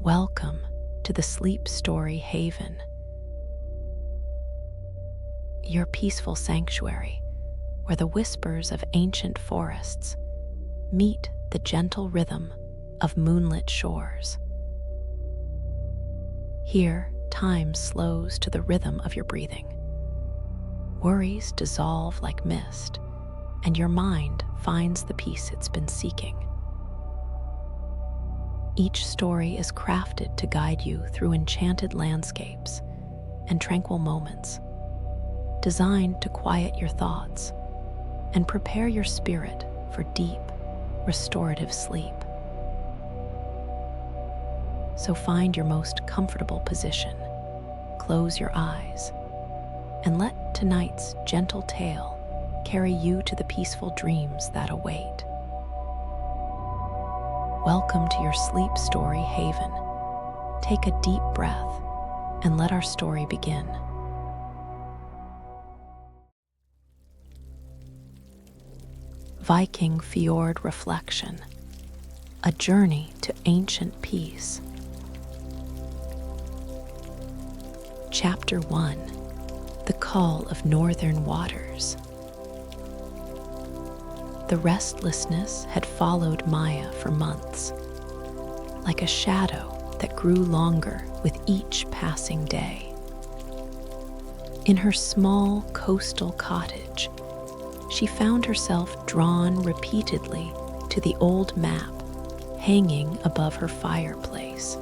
Welcome to the Sleep Story Haven, your peaceful sanctuary where the whispers of ancient forests meet the gentle rhythm of moonlit shores. Here, time slows to the rhythm of your breathing. Worries dissolve like mist, and your mind finds the peace it's been seeking. Each story is crafted to guide you through enchanted landscapes and tranquil moments, designed to quiet your thoughts and prepare your spirit for deep, restorative sleep. So find your most comfortable position, close your eyes, and let tonight's gentle tale carry you to the peaceful dreams that await. Welcome to your Sleep Story Haven. Take a deep breath and let our story begin. Viking Fjord Reflection, a journey to ancient peace. Chapter 1, The Call of Northern Waters. The restlessness had followed Maya for months, like a shadow that grew longer with each passing day. In her small coastal cottage, she found herself drawn repeatedly to the old map hanging above her fireplace,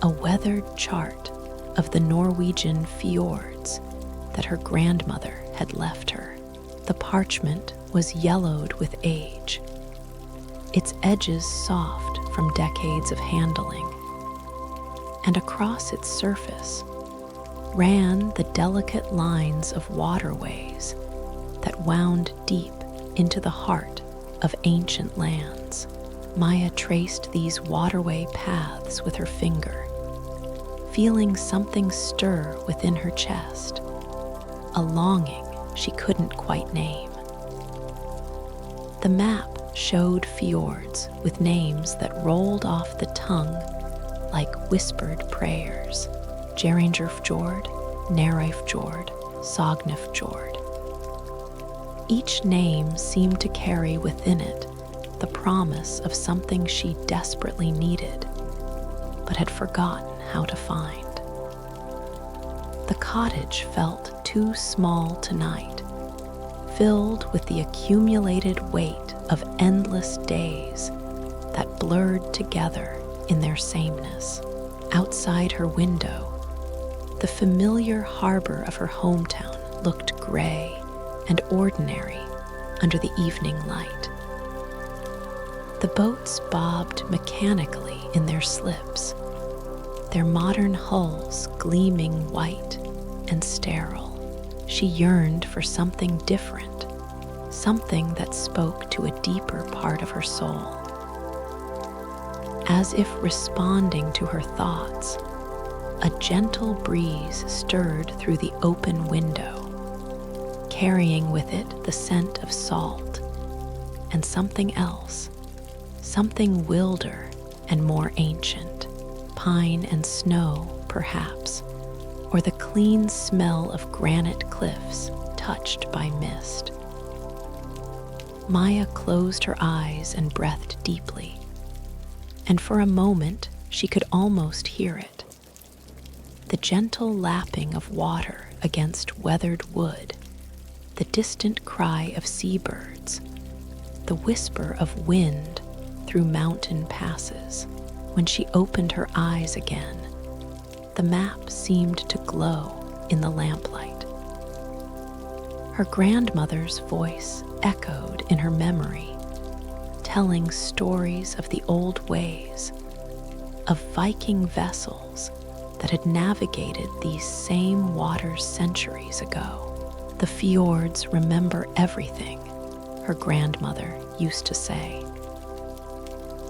a weathered chart of the Norwegian fjords that her grandmother had left her. The parchment was yellowed with age, its edges soft from decades of handling, and across its surface ran the delicate lines of waterways that wound deep into the heart of ancient lands. Maya traced these waterway paths with her finger, feeling something stir within her chest, a longing she couldn't quite name. The map showed fjords with names that rolled off the tongue like whispered prayers: Fjord, Fjord, Fjord. Each name seemed to carry within it the promise of something she desperately needed, but had forgotten how to find. The cottage felt too small tonight, filled with the accumulated weight of endless days that blurred together in their sameness. Outside her window, the familiar harbor of her hometown looked gray and ordinary under the evening light. The boats bobbed mechanically in their slips, their modern hulls gleaming white and sterile. She yearned for something different, something that spoke to a deeper part of her soul. As if responding to her thoughts, a gentle breeze stirred through the open window, carrying with it the scent of salt and something else, something wilder and more ancient, pine and snow, perhaps, or the clean smell of granite cliffs touched by mist. Maya closed her eyes and breathed deeply, and for a moment she could almost hear it. The gentle lapping of water against weathered wood, the distant cry of seabirds, the whisper of wind through mountain passes. When she opened her eyes again, the map seemed to glow in the lamplight. Her grandmother's voice echoed in her memory, telling stories of the old ways, of Viking vessels that had navigated these same waters centuries ago. The fjords remember everything, her grandmother used to say.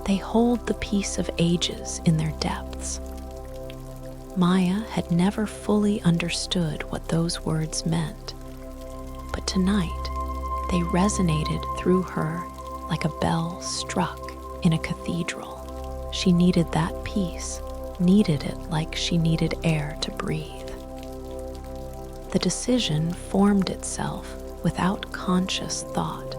They hold the peace of ages in their depths. Maya had never fully understood what those words meant, but tonight they resonated through her like a bell struck in a cathedral. She needed that peace, needed it like she needed air to breathe. The decision formed itself without conscious thought,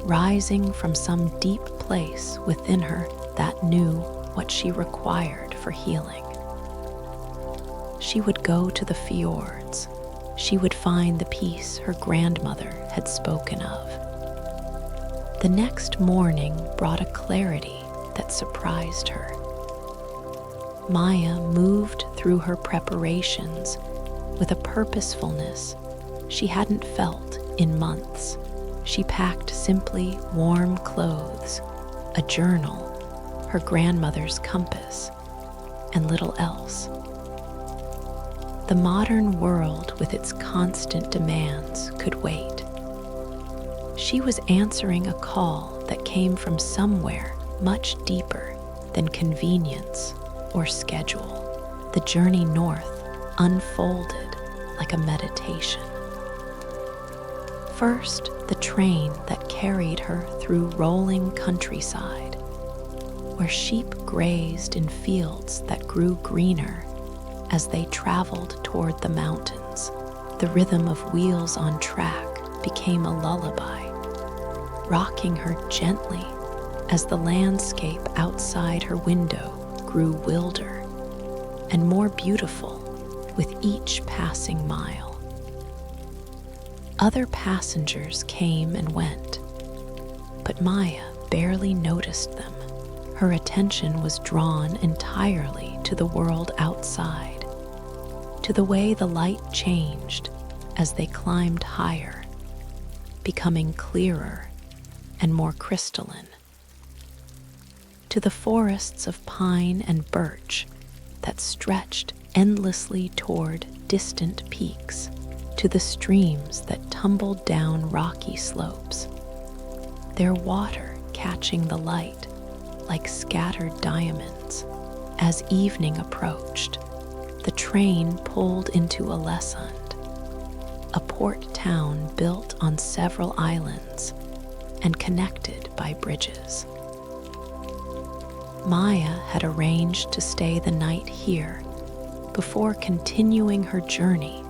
rising from some deep place within her that knew what she required for healing. She would go to the fjords. She would find the peace her grandmother had spoken of. The next morning brought a clarity that surprised her. Maya moved through her preparations with a purposefulness she hadn't felt in months. She packed simply warm clothes, a journal, her grandmother's compass, and little else. The modern world with its constant demands could wait. She was answering a call that came from somewhere much deeper than convenience or schedule. The journey north unfolded like a meditation. First, the train that carried her through rolling countryside, where sheep grazed in fields that grew greener as they traveled toward the mountains. The rhythm of wheels on track became a lullaby, rocking her gently as the landscape outside her window grew wilder and more beautiful with each passing mile. Other passengers came and went, but Maya barely noticed them. Her attention was drawn entirely to the world outside, to the way the light changed as they climbed higher, becoming clearer and more crystalline, to the forests of pine and birch that stretched endlessly toward distant peaks, to the streams that tumbled down rocky slopes, their water catching the light like scattered diamonds. As evening approached, the train pulled into Alessand, a port town built on several islands and connected by bridges. Maya had arranged to stay the night here before continuing her journey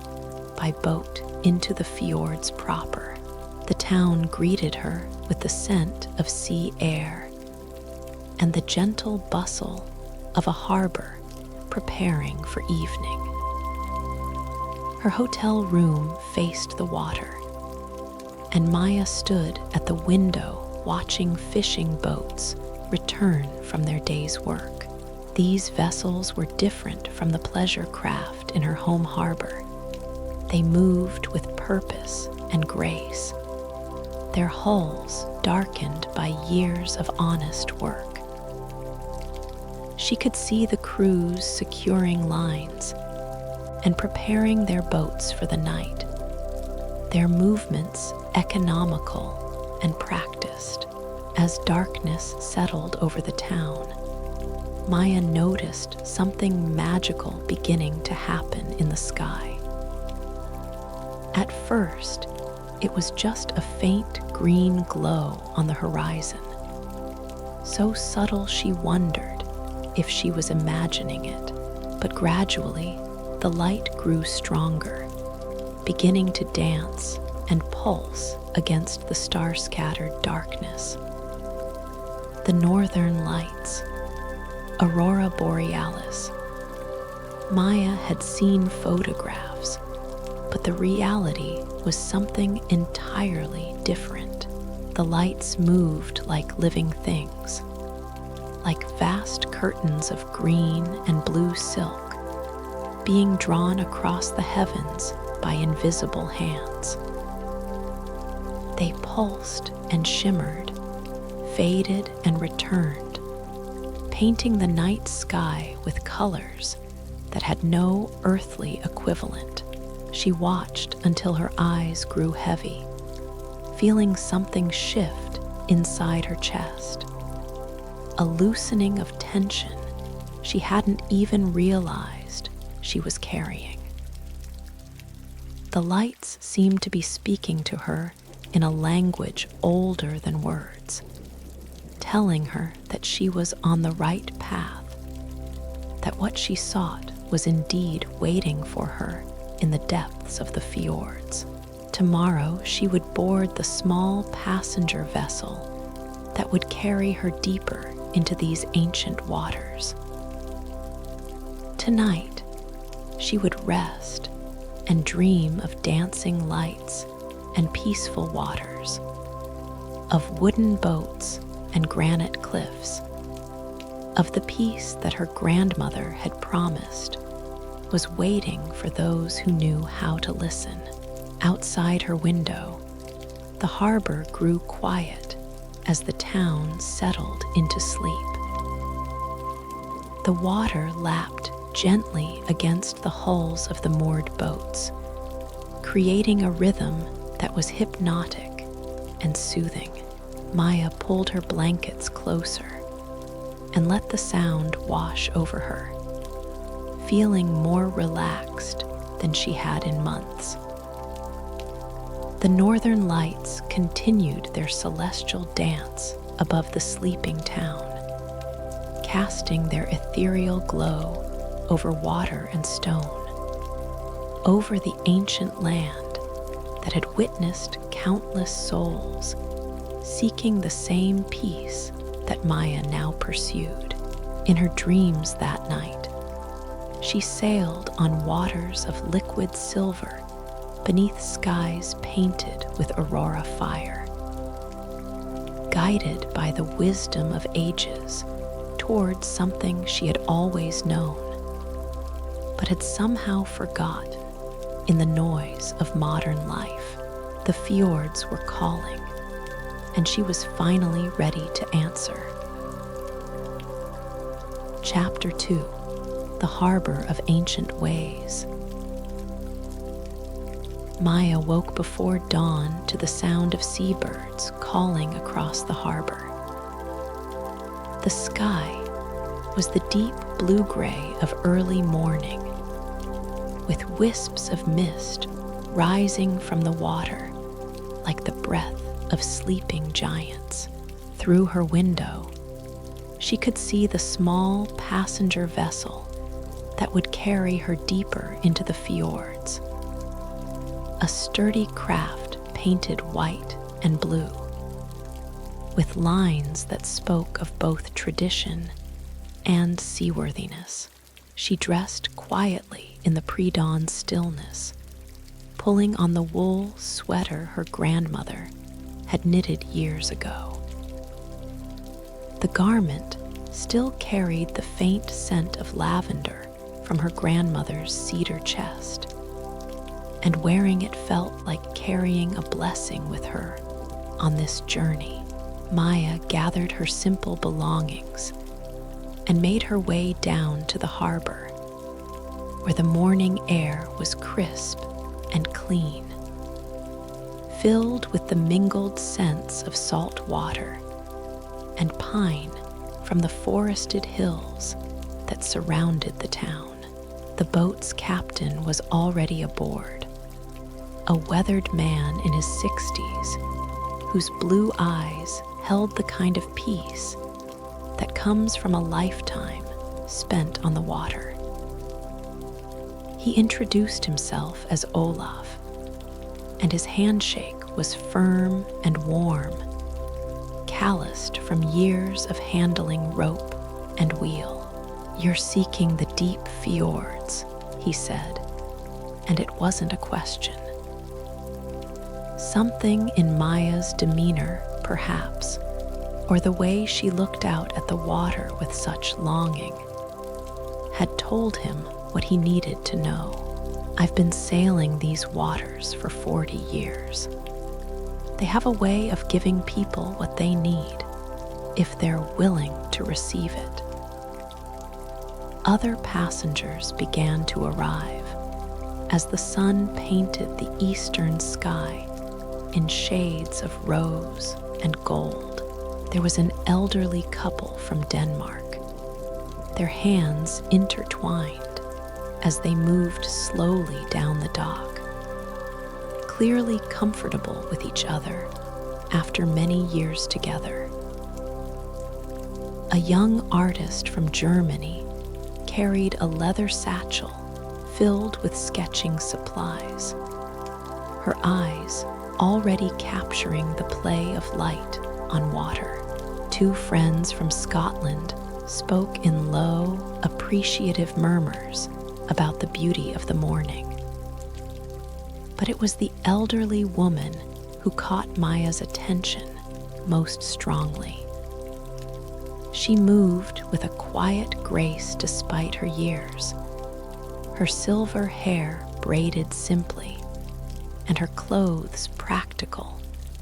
by boat into the fjords proper. The town greeted her with the scent of sea air and the gentle bustle of a harbor preparing for evening. Her hotel room faced the water, and Maya stood at the window watching fishing boats return from their day's work. These vessels were different from the pleasure craft in her home harbor. They moved with purpose and grace, their hulls darkened by years of honest work. She could see the crews securing lines and preparing their boats for the night, their movements economical and practiced. As darkness settled over the town, Maya noticed something magical beginning to happen in the sky. At first, it was just a faint green glow on the horizon, so subtle she wondered if she was imagining it. But gradually, the light grew stronger, beginning to dance and pulse against the star-scattered darkness. The northern lights, Aurora borealis. Maya had seen photographs, but the reality was something entirely different. The lights moved like living things, like vast curtains of green and blue silk, being drawn across the heavens by invisible hands. They pulsed and shimmered, faded and returned, painting the night sky with colors that had no earthly equivalent. She watched until her eyes grew heavy, feeling something shift inside her chest, a loosening of tension she hadn't even realized she was carrying. The lights seemed to be speaking to her in a language older than words, telling her that she was on the right path, that what she sought was indeed waiting for her in the depths of the fjords. Tomorrow she would board the small passenger vessel that would carry her deeper into these ancient waters. Tonight, she would rest and dream of dancing lights and peaceful waters, of wooden boats and granite cliffs, of the peace that her grandmother had promised was waiting for those who knew how to listen. Outside her window, the harbor grew quiet as the town settled into sleep. The water lapped gently against the hulls of the moored boats, creating a rhythm that was hypnotic and soothing. Maya pulled her blankets closer and let the sound wash over her, feeling more relaxed than she had in months. The northern lights continued their celestial dance above the sleeping town, casting their ethereal glow over water and stone, over the ancient land that had witnessed countless souls seeking the same peace that Maya now pursued. In her dreams that night, she sailed on waters of liquid silver beneath skies painted with Aurora fire, guided by the wisdom of ages towards something she had always known, but had somehow forgotten in the noise of modern life. The fjords were calling, and she was finally ready to answer. Chapter 2: The Harbor of Ancient Ways. Maya woke before dawn to the sound of seabirds calling across the harbor. The sky was the deep blue-gray of early morning, with wisps of mist rising from the water like the breath of sleeping giants. Through her window, she could see the small passenger vessel that would carry her deeper into the fjords. A sturdy craft painted white and blue, with lines that spoke of both tradition and seaworthiness. She dressed quietly in the pre-dawn stillness, pulling on the wool sweater her grandmother had knitted years ago. The garment still carried the faint scent of lavender from her grandmother's cedar chest, and wearing it felt like carrying a blessing with her on this journey. Maya gathered her simple belongings and made her way down to the harbor, where the morning air was crisp and clean, filled with the mingled scents of salt water and pine from the forested hills that surrounded the town. The boat's captain was already aboard, a weathered man in his 60s, whose blue eyes held the kind of peace that comes from a lifetime spent on the water. He introduced himself as Olaf, and his handshake was firm and warm, calloused from years of handling rope and wheel. "You're seeking the deep fjords," he said, and it wasn't a question. Something in Maya's demeanor, perhaps, or the way she looked out at the water with such longing, had told him what he needed to know. "I've been sailing these waters for 40 years. They have a way of giving people what they need, if they're willing to receive it." Other passengers began to arrive as the sun painted the eastern sky in shades of rose and gold. There was an elderly couple from Denmark, their hands intertwined as they moved slowly down the dock, clearly comfortable with each other after many years together. A young artist from Germany carried a leather satchel filled with sketching supplies, her eyes already capturing the play of light on water. Two friends from Scotland spoke in low, appreciative murmurs about the beauty of the morning. But it was the elderly woman who caught Maya's attention most strongly. She moved with a quiet grace despite her years, her silver hair braided simply, and her clothes practical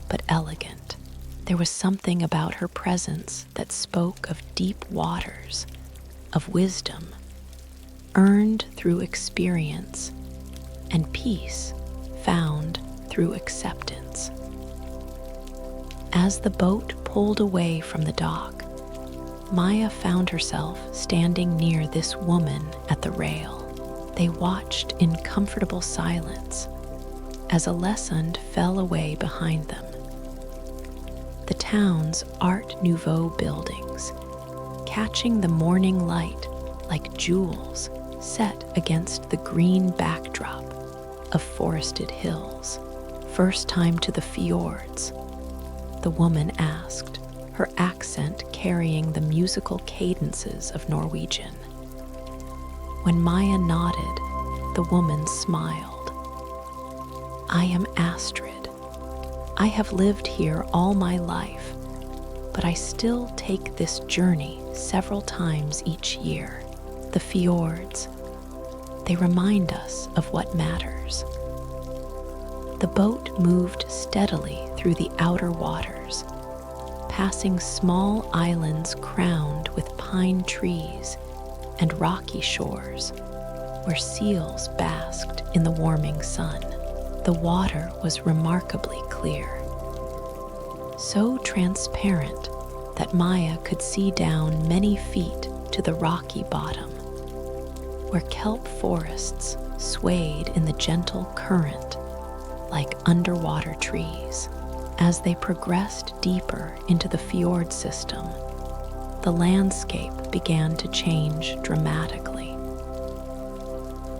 but elegant. There was something about her presence that spoke of deep waters, of wisdom, earned through experience, and peace found through acceptance. As the boat pulled away from the dock, Maya found herself standing near this woman at the rail. They watched in comfortable silence as a lesson fell away behind them. The town's Art Nouveau buildings, catching the morning light like jewels set against the green backdrop of forested hills. "First time to the Fjords?" the woman asked, her accent carrying the musical cadences of Norwegian. When Maya nodded, the woman smiled. "I am Astrid. I have lived here all my life, but I still take this journey several times each year. The fjords, they remind us of what matters." The boat moved steadily through the outer waters, passing small islands crowned with pine trees and rocky shores where seals basked in the warming sun. The water was remarkably clear, so transparent that Maya could see down many feet to the rocky bottom, where kelp forests swayed in the gentle current like underwater trees. As they progressed deeper into the fjord system, the landscape began to change dramatically.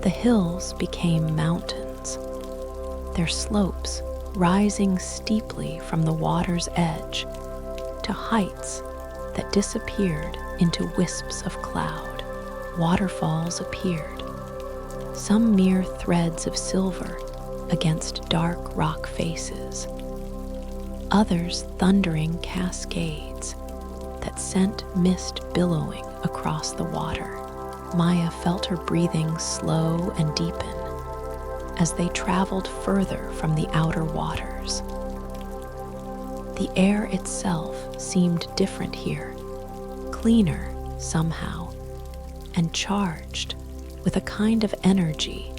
The hills became mountains, their slopes rising steeply from the water's edge to heights that disappeared into wisps of cloud. Waterfalls appeared, some mere threads of silver against dark rock faces, others thundering cascades that sent mist billowing across the water. Maya felt her breathing slow and deepen as they traveled further from the outer waters. The air itself seemed different here, cleaner somehow, and charged with a kind of energy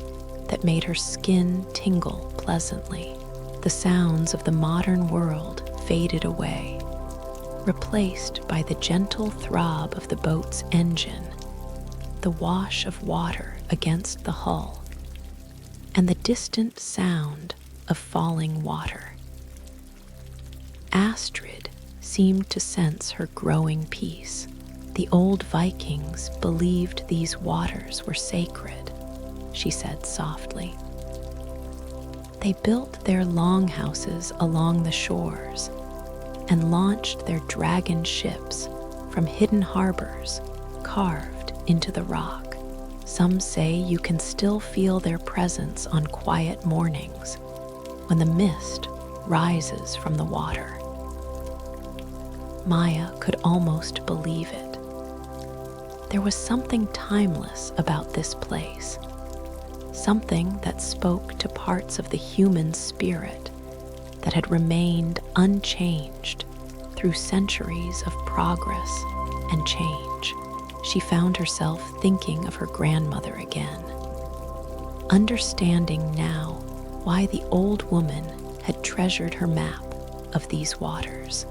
that made her skin tingle pleasantly. The sounds of the modern world faded away, replaced by the gentle throb of the boat's engine, the wash of water against the hull, and the distant sound of falling water. Astrid seemed to sense her growing peace. The old Vikings believed these waters were sacred, she said softly. They built their longhouses along the shores and launched their dragon ships from hidden harbors carved into the rock. Some say you can still feel their presence on quiet mornings when the mist rises from the water. Maya could almost believe it. There was something timeless about this place, something that spoke to parts of the human spirit that had remained unchanged through centuries of progress and change. She found herself thinking of her grandmother again, understanding now why the old woman had treasured her map of these waters.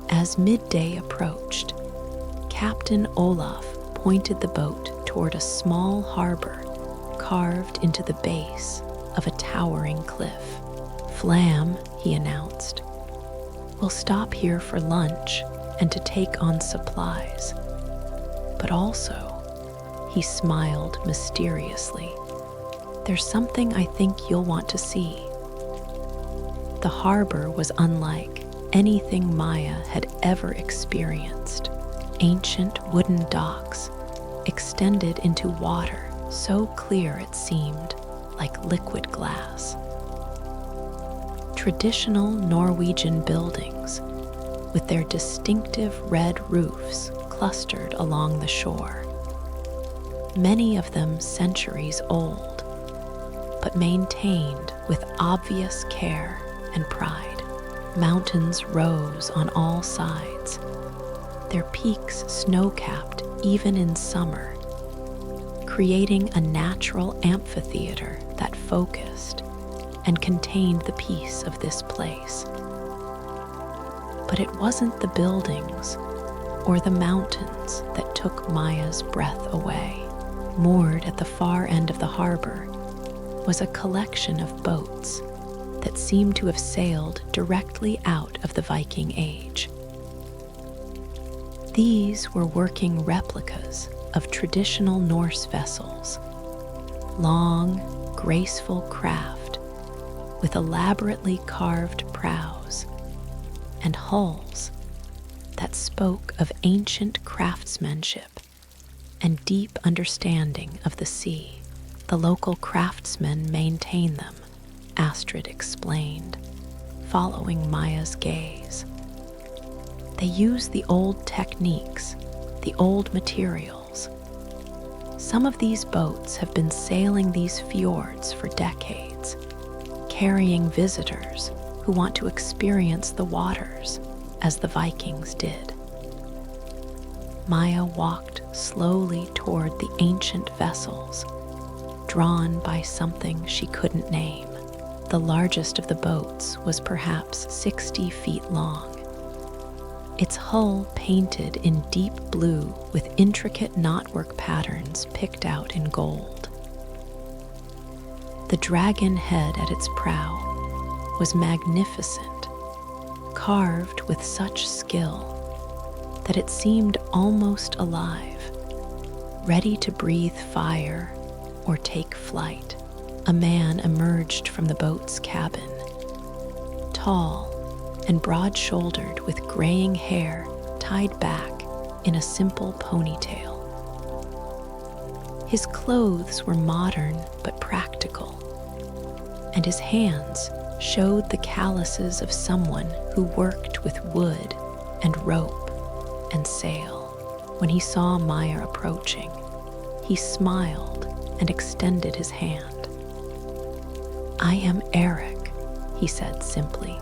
As midday approached, Captain Olaf pointed the boat toward a small harbor carved into the base of a towering cliff. "Flam," he announced. "We'll stop here for lunch and to take on supplies. But also, he smiled mysteriously. There's something I think you'll want to see. The harbor was unlike anything Maya had ever experienced. Ancient wooden docks extended into water so clear it seemed like liquid glass. Traditional Norwegian buildings with their distinctive red roofs clustered along the shore. Many of them centuries old, but maintained with obvious care and pride. Mountains rose on all sides, their peaks snow-capped even in summer, creating a natural amphitheater that focused and contained the peace of this place. But it wasn't the buildings or the mountains that took Maya's breath away. Moored at the far end of the harbor was a collection of boats that seemed to have sailed directly out of the Viking Age. These were working replicas of traditional Norse vessels, long, graceful craft with elaborately carved prows and hulls that spoke of ancient craftsmanship and deep understanding of the sea. The local craftsmen maintain them, Astrid explained, following Maya's gaze. They use the old techniques, the old materials. Some of these boats have been sailing these fjords for decades, carrying visitors who want to experience the waters as the Vikings did. Maya walked slowly toward the ancient vessels, drawn by something she couldn't name. The largest of the boats was perhaps 60 feet long, its hull painted in deep blue with intricate knotwork patterns picked out in gold. The dragon head at its prow was magnificent, carved with such skill that it seemed almost alive, ready to breathe fire or take flight. A man emerged from the boat's cabin, tall and broad-shouldered with graying hair tied back in a simple ponytail. His clothes were modern but practical, and his hands showed the calluses of someone who worked with wood and rope and sail. When he saw Maya approaching, he smiled and extended his hand. "I am Eric," he said simply.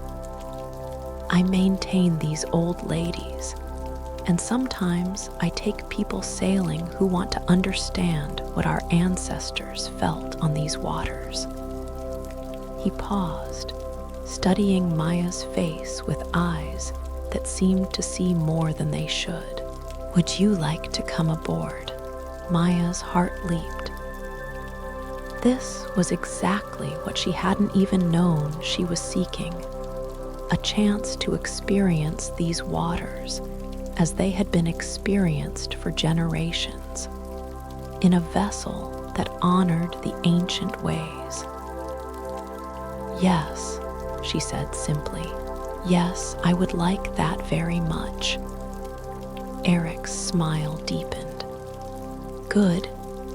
"I maintain these old ladies, and sometimes I take people sailing who want to understand what our ancestors felt on these waters." He paused, studying Maya's face with eyes that seemed to see more than they should. "Would you like to come aboard?" Maya's heart leaped. This was exactly what she hadn't even known she was seeking, a chance to experience these waters as they had been experienced for generations, in a vessel that honored the ancient ways. "Yes," she said simply. "Yes, I would like that very much." Eric's smile deepened. "Good.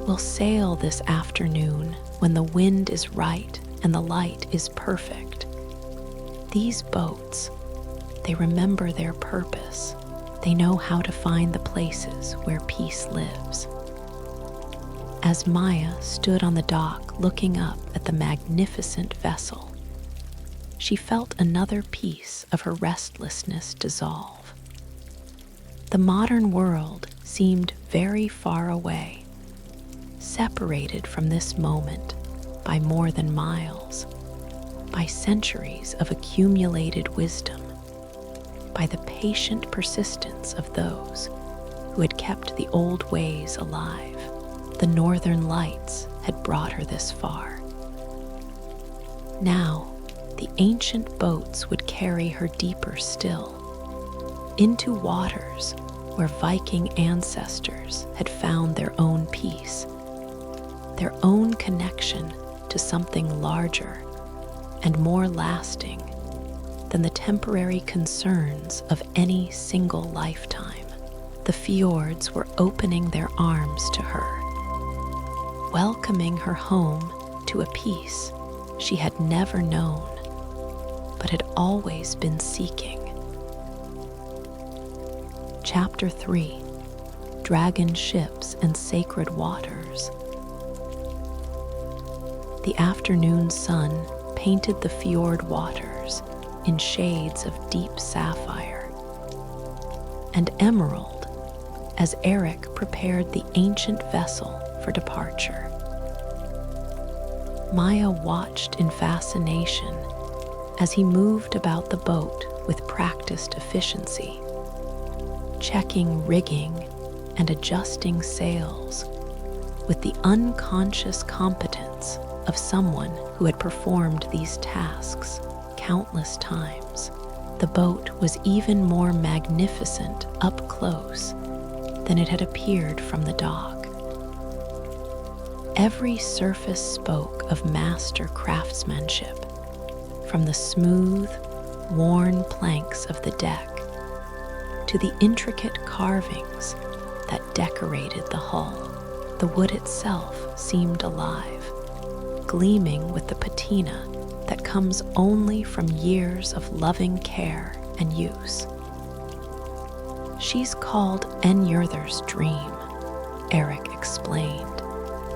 We'll sail this afternoon when the wind is right and the light is perfect. These boats, they remember their purpose. They know how to find the places where peace lives." As Maya stood on the dock looking up at the magnificent vessel, she felt another piece of her restlessness dissolve. The modern world seemed very far away, separated from this moment by more than miles, by centuries of accumulated wisdom, by the patient persistence of those who had kept the old ways alive. The northern lights had brought her this far. Now, the ancient boats would carry her deeper still, into waters where Viking ancestors had found their own peace, their own connection to something larger and more lasting than the temporary concerns of any single lifetime. The fjords were opening their arms to her, welcoming her home to a peace she had never known, but had always been seeking. Chapter 3: Dragon Ships and Sacred Waters. The afternoon sun painted the fjord waters in shades of deep sapphire and emerald as Eric prepared the ancient vessel for departure. Maya watched in fascination as he moved about the boat with practiced efficiency, checking rigging and adjusting sails with the unconscious competence of someone who had performed these tasks countless times. The boat was even more magnificent up close than it had appeared from the dock. Every surface spoke of master craftsmanship, from the smooth, worn planks of the deck to the intricate carvings that decorated the hull. The wood itself seemed alive, gleaming with the patina that comes only from years of loving care and use. "She's called Njörðr's Dream," Eric explained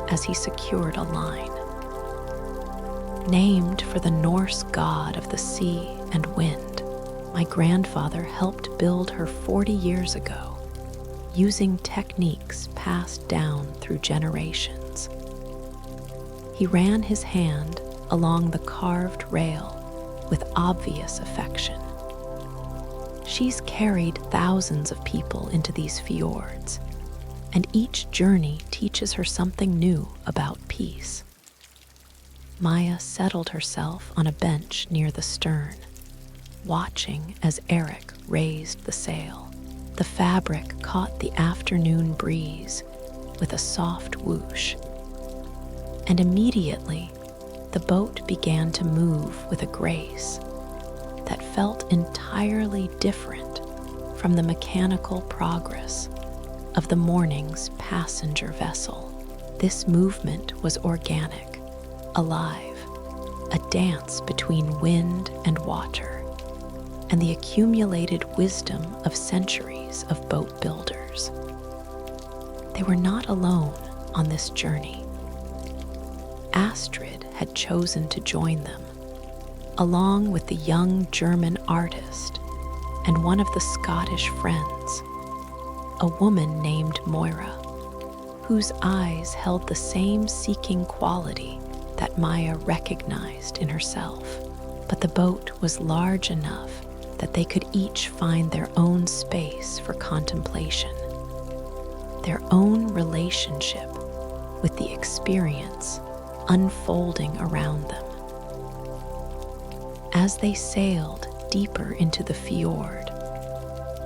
as he secured a line. "Named for the Norse god of the sea and wind, my grandfather helped build her 40 years ago, using techniques passed down through generations." He ran his hand along the carved rail with obvious affection. "She's carried thousands of people into these fjords, and each journey teaches her something new about peace." Maya settled herself on a bench near the stern, watching as Eric raised the sail. The fabric caught the afternoon breeze with a soft whoosh, and immediately the boat began to move with a grace that felt entirely different from the mechanical progress of the morning's passenger vessel. This movement was organic, alive, a dance between wind and water, and the accumulated wisdom of centuries of boat builders. They were not alone on this journey. Astrid had chosen to join them, along with the young German artist and one of the Scottish friends, a woman named Moira, whose eyes held the same seeking quality that Maya recognized in herself. But the boat was large enough that they could each find their own space for contemplation, their own relationship with the experience unfolding around them. As they sailed deeper into the fjord,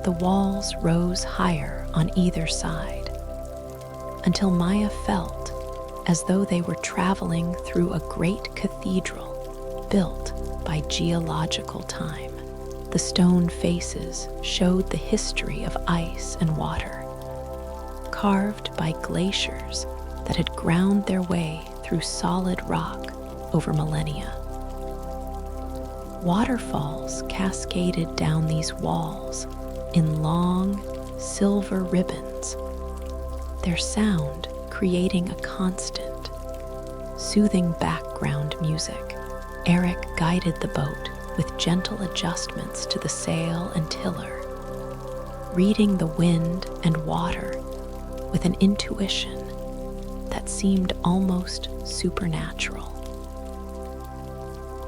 the walls rose higher on either side, until Maya felt as though they were traveling through a great cathedral built by geological time. The stone faces showed the history of ice and water, carved by glaciers that had ground their way through solid rock over millennia. Waterfalls cascaded down these walls in long, silver ribbons, their sound creating a constant, soothing background music. Eric guided the boat with gentle adjustments to the sail and tiller, reading the wind and water with an intuition that seemed almost supernatural.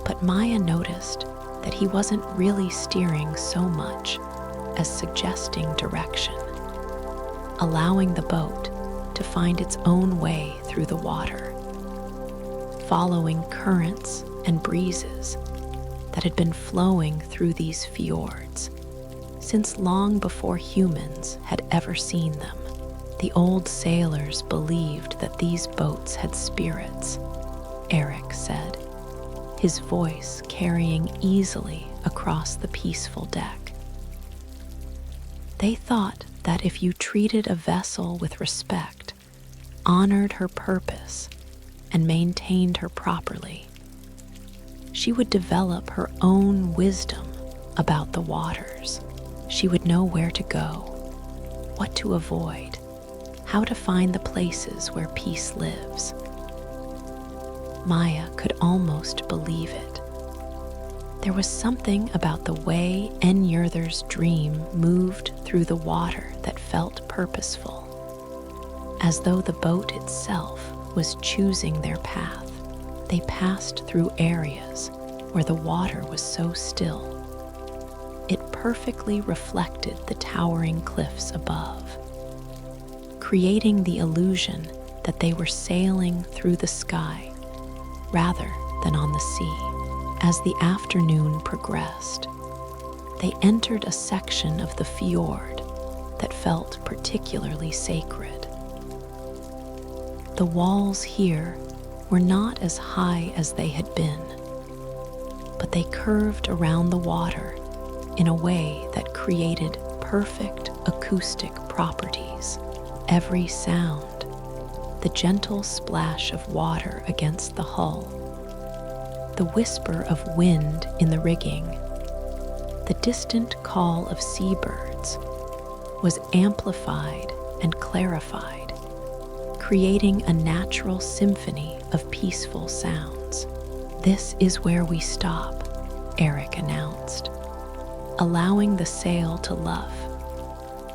But Maya noticed that he wasn't really steering so much as suggesting direction, allowing the boat to find its own way through the water, following currents and breezes that had been flowing through these fjords since long before humans had ever seen them. The old sailors believed that these boats had spirits, Eric said, his voice carrying easily across the peaceful deck. They thought that if you treated a vessel with respect, honored her purpose, and maintained her properly, she would develop her own wisdom about the waters. She would know where to go, what to avoid, how to find the places where peace lives. Maya could almost believe it. There was something about the way Njörður's dream moved through the water that felt purposeful, as though the boat itself was choosing their path. They passed through areas where the water was so still. It perfectly reflected the towering cliffs above, creating the illusion that they were sailing through the sky rather than on the sea. As the afternoon progressed, they entered a section of the fjord that felt particularly sacred. The walls here were not as high as they had been, but they curved around the water in a way that created perfect acoustic properties. Every sound, the gentle splash of water against the hull, the whisper of wind in the rigging, the distant call of seabirds, was amplified and clarified, creating a natural symphony of peaceful sounds. "This is where we stop," Eric announced, allowing the sail to luff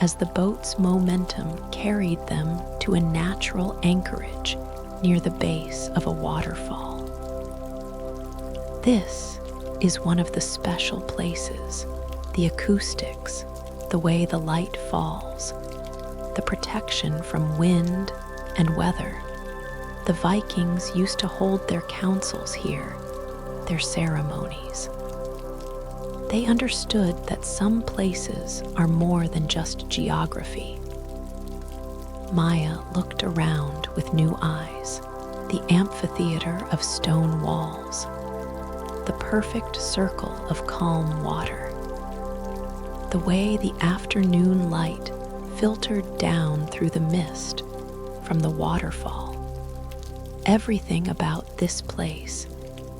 as the boat's momentum carried them to a natural anchorage near the base of a waterfall. "This is one of the special places, the acoustics, the way the light falls, the protection from wind and weather. The Vikings used to hold their councils here, their ceremonies. They understood that some places are more than just geography." Maya looked around with new eyes. The amphitheater of stone walls, the perfect circle of calm water, the way the afternoon light filtered down through the mist from the waterfall. Everything about this place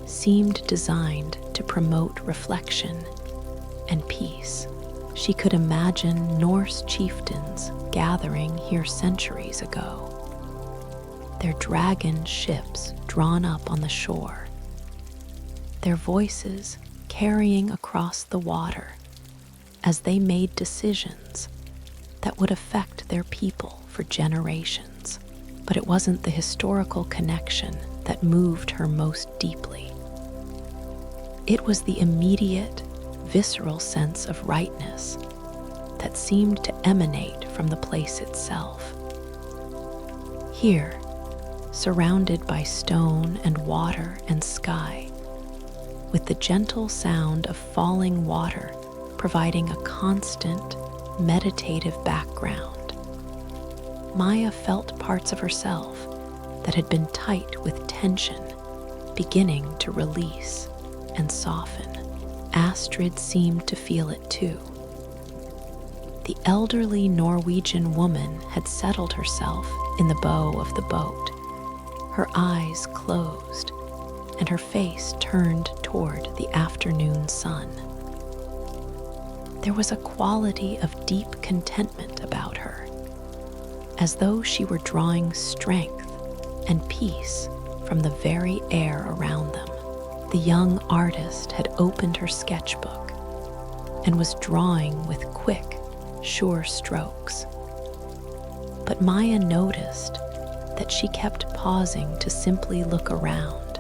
seemed designed to promote reflection and peace. She could imagine Norse chieftains gathering here centuries ago, their dragon ships drawn up on the shore, their voices carrying across the water as they made decisions that would affect their people for generations. But it wasn't the historical connection that moved her most deeply. It was the immediate, visceral sense of rightness that seemed to emanate from the place itself. Here, surrounded by stone and water and sky, with the gentle sound of falling water providing a constant, meditative background, Maya felt parts of herself that had been tight with tension beginning to release and soften. Astrid seemed to feel it too. The elderly Norwegian woman had settled herself in the bow of the boat, her eyes closed and her face turned toward the afternoon sun. There was a quality of deep contentment about her, as though she were drawing strength and peace from the very air around them. The young artist had opened her sketchbook and was drawing with quick, sure strokes. But Maya noticed that she kept pausing to simply look around,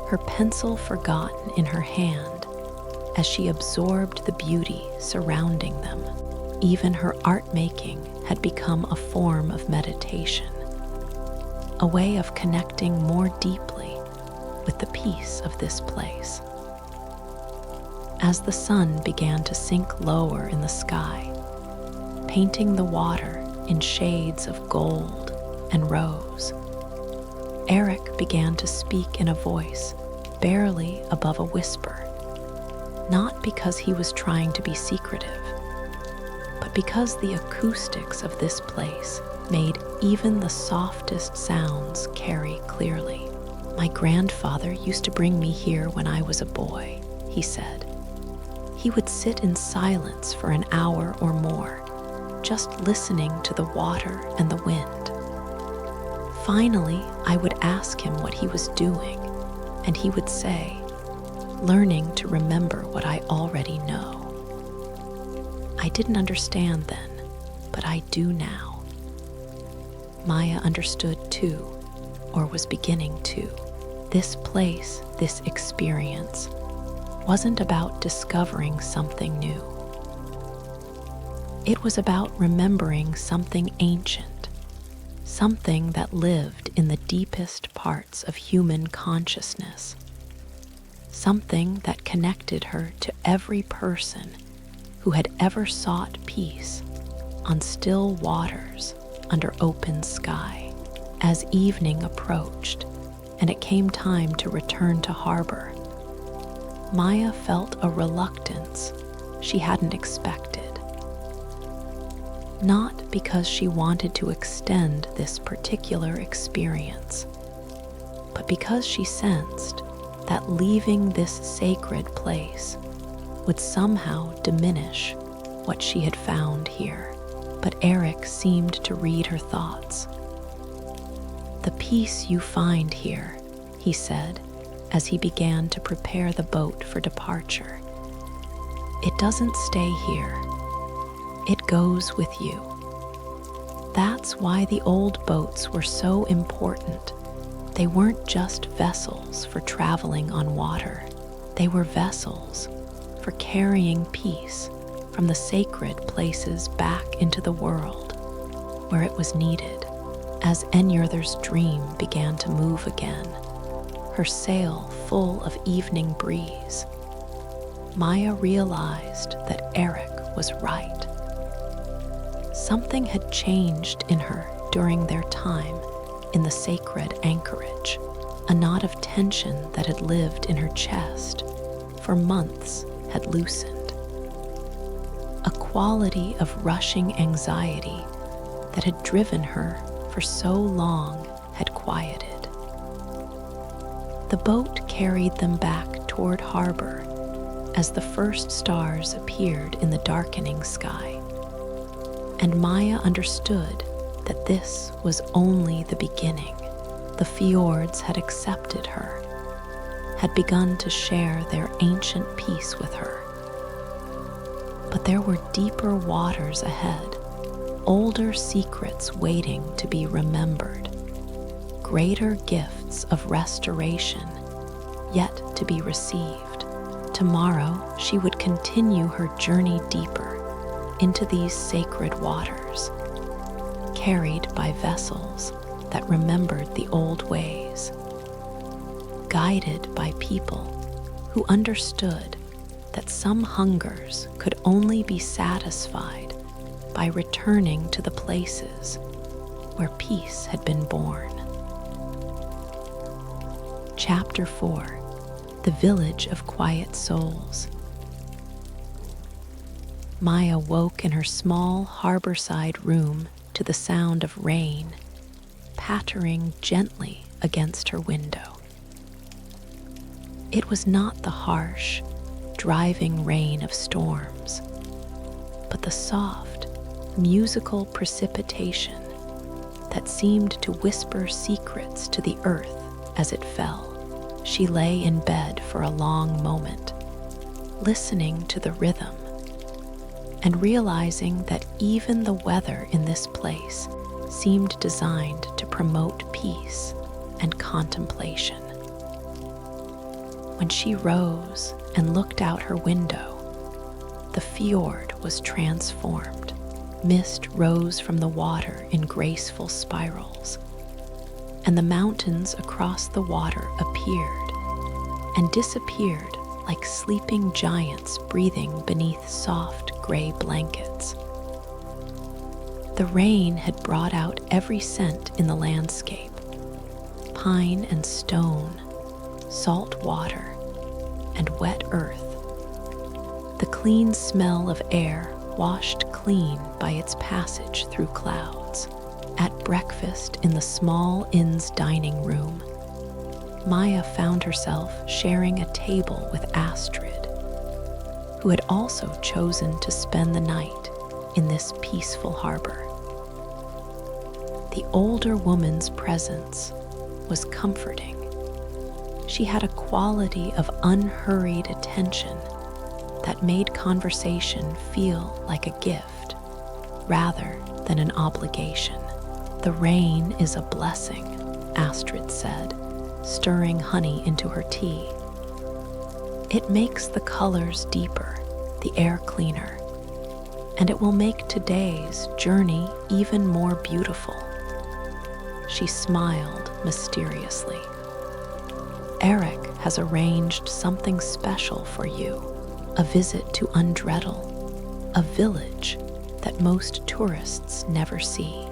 her pencil forgotten in her hand as she absorbed the beauty surrounding them. Even her art making had become a form of meditation, a way of connecting more deeply with the peace of this place. As the sun began to sink lower in the sky, painting the water in shades of gold and rose, Eric began to speak in a voice barely above a whisper, not because he was trying to be secretive, but because the acoustics of this place made even the softest sounds carry clearly. "My grandfather used to bring me here when I was a boy," he said. "He would sit in silence for an hour or more, just listening to the water and the wind. Finally, I would ask him what he was doing, and he would say, 'Learning to remember what I already know.' I didn't understand then, but I do now." Maya understood too, or was beginning to. This place, this experience, wasn't about discovering something new. It was about remembering something ancient, something that lived in the deepest parts of human consciousness, something that connected her to every person who had ever sought peace on still waters under open sky. As evening approached and it came time to return to harbor, Maya felt a reluctance she hadn't expected. Not because she wanted to extend this particular experience, but because she sensed that leaving this sacred place would somehow diminish what she had found here. But Eric seemed to read her thoughts. "The peace you find here," he said, as he began to prepare the boat for departure, "it doesn't stay here. It goes with you. That's why the old boats were so important. They weren't just vessels for traveling on water. They were vessels for carrying peace from the sacred places back into the world where it was needed." As Njörðr's dream began to move again, her sail full of evening breeze, Maya realized that Eric was right. Something had changed in her during their time in the sacred anchorage. A knot of tension that had lived in her chest for months had loosened. A quality of rushing anxiety that had driven her for so long had quieted. The boat carried them back toward harbor as the first stars appeared in the darkening sky, and Maya understood that this was only the beginning. The Fjords had accepted her, had begun to share their ancient peace with her. But there were deeper waters ahead, older secrets waiting to be remembered, greater gifts of restoration yet to be received. Tomorrow she would continue her journey deeper into these sacred waters, carried by vessels that remembered the old ways, guided by people who understood that some hungers could only be satisfied by returning to the places where peace had been born. Chapter 4: The Village of Quiet Souls. Maya woke in her small harborside room to the sound of rain pattering gently against her window. It was not the harsh, driving rain of storms, but the soft, musical precipitation that seemed to whisper secrets to the earth as it fell. She lay in bed for a long moment, listening to the rhythm and realizing that even the weather in this place seemed designed to promote peace and contemplation. When she rose and looked out her window, the fjord was transformed. Mist rose from the water in graceful spirals, and the mountains across the water appeared and disappeared like sleeping giants breathing beneath soft gray blankets. The rain had brought out every scent in the landscape: pine and stone, salt water, and wet earth. The clean smell of air washed clean by its passage through clouds. At breakfast in the small inn's dining room, Maya found herself sharing a table with Astrid, who had also chosen to spend the night in this peaceful harbor. The older woman's presence was comforting. She had a quality of unhurried attention that made conversation feel like a gift rather than an obligation. "The rain is a blessing," Astrid said, stirring honey into her tea. "It makes the colors deeper, the air cleaner, and it will make today's journey even more beautiful." She smiled mysteriously. "Eric has arranged something special for you, a visit to Undreddle, a village that most tourists never see."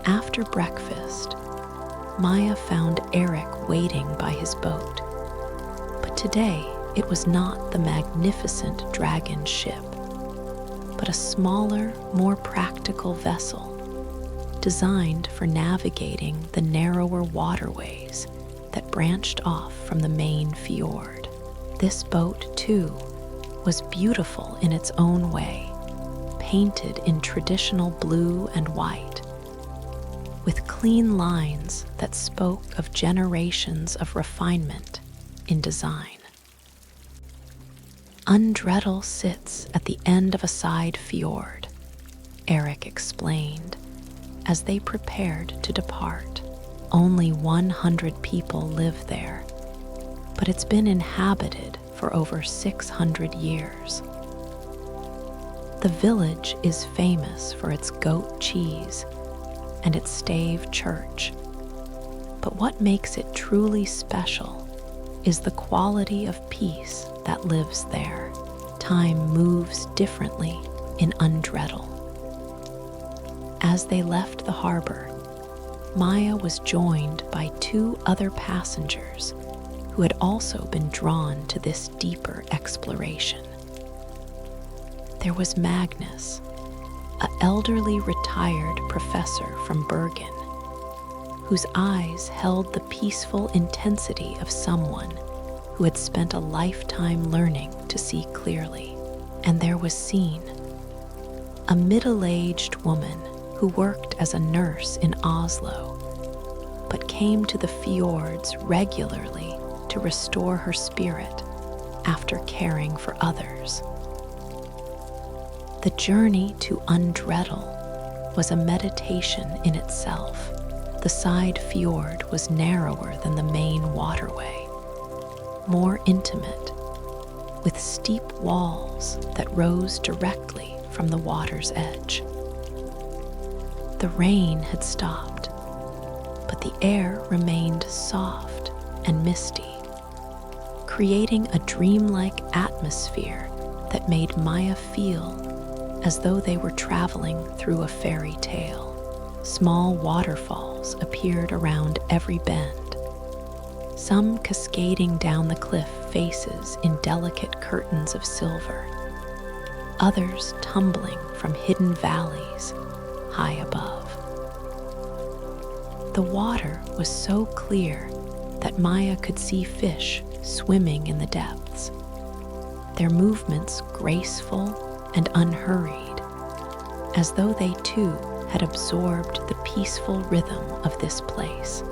After breakfast, Maya found Eric waiting by his boat. But today it was not the magnificent dragon ship, but a smaller, more practical vessel designed for navigating the narrower waterways that branched off from the main fjord. This boat, too, was beautiful in its own way, painted in traditional blue and white, with clean lines that spoke of generations of refinement in design. "Undreddle sits at the end of a side fjord," Eric explained as they prepared to depart. "Only 100 people live there, but it's been inhabited for over 600 years. The village is famous for its goat cheese and its stave church, but what makes it truly special is the quality of peace that lives there. Time moves differently in Undreddle." As they left the harbor, Maya was joined by 2 other passengers who had also been drawn to this deeper exploration. There was Magnus, an elderly retired professor from Bergen, whose eyes held the peaceful intensity of someone who had spent a lifetime learning to see clearly. And there was Seen, a middle-aged woman who worked as a nurse in Oslo, but came to the fjords regularly to restore her spirit after caring for others. The journey to Undreddle was a meditation in itself. The side fjord was narrower than the main waterway, more intimate, with steep walls that rose directly from the water's edge. The rain had stopped, but the air remained soft and misty, creating a dreamlike atmosphere that made Maya feel as though they were traveling through a fairy tale. Small waterfalls appeared around every bend, some cascading down the cliff faces in delicate curtains of silver, others tumbling from hidden valleys high above. The water was so clear that Maya could see fish swimming in the depths, their movements graceful and unhurried, as though they too had absorbed the peaceful rhythm of this place.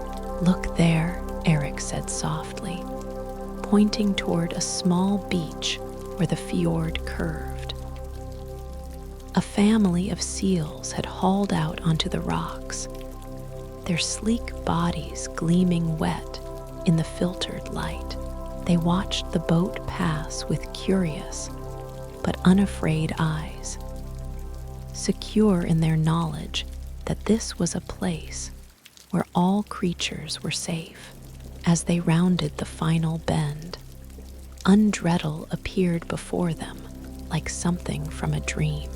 "Look there," Eric said softly, pointing toward a small beach where the fjord curved. A family of seals had hauled out onto the rocks, their sleek bodies gleaming wet in the filtered light. They watched the boat pass with curious but unafraid eyes, secure in their knowledge that this was a place where all creatures were safe. As they rounded the final bend, undreidel appeared before them like something from a dream.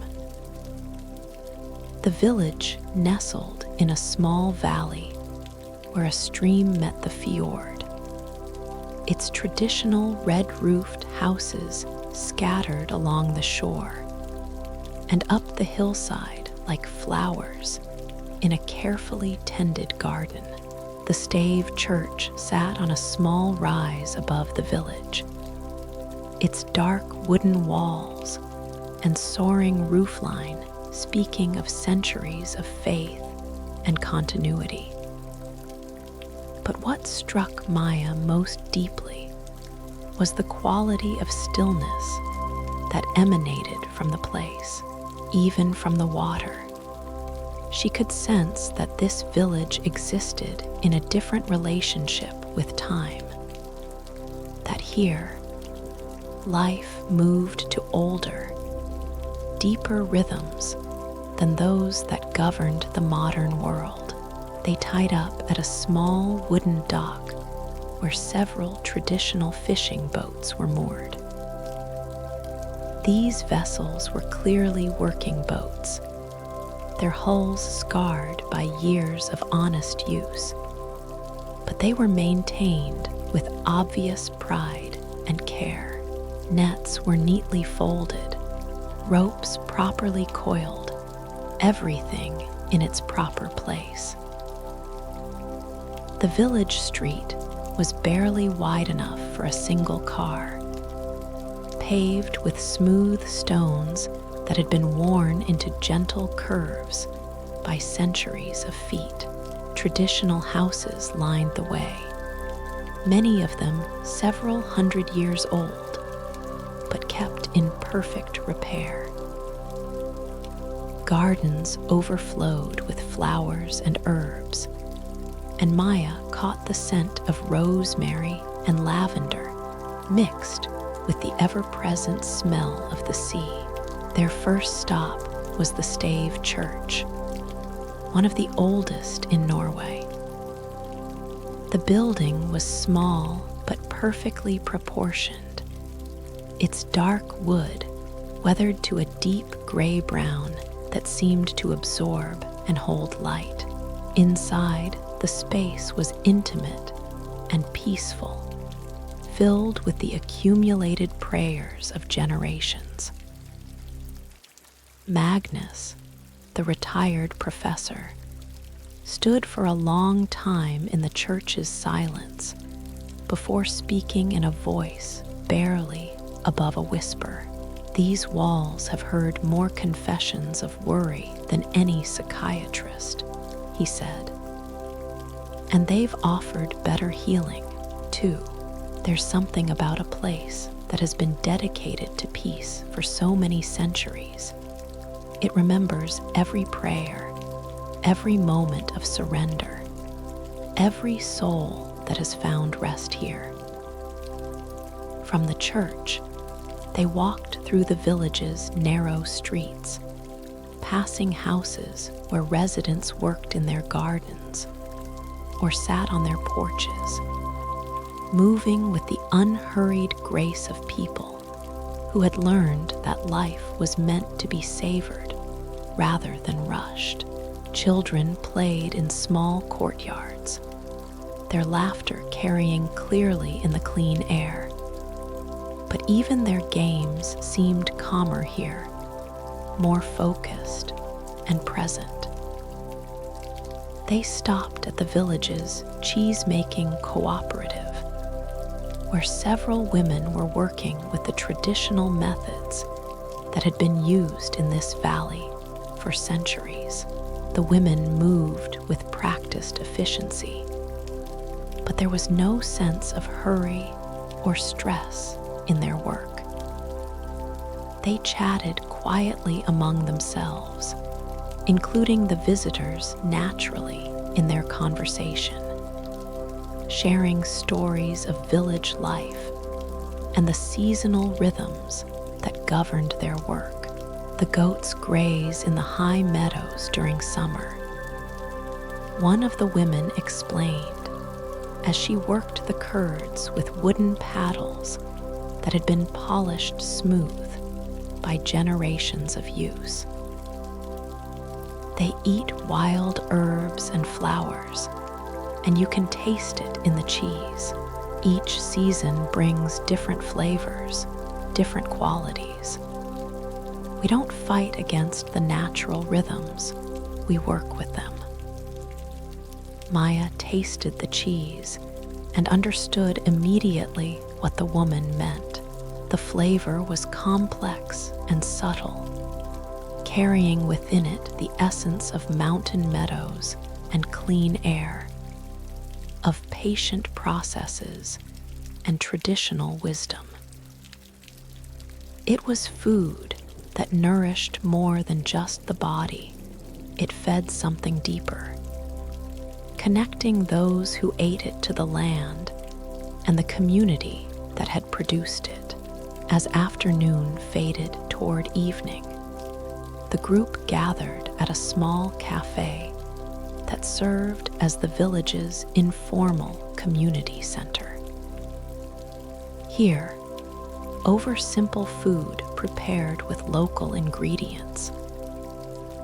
The village nestled in a small valley where a stream met the fjord. Its traditional red-roofed houses scattered along the shore, and up the hillside like flowers in a carefully tended garden. The stave church sat on a small rise above the village, its dark wooden walls and soaring roofline speaking of centuries of faith and continuity. But what struck Maya most deeply was the quality of stillness that emanated from the place, even from the water. She could sense that this village existed in a different relationship with time, that here, life moved to older, deeper rhythms than those that governed the modern world. They tied up at a small wooden dock where several traditional fishing boats were moored. These vessels were clearly working boats, their hulls scarred by years of honest use, but they were maintained with obvious pride and care. Nets were neatly folded, ropes properly coiled, everything in its proper place. The village street was barely wide enough for a single car, paved with smooth stones that had been worn into gentle curves by centuries of feet. Traditional houses lined the way, many of them several hundred years old, but kept in perfect repair. Gardens overflowed with flowers and herbs, and Maya caught the scent of rosemary and lavender mixed with the ever-present smell of the sea. Their first stop was the Stave Church, one of the oldest in Norway. The building was small but perfectly proportioned, its dark wood weathered to a deep gray-brown that seemed to absorb and hold light. Inside, the space was intimate and peaceful, filled with the accumulated prayers of generations. Magnus, the retired professor, stood for a long time in the church's silence before speaking in a voice barely above a whisper. These walls have heard more confessions of worry than any psychiatrist, he said. And they've offered better healing, too. There's something about a place that has been dedicated to peace for so many centuries. It remembers every prayer, every moment of surrender, every soul that has found rest here. From the church, they walked through the village's narrow streets, passing houses where residents worked in their gardens or sat on their porches, moving with the unhurried grace of people who had learned that life was meant to be savored rather than rushed. Children played in small courtyards, their laughter carrying clearly in the clean air. But even their games seemed calmer here, more focused and present. They stopped at the village's cheese-making cooperative, where several women were working with the traditional methods that had been used in this valley for centuries. The women moved with practiced efficiency, but there was no sense of hurry or stress in their work. They chatted quietly among themselves, including the visitors naturally in their conversation, sharing stories of village life and the seasonal rhythms that governed their work. The goats graze in the high meadows during summer. One of the women explained, as she worked the curds with wooden paddles that had been polished smooth by generations of use. They eat wild herbs and flowers, and you can taste it in the cheese. Each season brings different flavors, different qualities. We don't fight against the natural rhythms, we work with them. Maya tasted the cheese and understood immediately what the woman meant. The flavor was complex and subtle, carrying within it the essence of mountain meadows and clean air, of patient processes and traditional wisdom. It was food that nourished more than just the body. It fed something deeper, connecting those who ate it to the land and the community that had produced it. As afternoon faded toward evening, the group gathered at a small cafe that served as the village's informal community center. Here, over simple food prepared with local ingredients,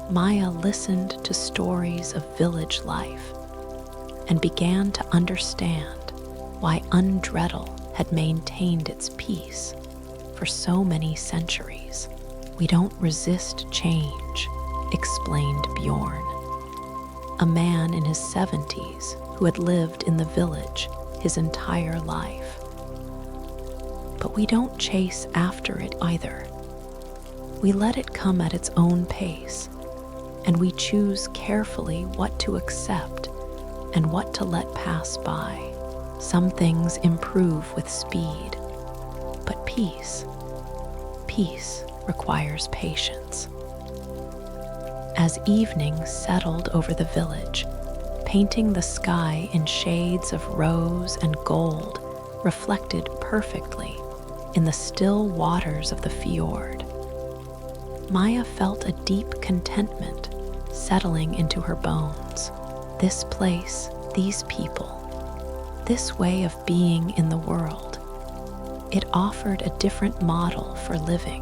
Maya listened to stories of village life and began to understand why Undreddle had maintained its peace for so many centuries. "We don't resist change," explained Bjorn, a man in his 70s who had lived in the village his entire life. "But we don't chase after it either. We let it come at its own pace, and we choose carefully what to accept and what to let pass by. Some things improve with speed, but peace requires patience." As evening settled over the village, painting the sky in shades of rose and gold reflected perfectly in the still waters of the fjord, Maya felt a deep contentment settling into her bones. This place, these people, this way of being in the world, it offered a different model for living,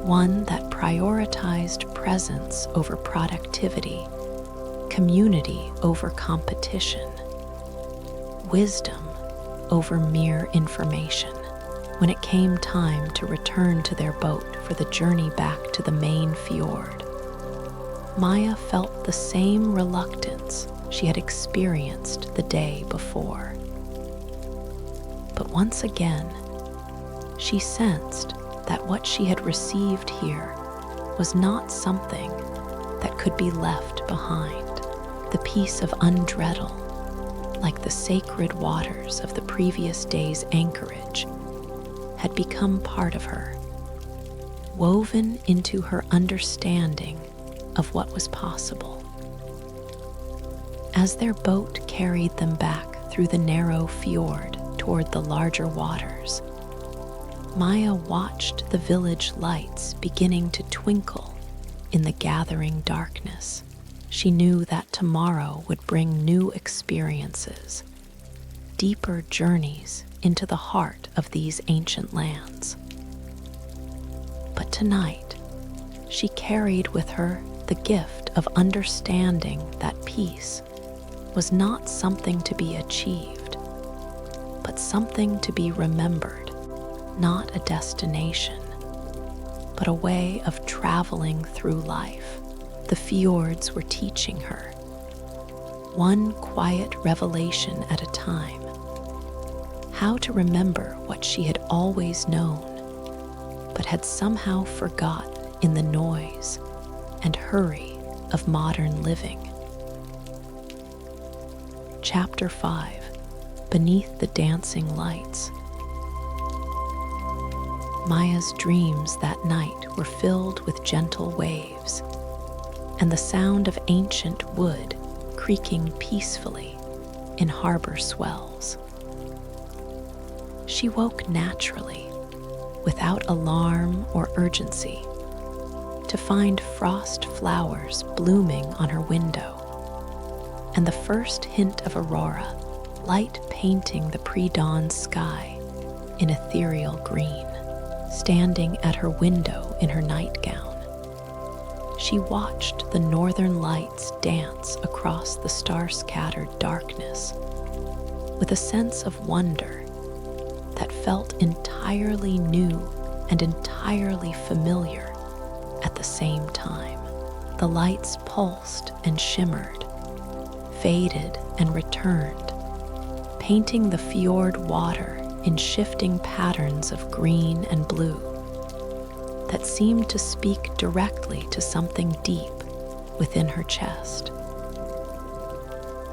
one that prioritized presence over productivity, community over competition, wisdom over mere information. When it came time to return to their boat for the journey back to the main fjord, Maya felt the same reluctance she had experienced the day before. But once again, she sensed that what she had received here was not something that could be left behind. The peace of Undreddle, like the sacred waters of the previous day's anchorage, had become part of her, woven into her understanding of what was possible. As their boat carried them back through the narrow fjord toward the larger waters, Maya watched the village lights beginning to twinkle in the gathering darkness. She knew that tomorrow would bring new experiences, deeper journeys into the heart of these ancient lands. But tonight, she carried with her the gift of understanding that peace was not something to be achieved, but something to be remembered, not a destination, but a way of traveling through life. The fjords were teaching her, one quiet revelation at a time, how to remember what she had always known, but had somehow forgotten in the noise and hurry of modern living. Chapter 5. Beneath the Dancing Lights. Maya's dreams that night were filled with gentle waves and the sound of ancient wood creaking peacefully in harbor swells. She woke naturally, without alarm or urgency, to find frost flowers blooming on her window, and the first hint of Aurora, light painting the pre-dawn sky, in ethereal green, standing at her window in her nightgown. She watched the northern lights dance across the star-scattered darkness with a sense of wonder that felt entirely new and entirely familiar at the same time. The lights pulsed and shimmered, faded and returned, painting the fjord water in shifting patterns of green and blue that seemed to speak directly to something deep within her chest.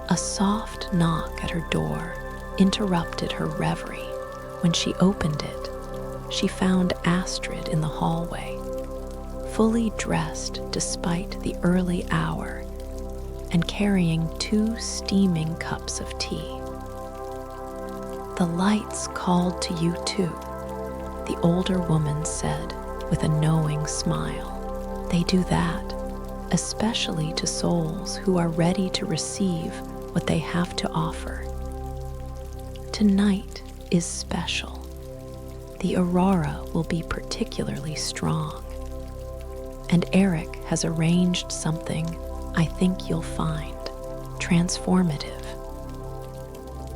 A soft knock at her door interrupted her reverie. When she opened it, she found Astrid in the hallway, fully dressed despite the early hour and carrying 2 steaming cups of tea. "The lights called to you too," the older woman said with a knowing smile. "They do that, especially to souls who are ready to receive what they have to offer. Tonight is special. The Aurora will be particularly strong. And Eric has arranged something I think you'll find transformative."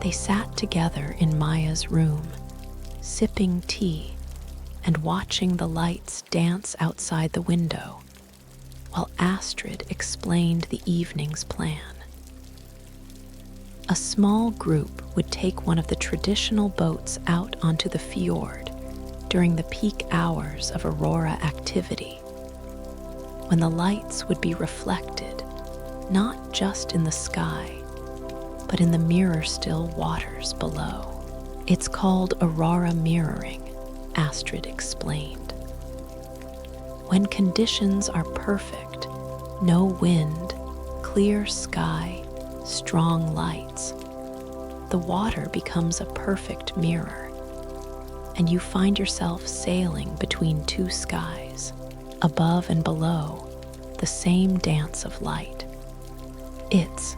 They sat together in Maya's room, sipping tea and watching the lights dance outside the window, while Astrid explained the evening's plan. A small group would take one of the traditional boats out onto the fjord during the peak hours of Aurora activity, when the lights would be reflected not just in the sky, but in the mirror-still waters below. "It's called Aurora mirroring," Astrid explained. "When conditions are perfect, no wind, clear sky, strong lights, the water becomes a perfect mirror, and you find yourself sailing between 2 skies, above and below, the same dance of light. It's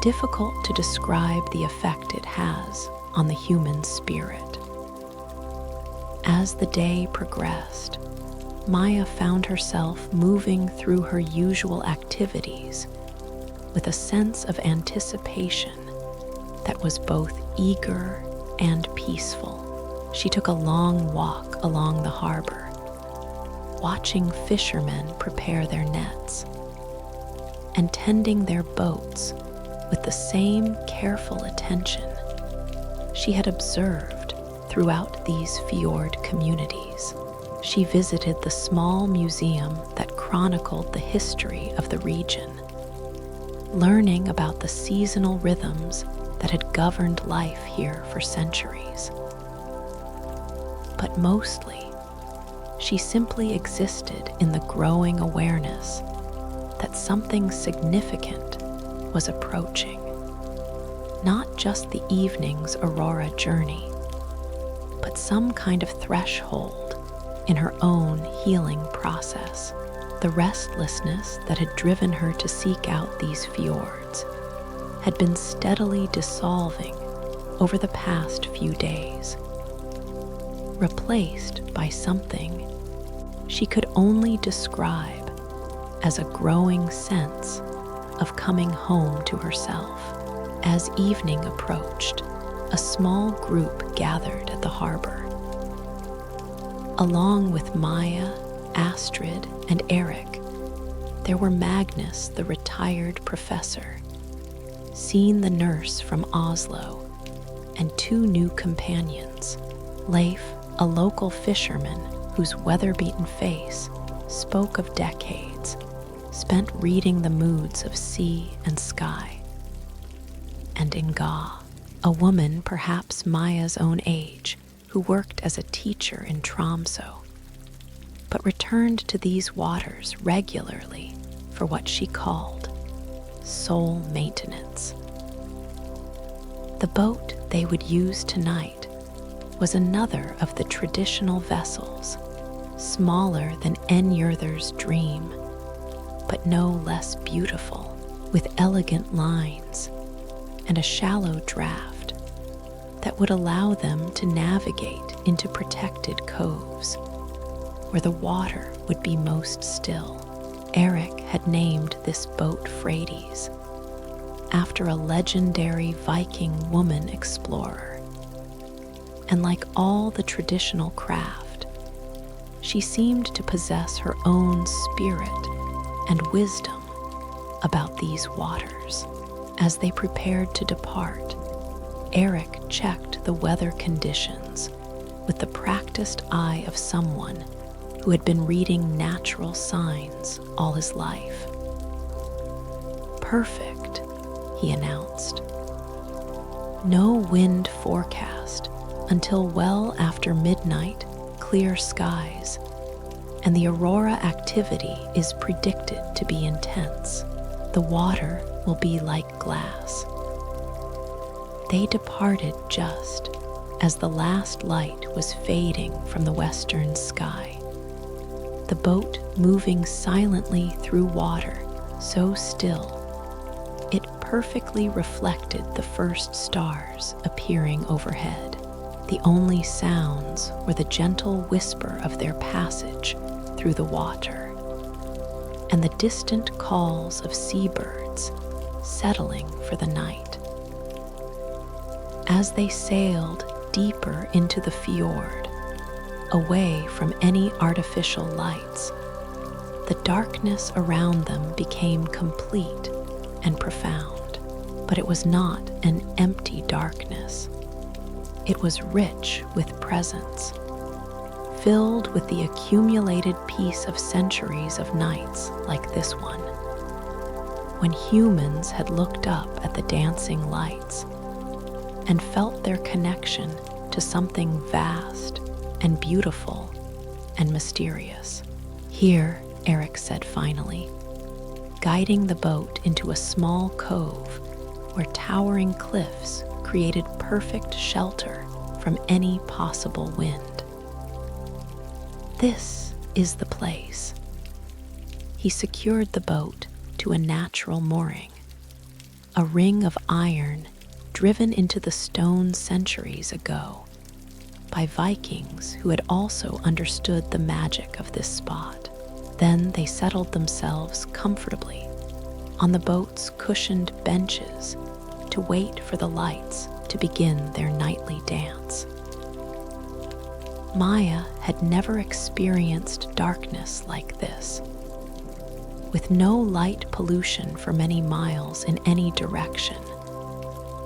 difficult to describe the effect it has on the human spirit." As the day progressed, Maya found herself moving through her usual activities with a sense of anticipation that was both eager and peaceful. She took a long walk along the harbor, watching fishermen prepare their nets and tending their boats with the same careful attention she had observed throughout these fjord communities. She visited the small museum that chronicled the history of the region, learning about the seasonal rhythms that had governed life here for centuries. But mostly, she simply existed in the growing awareness that something significant was approaching. Not just the evening's Aurora journey, but some kind of threshold in her own healing process. The restlessness that had driven her to seek out these fjords had been steadily dissolving over the past few days, replaced by something she could only describe as a growing sense of coming home to herself. As evening approached, a small group gathered at the harbor. Along with Maya, Astrid, and Eric, there were Magnus, the retired professor, Signe the nurse from Oslo, and 2 new companions, Leif, a local fisherman whose weather-beaten face spoke of decades spent reading the moods of sea and sky, and Inga, a woman perhaps Maya's own age, who worked as a teacher in Tromsø, but returned to these waters regularly for what she called soul maintenance. The boat they would use tonight was another of the traditional vessels, smaller than Njörður's dream, but no less beautiful, with elegant lines and a shallow draft, that would allow them to navigate into protected coves, where the water would be most still. Eric had named this boat Fjords, after a legendary Viking woman explorer. And like all the traditional craft, she seemed to possess her own spirit and wisdom about these waters. As they prepared to depart, Eric checked the weather conditions with the practiced eye of someone who had been reading natural signs all his life. "Perfect," he announced. "No wind forecast until well after midnight, clear skies, and the Aurora activity is predicted to be intense. The water will be like glass." They departed just as the last light was fading from the western sky, the boat moving silently through water so still it perfectly reflected the first stars appearing overhead. The only sounds were the gentle whisper of their passage through the water and the distant calls of seabirds settling for the night. As they sailed deeper into the fjord, away from any artificial lights, the darkness around them became complete and profound. But it was not an empty darkness. It was rich with presence, filled with the accumulated peace of centuries of nights like this one, when humans had looked up at the dancing lights and felt their connection to something vast and beautiful and mysterious. "Here," Eric said finally, guiding the boat into a small cove where towering cliffs created perfect shelter from any possible wind. "This is the place." He secured the boat to a natural mooring, a ring of iron driven into the stone centuries ago by Vikings who had also understood the magic of this spot. Then they settled themselves comfortably on the boat's cushioned benches to wait for the lights to begin their nightly dance. Maya had never experienced darkness like this. With no light pollution for many miles in any direction,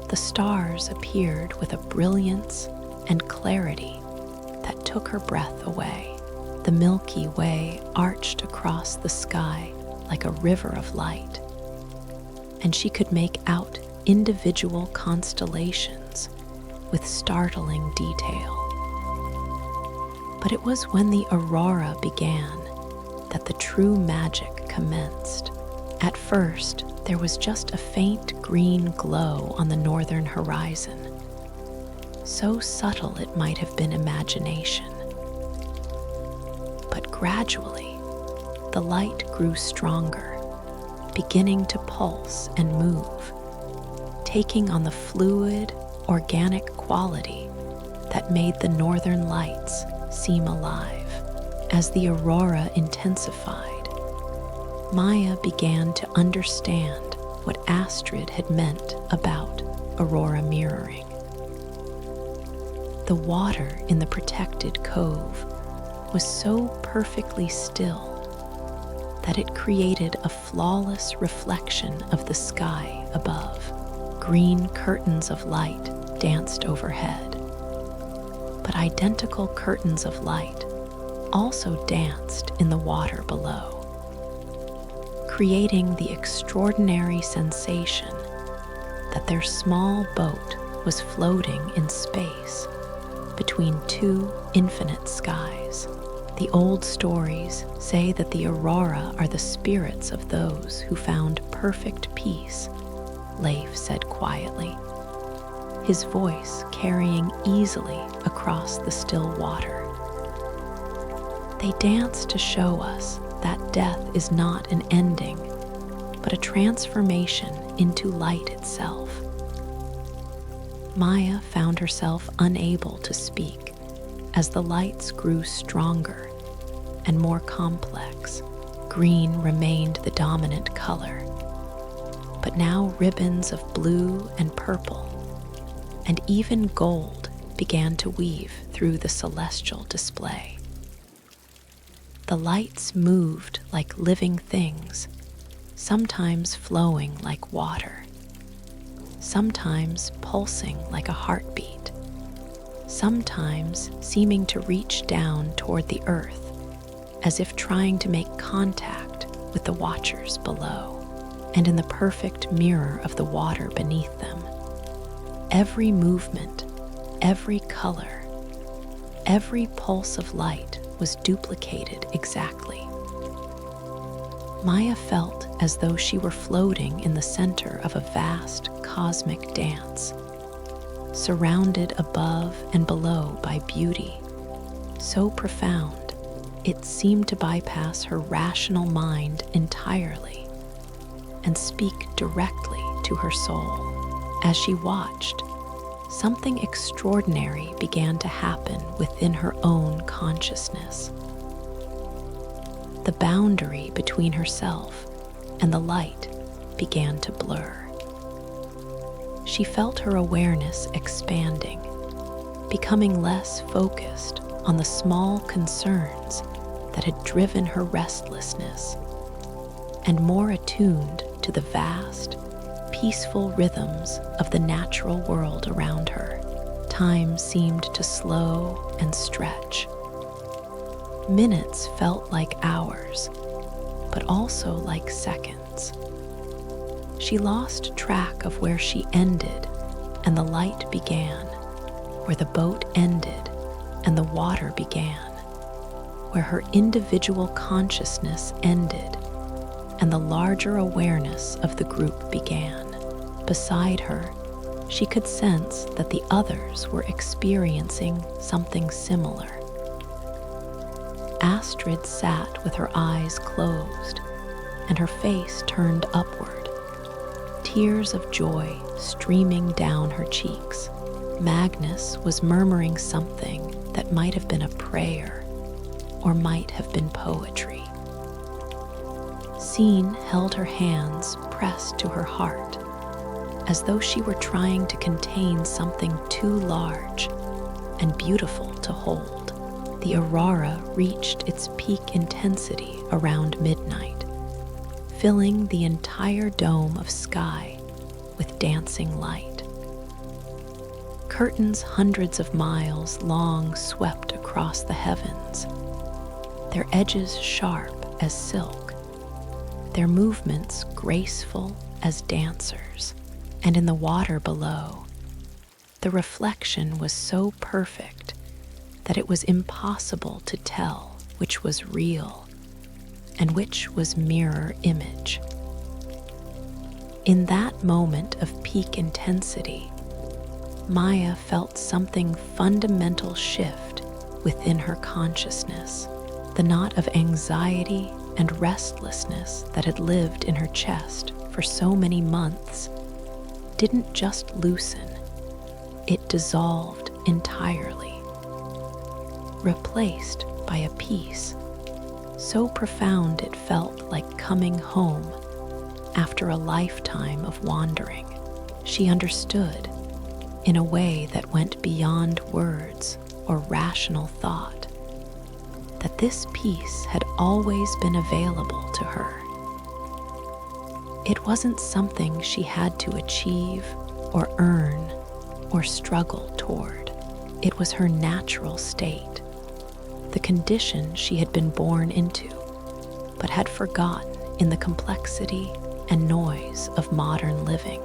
the stars appeared with a brilliance and clarity that took her breath away. The Milky Way arched across the sky like a river of light, and she could make out individual constellations with startling detail. But it was when the Aurora began that the true magic commenced. At first, there was just a faint green glow on the northern horizon, so subtle it might have been imagination. But gradually, the light grew stronger, beginning to pulse and move, taking on the fluid, organic quality that made the northern lights seem alive. As the aurora intensified, Maya began to understand what Astrid had meant about aurora mirroring. The water in the protected cove was so perfectly still that it created a flawless reflection of the sky above. Green curtains of light danced overhead, but identical curtains of light also danced in the water below, creating the extraordinary sensation that their small boat was floating in space between two infinite skies. The old stories say that the Aurora are the spirits of those who found perfect peace, Leif said quietly, his voice carrying easily across the still water. They dance to show us that death is not an ending, but a transformation into light itself. Maya found herself unable to speak as the lights grew stronger and more complex. Green remained the dominant color, but now ribbons of blue and purple and even gold began to weave through the celestial display. The lights moved like living things, sometimes flowing like water, sometimes pulsing like a heartbeat, sometimes seeming to reach down toward the earth as if trying to make contact with the watchers below. And in the perfect mirror of the water beneath them, every movement, every color, every pulse of light was duplicated exactly. Maya felt as though she were floating in the center of a vast cosmic dance, surrounded above and below by beauty so profound it seemed to bypass her rational mind entirely and speak directly to her soul. As she watched, something extraordinary began to happen within her own consciousness. The boundary between herself and the light began to blur. She felt her awareness expanding, becoming less focused on the small concerns that had driven her restlessness and more attuned to the vast, peaceful rhythms of the natural world around her. Time seemed to slow and stretch. Minutes felt like hours, but also like seconds. She lost track of where she ended and the light began, where the boat ended and the water began, where her individual consciousness ended and the larger awareness of the group began. Beside her, she could sense that the others were experiencing something similar. Astrid sat with her eyes closed and her face turned upward, tears of joy streaming down her cheeks. Magnus was murmuring something that might have been a prayer or might have been poetry. Scene held her hands pressed to her heart, as though she were trying to contain something too large and beautiful to hold. The Aurora reached its peak intensity around midnight, filling the entire dome of sky with dancing light. Curtains hundreds of miles long swept across the heavens, their edges sharp as silk, their movements graceful as dancers. And in the water below, the reflection was so perfect that it was impossible to tell which was real and which was mirror image. In that moment of peak intensity, Maya felt something fundamental shift within her consciousness. The knot of anxiety and restlessness that had lived in her chest for so many months didn't just loosen, it dissolved entirely, replaced by a peace so profound it felt like coming home after a lifetime of wandering. She understood, in a way that went beyond words or rational thought, that this peace had always been available to her. It wasn't something she had to achieve or earn or struggle toward. It was her natural state, the condition she had been born into, but had forgotten in the complexity and noise of modern living.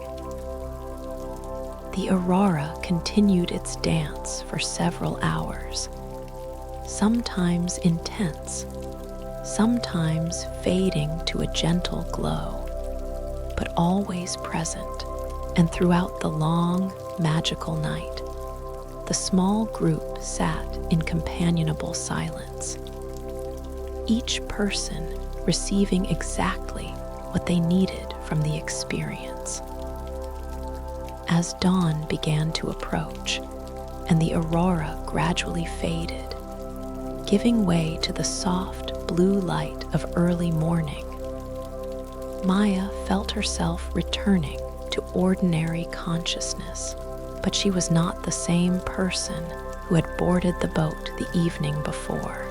The Aurora continued its dance for several hours, sometimes intense, sometimes fading to a gentle glow, but always present. And throughout the long, magical night, the small group sat in companionable silence, each person receiving exactly what they needed from the experience. As dawn began to approach and the aurora gradually faded, giving way to the soft blue light of early morning, Maya felt herself returning to ordinary consciousness. But she was not the same person who had boarded the boat the evening before.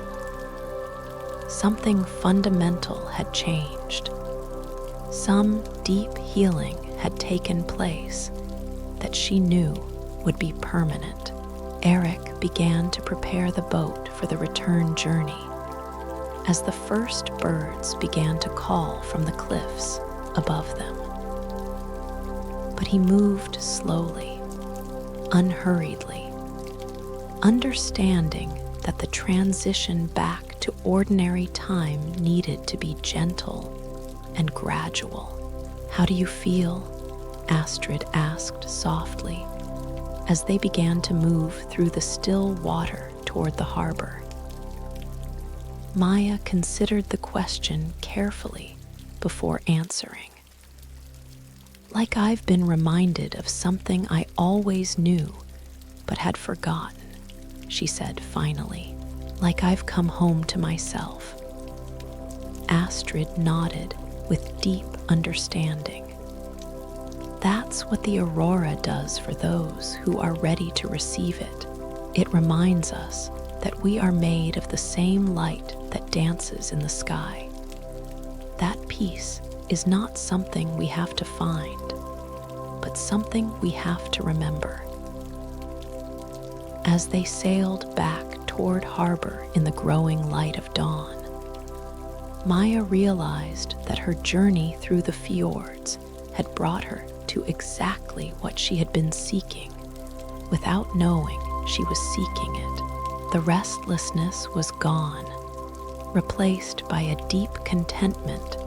Something fundamental had changed. Some deep healing had taken place that she knew would be permanent. Eric began to prepare the boat for the return journey as the first birds began to call from the cliffs above them. But he moved slowly, unhurriedly, understanding that the transition back to ordinary time needed to be gentle and gradual. "How do you feel?" Astrid asked softly as they began to move through the still water toward the harbor. Maya considered the question carefully before answering. "Like I've been reminded of something I always knew but had forgotten," she said finally. "Like I've come home to myself." Astrid nodded with deep understanding. That's what the aurora does for those who are ready to receive it. It reminds us that we are made of the same light that dances in the sky. That peace is not something we have to find, but something we have to remember. As they sailed back toward harbor in the growing light of dawn, Maya realized that her journey through the fjords had brought her to exactly what she had been seeking, without knowing she was seeking it. The restlessness was gone, replaced by a deep contentment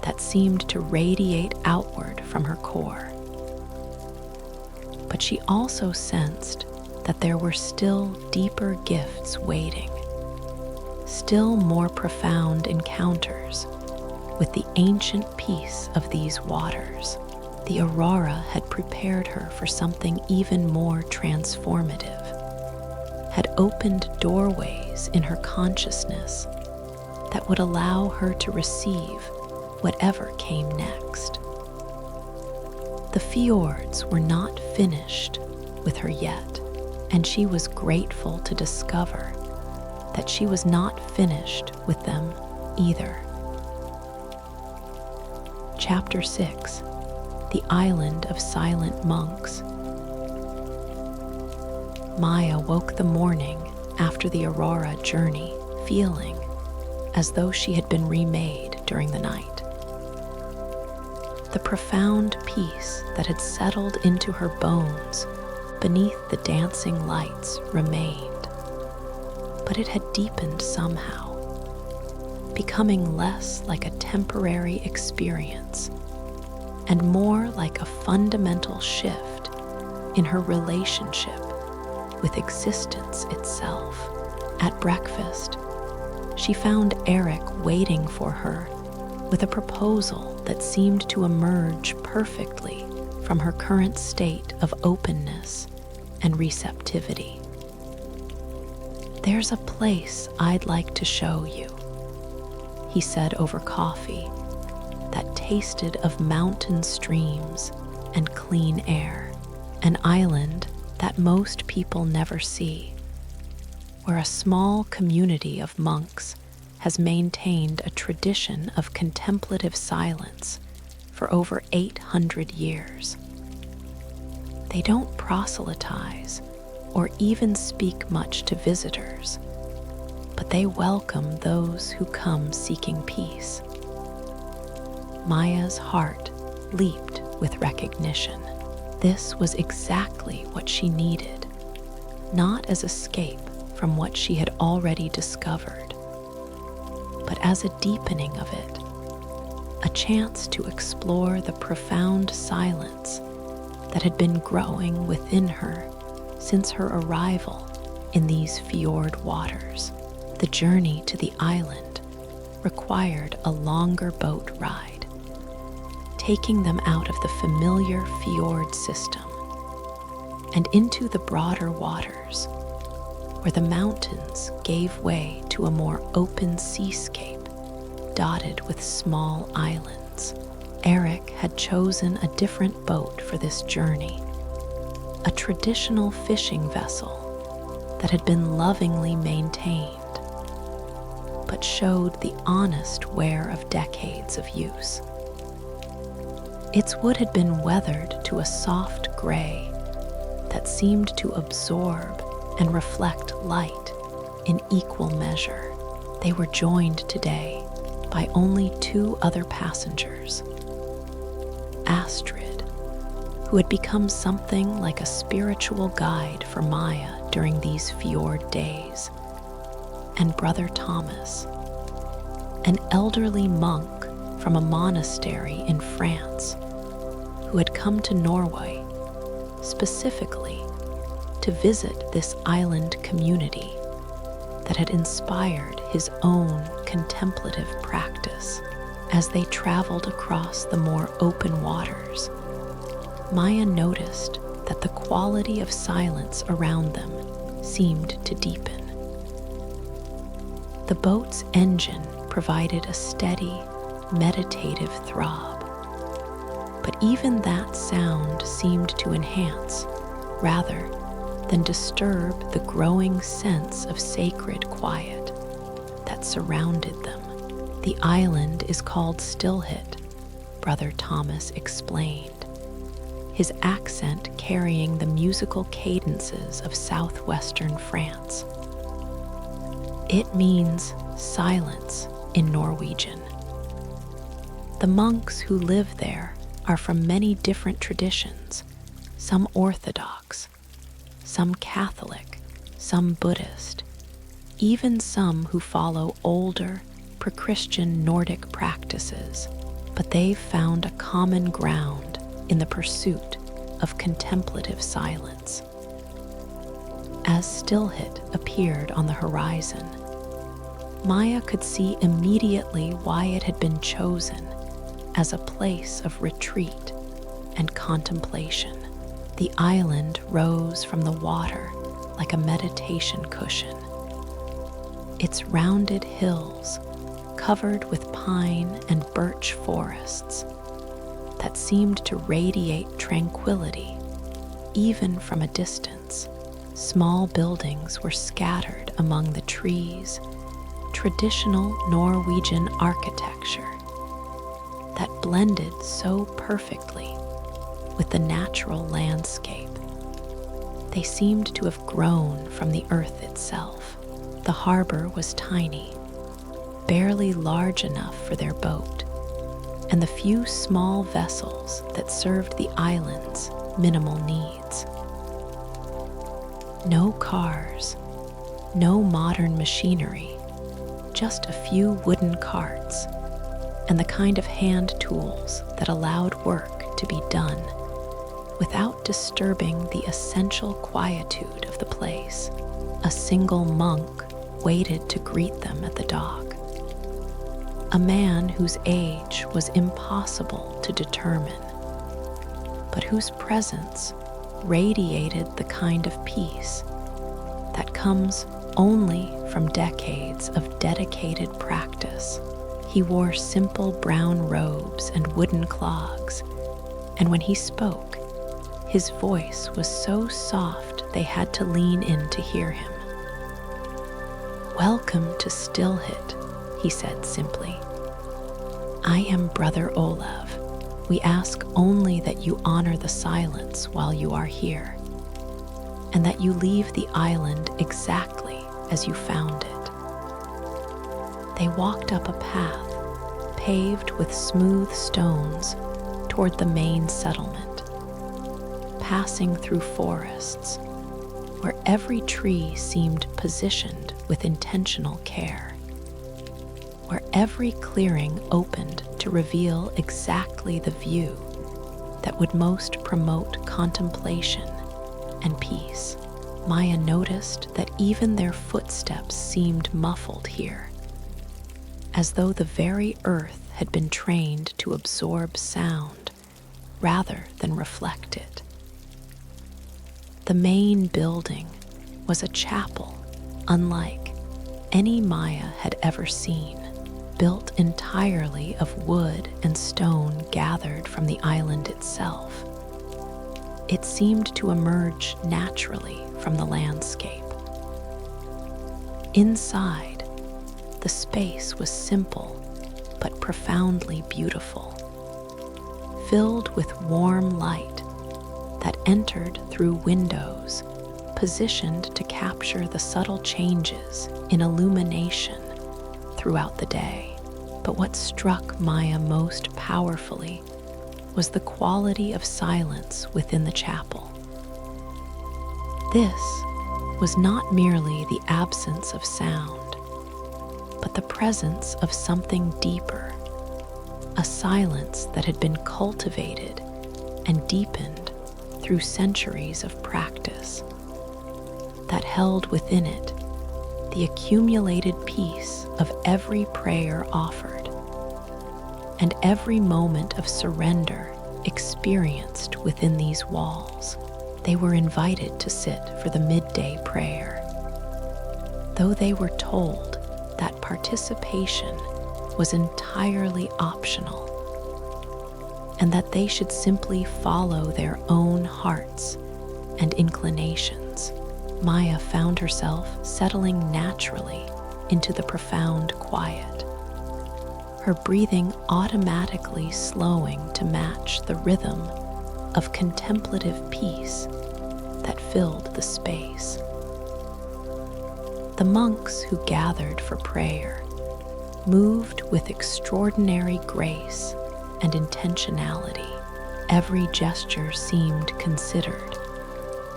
that seemed to radiate outward from her core. But she also sensed that there were still deeper gifts waiting, still more profound encounters with the ancient peace of these waters. The aurora had prepared her for something even more transformative, had opened doorways in her consciousness that would allow her to receive whatever came next. The fjords were not finished with her yet, and she was grateful to discover that she was not finished with them either. Chapter 6: The Island of Silent Monks. Maya woke the morning after the Aurora journey feeling as though she had been remade during the night. The profound peace that had settled into her bones beneath the dancing lights remained, but it had deepened somehow, becoming less like a temporary experience and more like a fundamental shift in her relationship with existence itself. At breakfast, she found Eric waiting for her with a proposal that seemed to emerge perfectly from her current state of openness and receptivity. "There's a place I'd like to show you," he said over coffee that tasted of mountain streams and clean air, an island that most people never see, where a small community of monks has maintained a tradition of contemplative silence for over 800 years. They don't proselytize or even speak much to visitors, but they welcome those who come seeking peace. Maya's heart leaped with recognition. This was exactly what she needed, not as escape from what she had already discovered, but as a deepening of it, a chance to explore the profound silence that had been growing within her since her arrival in these fjord waters. The journey to the island required a longer boat ride, taking them out of the familiar fjord system and into the broader waters, where the mountains gave way to a more open seascape dotted with small islands. Eric had chosen a different boat for this journey, a traditional fishing vessel that had been lovingly maintained, but showed the honest wear of decades of use. Its wood had been weathered to a soft gray that seemed to absorb and reflect light in equal measure. They were joined today by only 2 other passengers: Astrid, who had become something like a spiritual guide for Maya during these fjord days, and Brother Thomas, an elderly monk from a monastery in France who had come to Norway specifically to visit this island community that had inspired his own contemplative practice. As they traveled across the more open waters, Maya noticed that the quality of silence around them seemed to deepen. The boat's engine provided a steady, meditative throb, but even that sound seemed to enhance, rather than disturb the growing sense of sacred quiet that surrounded them. The island is called Stillhit, Brother Thomas explained, his accent carrying the musical cadences of southwestern France. It means silence in Norwegian. The monks who live there are from many different traditions, some Orthodox, some Catholic, some Buddhist, even some who follow older, pre-Christian Nordic practices, but they've found a common ground in the pursuit of contemplative silence. As Stillhit appeared on the horizon, Maya could see immediately why it had been chosen as a place of retreat and contemplation. The island rose from the water like a meditation cushion. Its rounded hills, covered with pine and birch forests that seemed to radiate tranquility even from a distance. Small buildings were scattered among the trees, traditional Norwegian architecture that blended so perfectly with the natural landscape. They seemed to have grown from the earth itself. The harbor was tiny, barely large enough for their boat, and the few small vessels that served the island's minimal needs. No cars, no modern machinery, just a few wooden carts and the kind of hand tools that allowed work to be done without disturbing the essential quietude of the place. A single monk waited to greet them at the dock, a man whose age was impossible to determine, but whose presence radiated the kind of peace that comes only from decades of dedicated practice. He wore simple brown robes and wooden clogs, and when he spoke, his voice was so soft they had to lean in to hear him. "Welcome to Stillhit," he said simply. "I am Brother Olav. We ask only that you honor the silence while you are here, and that you leave the island exactly as you found it." They walked up a path paved with smooth stones toward the main settlement, passing through forests where every tree seemed positioned with intentional care, where every clearing opened to reveal exactly the view that would most promote contemplation and peace. Maya noticed that even their footsteps seemed muffled here, as though the very earth had been trained to absorb sound rather than reflect it. The main building was a chapel unlike any Maya had ever seen, built entirely of wood and stone gathered from the island itself. It seemed to emerge naturally from the landscape. Inside, the space was simple but profoundly beautiful, filled with warm light that entered through windows positioned to capture the subtle changes in illumination throughout the day. But what struck Maya most powerfully was the quality of silence within the chapel. This was not merely the absence of sound, but the presence of something deeper, a silence that had been cultivated and deepened through centuries of practice, that held within it the accumulated peace of every prayer offered and every moment of surrender experienced within these walls. They were invited to sit for the midday prayer, though they were told that participation was entirely optional and that they should simply follow their own hearts and inclinations. Maya found herself settling naturally into the profound quiet, her breathing automatically slowing to match the rhythm of contemplative peace that filled the space. The monks who gathered for prayer moved with extraordinary grace and intentionality. Every gesture seemed considered,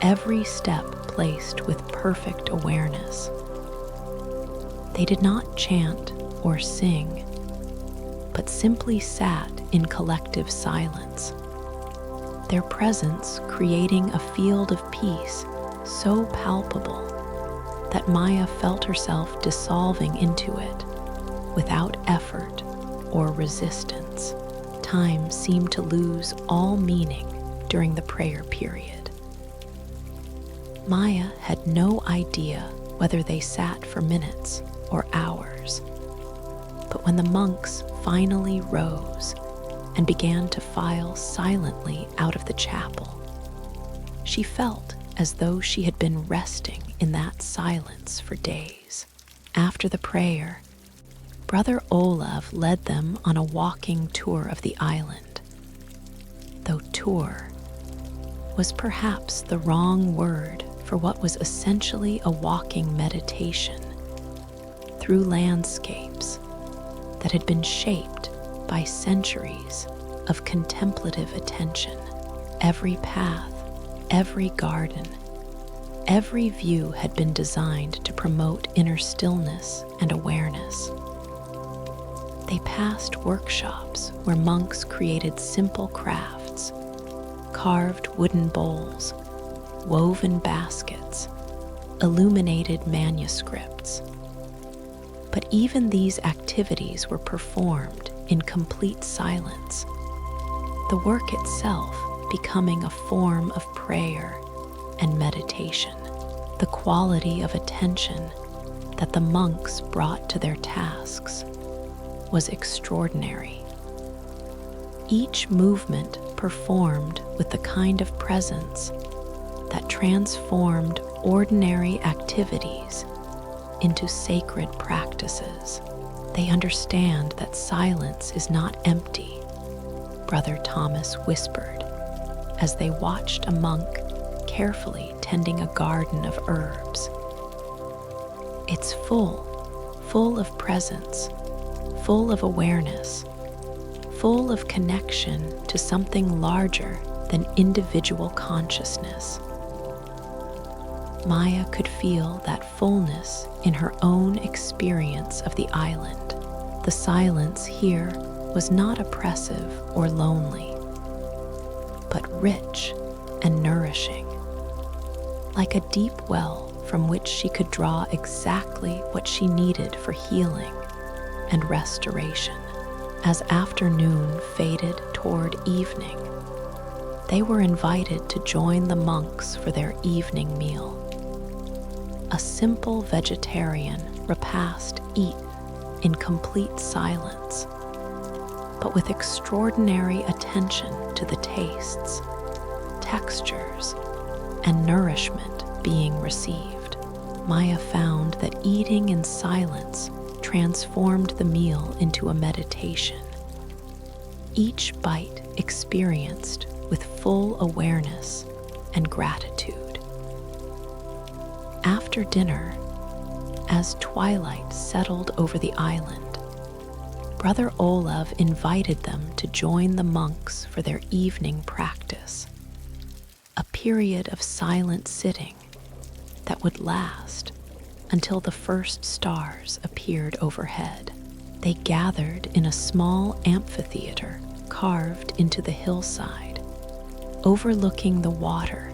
every step placed with perfect awareness. They did not chant or sing, but simply sat in collective silence, their presence creating a field of peace so palpable that Maya felt herself dissolving into it without effort or resistance. Time seemed to lose all meaning during the prayer period. Maya had no idea whether they sat for minutes or hours, but when the monks finally rose and began to file silently out of the chapel, she felt as though she had been resting in that silence for days. After the prayer, Brother Olav led them on a walking tour of the island, though tour was perhaps the wrong word for what was essentially a walking meditation through landscapes that had been shaped by centuries of contemplative attention. Every path, every garden, every view had been designed to promote inner stillness and awareness. They passed workshops where monks created simple crafts, carved wooden bowls, woven baskets, illuminated manuscripts. But even these activities were performed in complete silence, the work itself becoming a form of prayer and meditation. The quality of attention that the monks brought to their tasks was extraordinary. Each movement performed with the kind of presence that transformed ordinary activities into sacred practices. They understand that silence is not empty, Brother Thomas whispered as they watched a monk carefully tending a garden of herbs. It's full of presence, full of awareness, full of connection to something larger than individual consciousness. Maya could feel that fullness in her own experience of the island. The silence here was not oppressive or lonely, but rich and nourishing, like a deep well from which she could draw exactly what she needed for healing and restoration. As afternoon faded toward evening, they were invited to join the monks for their evening meal. A simple vegetarian repast eaten in complete silence, but with extraordinary attention to the tastes, textures, and nourishment being received. Maya found that eating in silence transformed the meal into a meditation. Each bite experienced with full awareness and gratitude. After dinner, as twilight settled over the island, Brother Olav invited them to join the monks for their evening practice, a period of silent sitting that would last until the first stars appeared overhead. They gathered in a small amphitheater carved into the hillside, overlooking the water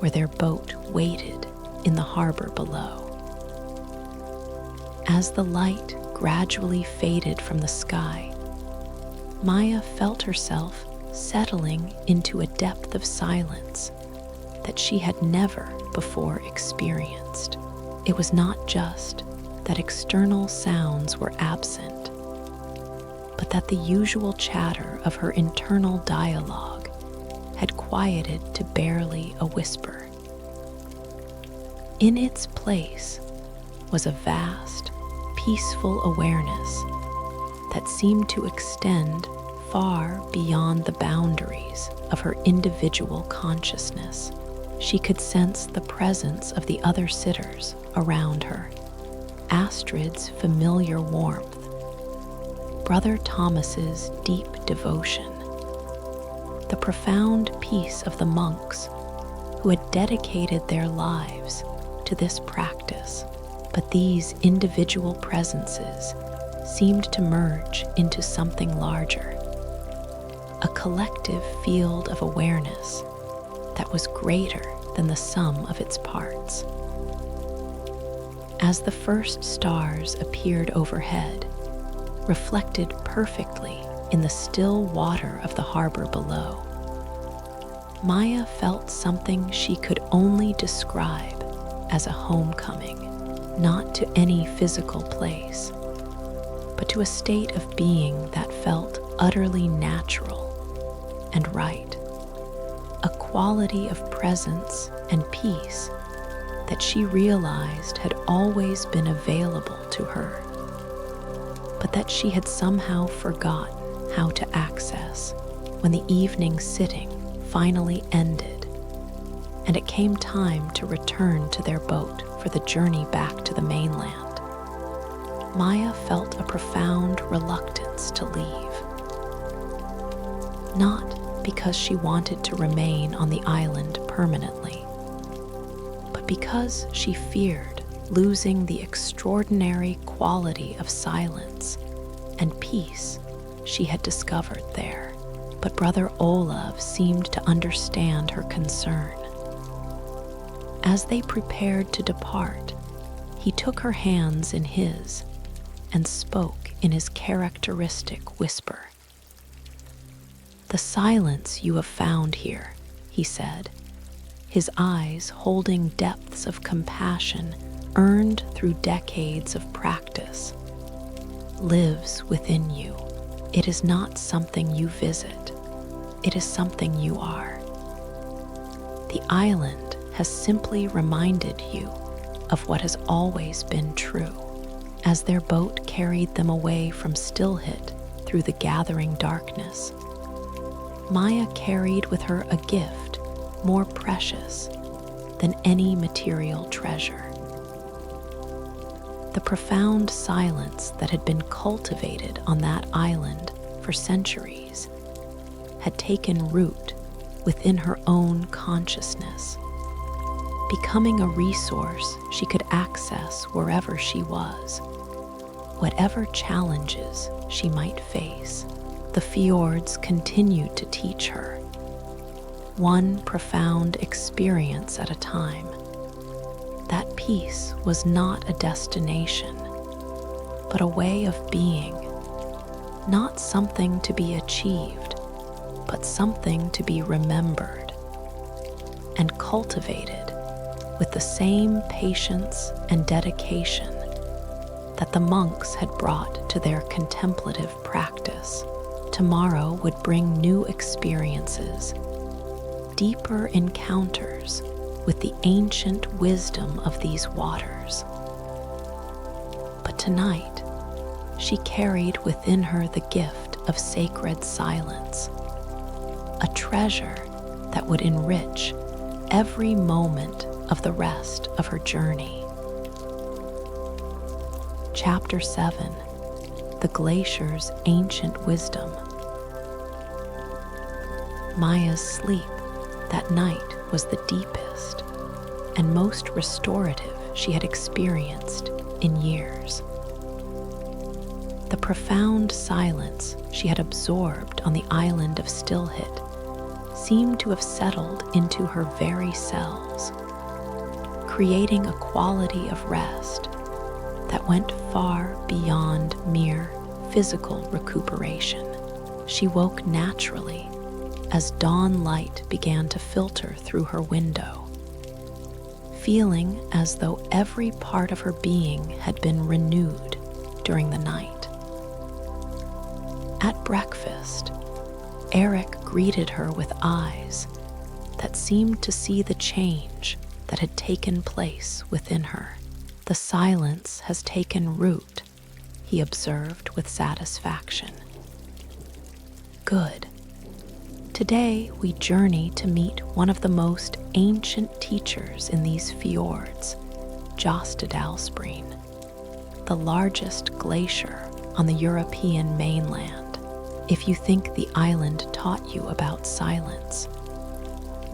where their boat waited in the harbor below. As the light gradually faded from the sky, Maya felt herself settling into a depth of silence that she had never before experienced. It was not just that external sounds were absent, but that the usual chatter of her internal dialogue had quieted to barely a whisper. In its place was a vast, peaceful awareness that seemed to extend far beyond the boundaries of her individual consciousness. She could sense the presence of the other sitters around her, Astrid's familiar warmth, Brother Thomas's deep devotion, the profound peace of the monks who had dedicated their lives to this practice. But these individual presences seemed to merge into something larger, a collective field of awareness that was greater than the sum of its parts. As the first stars appeared overhead, reflected perfectly in the still water of the harbor below, Maya felt something she could only describe as a homecoming, not to any physical place, but to a state of being that felt utterly natural and right, a quality of presence and peace that she realized had always been available to her, but that she had somehow forgotten how to access when the evening sitting finally ended, and it came time to return to their boat for the journey back to the mainland. Maya felt a profound reluctance to leave, not because she wanted to remain on the island permanently, but because she feared losing the extraordinary quality of silence and peace she had discovered there. But Brother Olav seemed to understand her concern. As they prepared to depart, he took her hands in his and spoke in his characteristic whisper. "The silence you have found here," he said, his eyes holding depths of compassion earned through decades of practice, "lives within you. It is not something you visit. It is something you are. The island has simply reminded you of what has always been true." As their boat carried them away from Stillhit through the gathering darkness, Maya carried with her a gift more precious than any material treasure. The profound silence that had been cultivated on that island for centuries had taken root within her own consciousness, becoming a resource she could access wherever she was, whatever challenges she might face. The fjords continued to teach her, one profound experience at a time, that peace was not a destination, but a way of being, not something to be achieved, but something to be remembered and cultivated with the same patience and dedication that the monks had brought to their contemplative practice. Tomorrow would bring new experiences, deeper encounters with the ancient wisdom of these waters. But tonight, she carried within her the gift of sacred silence, a treasure that would enrich every moment of the rest of her journey. Chapter 7: The Glacier's Ancient Wisdom. Maya's sleep that night was the deepest and most restorative she had experienced in years. The profound silence she had absorbed on the island of Stillhit seemed to have settled into her very cells, creating a quality of rest that went far beyond mere physical recuperation. She woke naturally as dawn light began to filter through her window, feeling as though every part of her being had been renewed during the night. At breakfast, Eric greeted her with eyes that seemed to see the change that had taken place within her. "The silence has taken root," he observed with satisfaction. "Good. Today we journey to meet one of the most ancient teachers in these fjords, Jostedalsbreen, the largest glacier on the European mainland. If you think the island taught you about silence,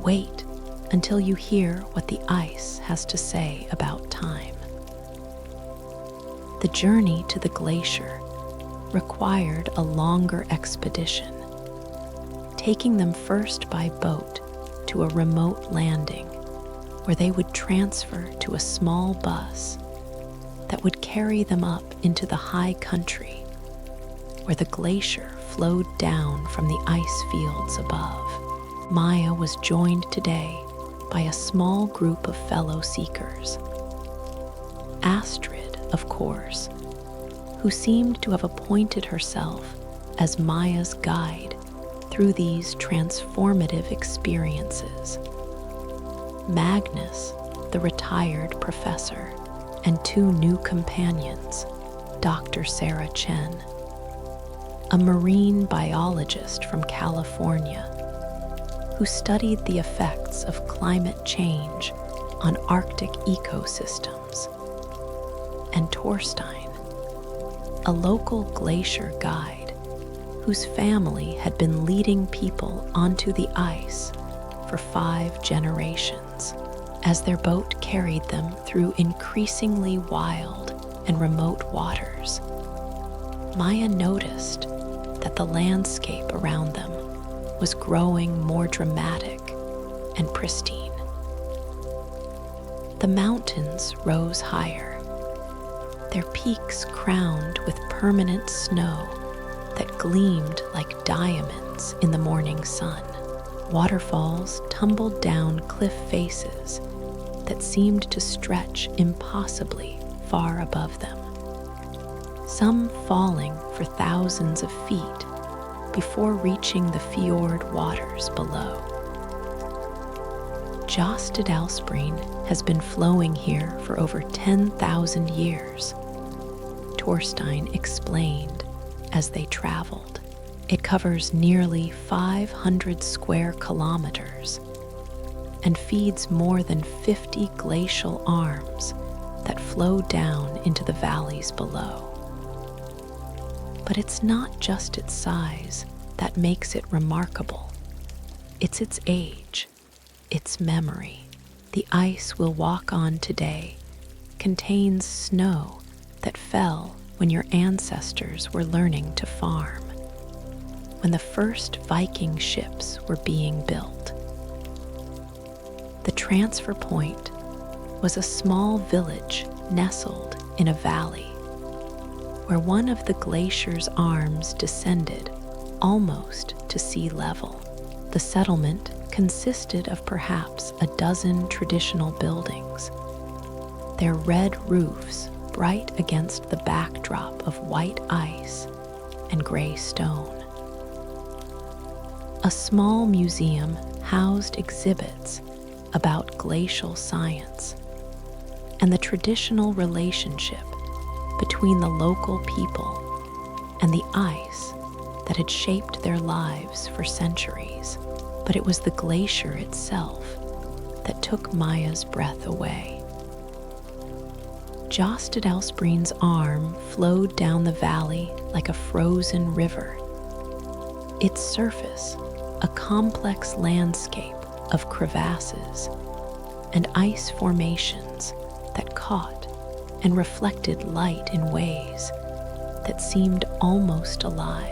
wait until you hear what the ice has to say about time." The journey to the glacier required a longer expedition, taking them first by boat to a remote landing where they would transfer to a small bus that would carry them up into the high country where the glacier flowed down from the ice fields above. Maya was joined today by a small group of fellow seekers. Astrid, of course, who seemed to have appointed herself as Maya's guide through these transformative experiences. Magnus, the retired professor, and two new companions, Dr. Sarah Chen, a marine biologist from California who studied the effects of climate change on Arctic ecosystems, and Torstein, a local glacier guide whose family had been leading people onto the ice for 5 generations. As their boat carried them through increasingly wild and remote waters, Maya noticed that the landscape around them was growing more dramatic and pristine. The mountains rose higher, their peaks crowned with permanent snow that gleamed like diamonds in the morning sun. Waterfalls tumbled down cliff faces that seemed to stretch impossibly far above them, some falling for thousands of feet before reaching the fjord waters below. Jostedalsbreen has been flowing here for over 10,000 years, Torstein explained as they traveled. It covers nearly 500 square kilometers and feeds more than 50 glacial arms that flow down into the valleys below. But it's not just its size that makes it remarkable. It's its age, its memory. The ice we'll walk on today contains snow that fell when your ancestors were learning to farm, when the first Viking ships were being built. The transfer point was a small village nestled in a valley where one of the glacier's arms descended almost to sea level. The settlement consisted of perhaps a dozen traditional buildings, their red roofs bright against the backdrop of white ice and gray stone. A small museum housed exhibits about glacial science and the traditional relationship between the local people and the ice that had shaped their lives for centuries. But it was the glacier itself that took Maya's breath away. Jostedalsbreen's arm flowed down the valley like a frozen river. Its surface, a complex landscape of crevasses and ice formations that caught and reflected light in ways that seemed almost alive.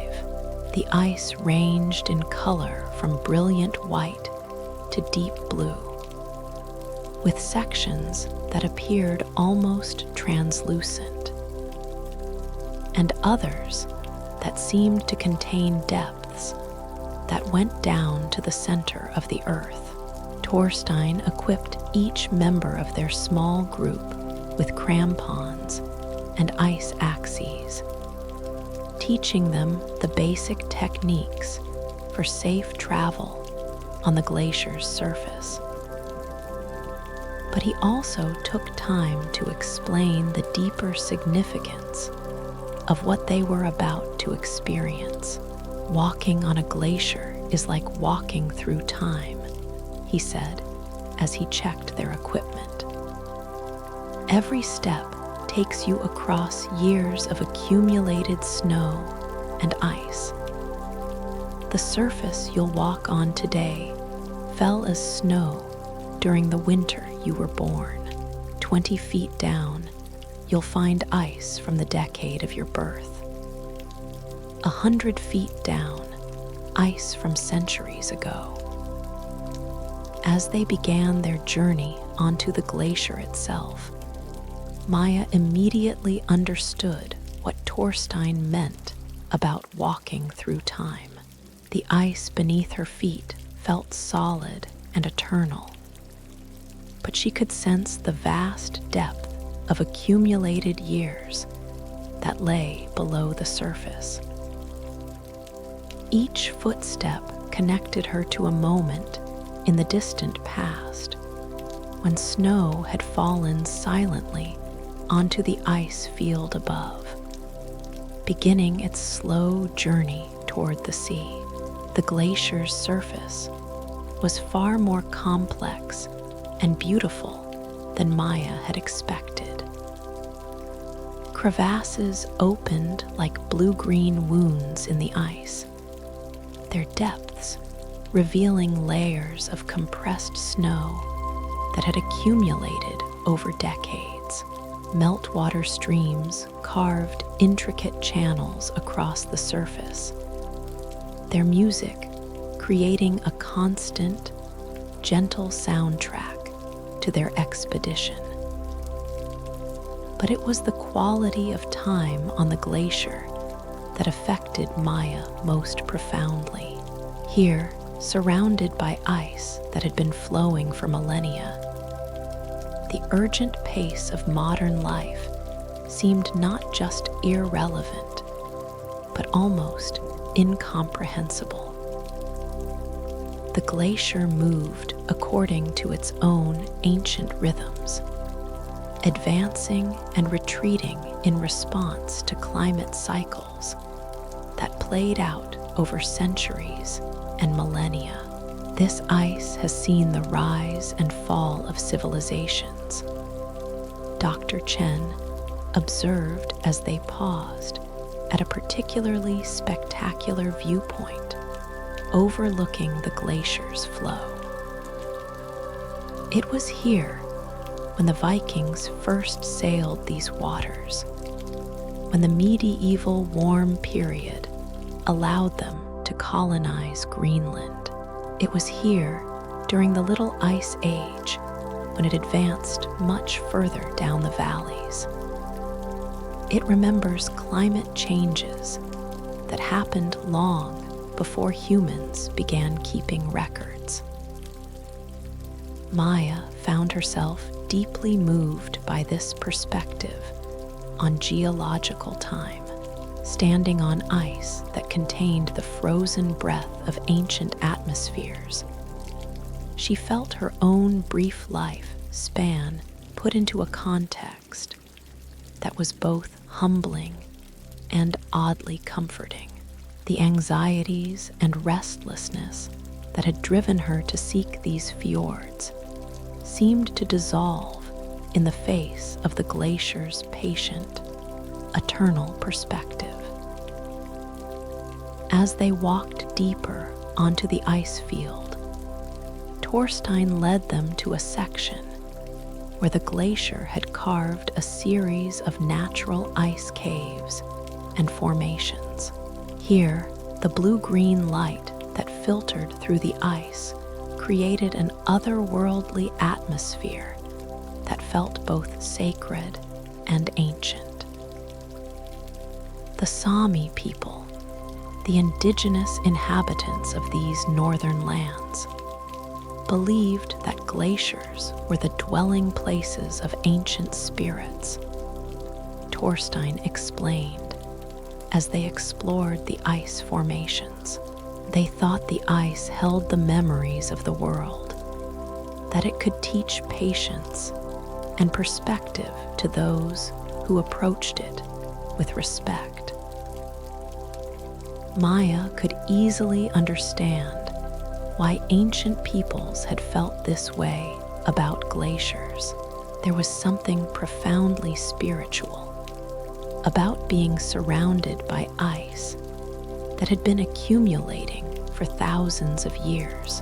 The ice ranged in color from brilliant white to deep blue, with sections that appeared almost translucent, and others that seemed to contain depths that went down to the center of the earth. Thorstein equipped each member of their small group with crampons and ice axes, teaching them the basic techniques for safe travel on the glacier's surface. But he also took time to explain the deeper significance of what they were about to experience. Walking on a glacier is like walking through time, he said as he checked their equipment. Every step takes you across years of accumulated snow and ice. The surface you'll walk on today fell as snow during the winter you were born. 20 feet down, you'll find ice from the decade of your birth. 100 feet down, ice from centuries ago. As they began their journey onto the glacier itself, Maya immediately understood what Thorstein meant about walking through time. The ice beneath her feet felt solid and eternal, but she could sense the vast depth of accumulated years that lay below the surface. Each footstep connected her to a moment in the distant past when snow had fallen silently onto the ice field above, beginning its slow journey toward the sea. The glacier's surface was far more complex and beautiful than Maya had expected. Crevasses opened like blue-green wounds in the ice, their depths revealing layers of compressed snow that had accumulated over decades. Meltwater streams carved intricate channels across the surface, their music creating a constant, gentle soundtrack to their expedition. But it was the quality of time on the glacier that affected Maya most profoundly. Here, surrounded by ice that had been flowing for millennia, the urgent pace of modern life seemed not just irrelevant, but almost incomprehensible. The glacier moved according to its own ancient rhythms, advancing and retreating in response to climate cycles that played out over centuries and millennia. This ice has seen the rise and fall of civilizations, Dr. Chen observed as they paused at a particularly spectacular viewpoint overlooking the glacier's flow. It was here when the Vikings first sailed these waters, when the medieval warm period allowed them to colonize Greenland. It was here during the Little Ice Age when it advanced much further down the valleys. It remembers climate changes that happened long before humans began keeping records. Maya found herself deeply moved by this perspective on geological time, standing on ice that contained the frozen breath of ancient atmospheres. She felt her own brief life span put into a context that was both humbling and oddly comforting. The anxieties and restlessness that had driven her to seek these fjords seemed to dissolve in the face of the glacier's patient, eternal perspective. As they walked deeper onto the ice field, Thorstein led them to a section where the glacier had carved a series of natural ice caves and formations. Here, the blue-green light that filtered through the ice created an otherworldly atmosphere that felt both sacred and ancient. The Sami people, the indigenous inhabitants of these northern lands, believed that glaciers were the dwelling places of ancient spirits. Thorstein explained as they explored the ice formations. They thought the ice held the memories of the world, that it could teach patience and perspective to those who approached it with respect. Maya could easily understand why ancient peoples had felt this way about glaciers. There was something profoundly spiritual about being surrounded by ice that had been accumulating for thousands of years,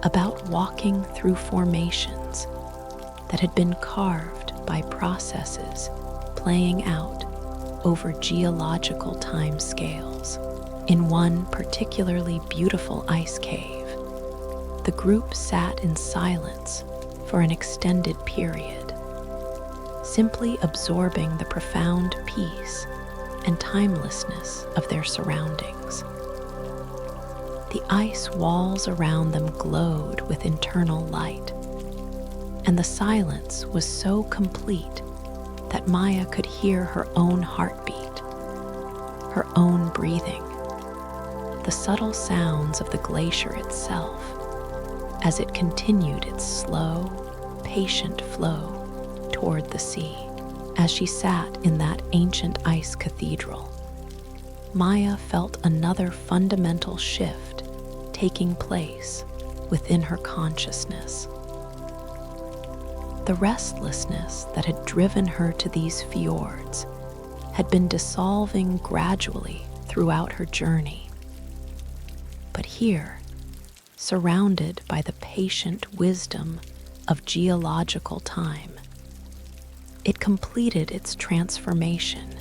about walking through formations that had been carved by processes playing out over geological time scales. In one particularly beautiful ice cave, the group sat in silence for an extended period, simply absorbing the profound peace and timelessness of their surroundings. The ice walls around them glowed with internal light, and the silence was so complete that Maya could hear her own heartbeat, her own breathing, the subtle sounds of the glacier itself as it continued its slow, patient flow toward the sea. As she sat in that ancient ice cathedral, Maya felt another fundamental shift taking place within her consciousness. The restlessness that had driven her to these fjords had been dissolving gradually throughout her journey. But here, surrounded by the patient wisdom of geological time, it completed its transformation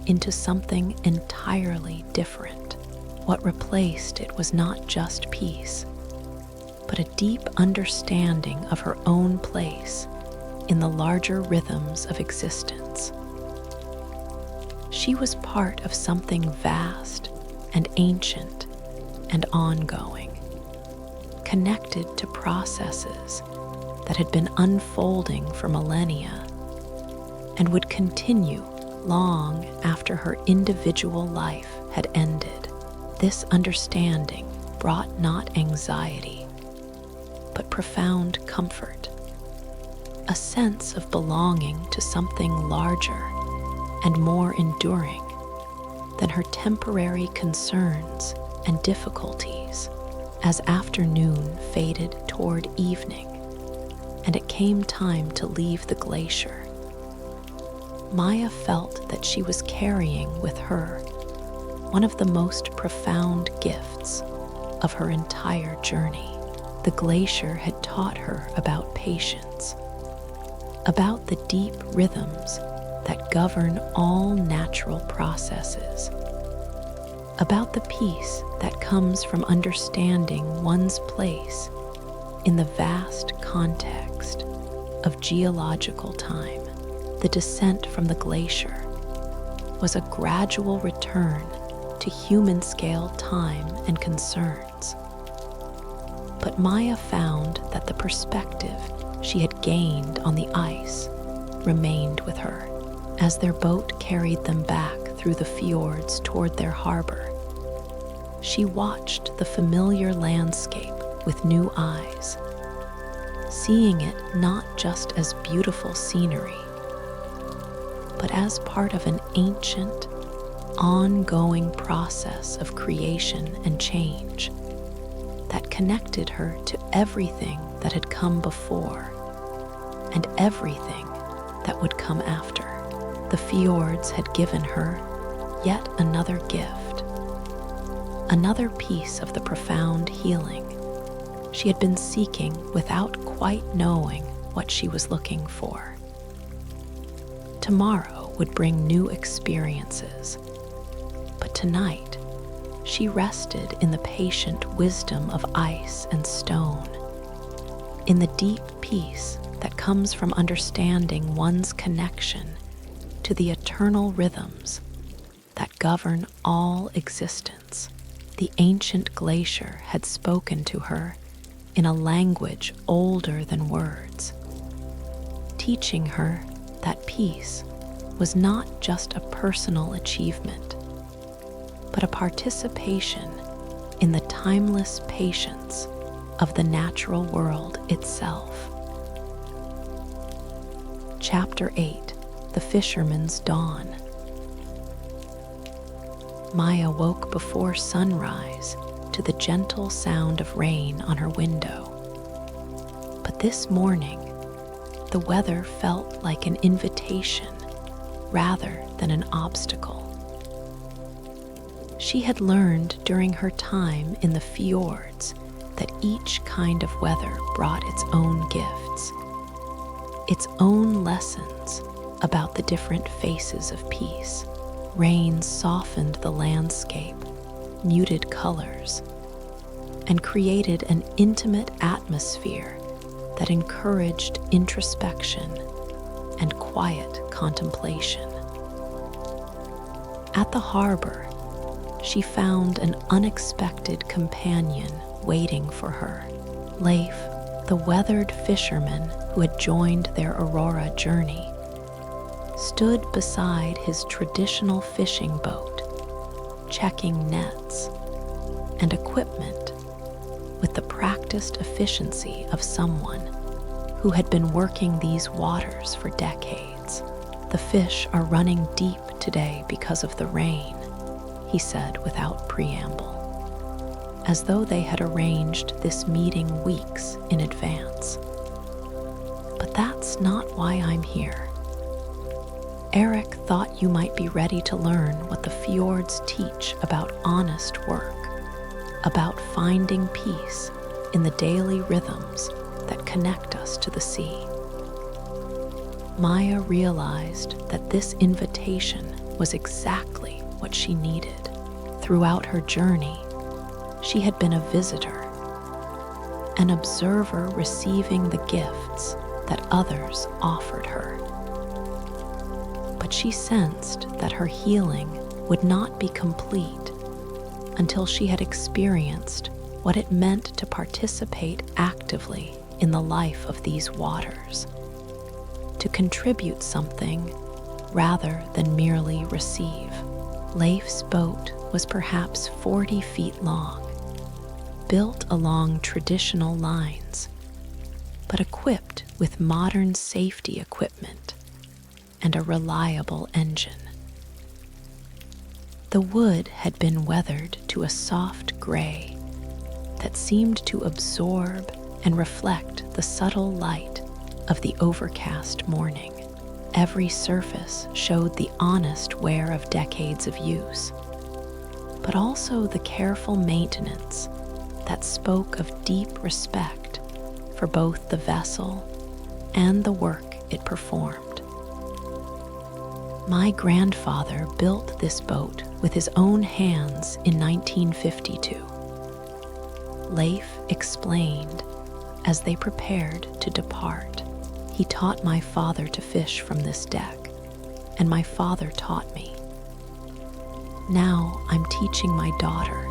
into something entirely different. What replaced it was not just peace, but a deep understanding of her own place in the larger rhythms of existence. She was part of something vast and ancient and ongoing, connected to processes that had been unfolding for millennia and would continue long after her individual life had ended. This understanding brought not anxiety, but profound comfort, a sense of belonging to something larger and more enduring than her temporary concerns and difficulties. As afternoon faded toward evening and it came time to leave the glacier, Maya felt that she was carrying with her one of the most profound gifts of her entire journey. The glacier had taught her about patience, about the deep rhythms that govern all natural processes, about the peace that comes from understanding one's place in the vast context of geological time. The descent from the glacier was a gradual return to human-scale time and concerns. But Maya found that the perspective she had gained on the ice remained with her. As their boat carried them back through the fjords toward their harbor, she watched the familiar landscape with new eyes, seeing it not just as beautiful scenery, but as part of an ancient, ongoing process of creation and change that connected her to everything that had come before and everything that would come after. The fjords had given her yet another gift, another piece of the profound healing she had been seeking without quite knowing what she was looking for. Tomorrow would bring new experiences, but tonight she rested in the patient wisdom of ice and stone, in the deep peace that comes from understanding one's connection to the eternal rhythms that govern all existence. The ancient glacier had spoken to her in a language older than words, teaching her that peace was not just a personal achievement, but a participation in the timeless patience of the natural world itself. Chapter 8: The Fisherman's Dawn. Maya woke before sunrise to the gentle sound of rain on her window. But this morning, the weather felt like an invitation rather than an obstacle. She had learned during her time in the fjords that each kind of weather brought its own gifts, its own lessons about the different faces of peace. Rain softened the landscape, muted colors, and created an intimate atmosphere that encouraged introspection and quiet contemplation. At the harbor, she found an unexpected companion waiting for her. Leif, the weathered fisherman who had joined their Aurora journey, stood beside his traditional fishing boat, checking nets and equipment with the practiced efficiency of someone who had been working these waters for decades. "The fish are running deep today because of the rain," he said without preamble, as though they had arranged this meeting weeks in advance. "But that's not why I'm here. Eric thought you might be ready to learn what the fjords teach about honest work, about finding peace in the daily rhythms that connect us to the sea." Maya realized that this invitation was exactly what she needed. Throughout her journey, she had been a visitor, an observer receiving the gifts that others offered her. But she sensed that her healing would not be complete until she had experienced what it meant to participate actively in the life of these waters, to contribute something rather than merely receive. Leif's boat was perhaps 40 feet long, built along traditional lines, but equipped with modern safety equipment and a reliable engine. The wood had been weathered to a soft gray that seemed to absorb and reflect the subtle light of the overcast morning. Every surface showed the honest wear of decades of use, but also the careful maintenance that spoke of deep respect for both the vessel and the work it performed. My grandfather built this boat with his own hands in 1952. Leif explained as they prepared to depart. "He taught my father to fish from this deck, and my father taught me. Now I'm teaching my daughter,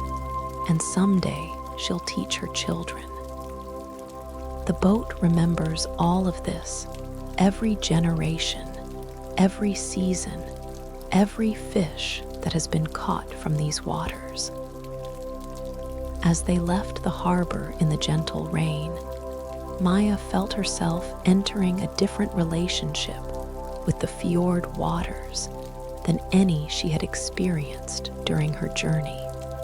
and someday she'll teach her children. The boat remembers all of this, every generation, every season, every fish that has been caught from these waters. As they left the harbor in the gentle rain, Maya felt herself entering a different relationship with the fjord waters than any she had experienced during her journey.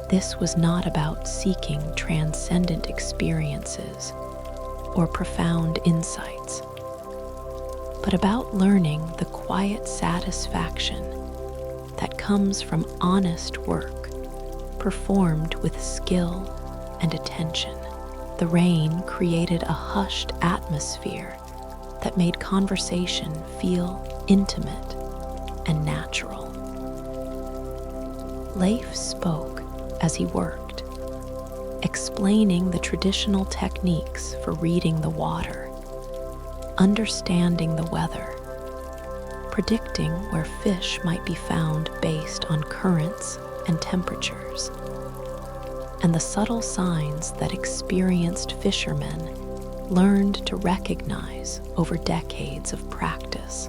This was not about seeking transcendent experiences or profound insights, but about learning the quiet satisfaction that comes from honest work performed with skill and attention. The rain created a hushed atmosphere that made conversation feel intimate and natural. Leif spoke as he worked, explaining the traditional techniques for reading the water, understanding the weather, predicting where fish might be found based on currents and temperatures, and the subtle signs that experienced fishermen learned to recognize over decades of practice.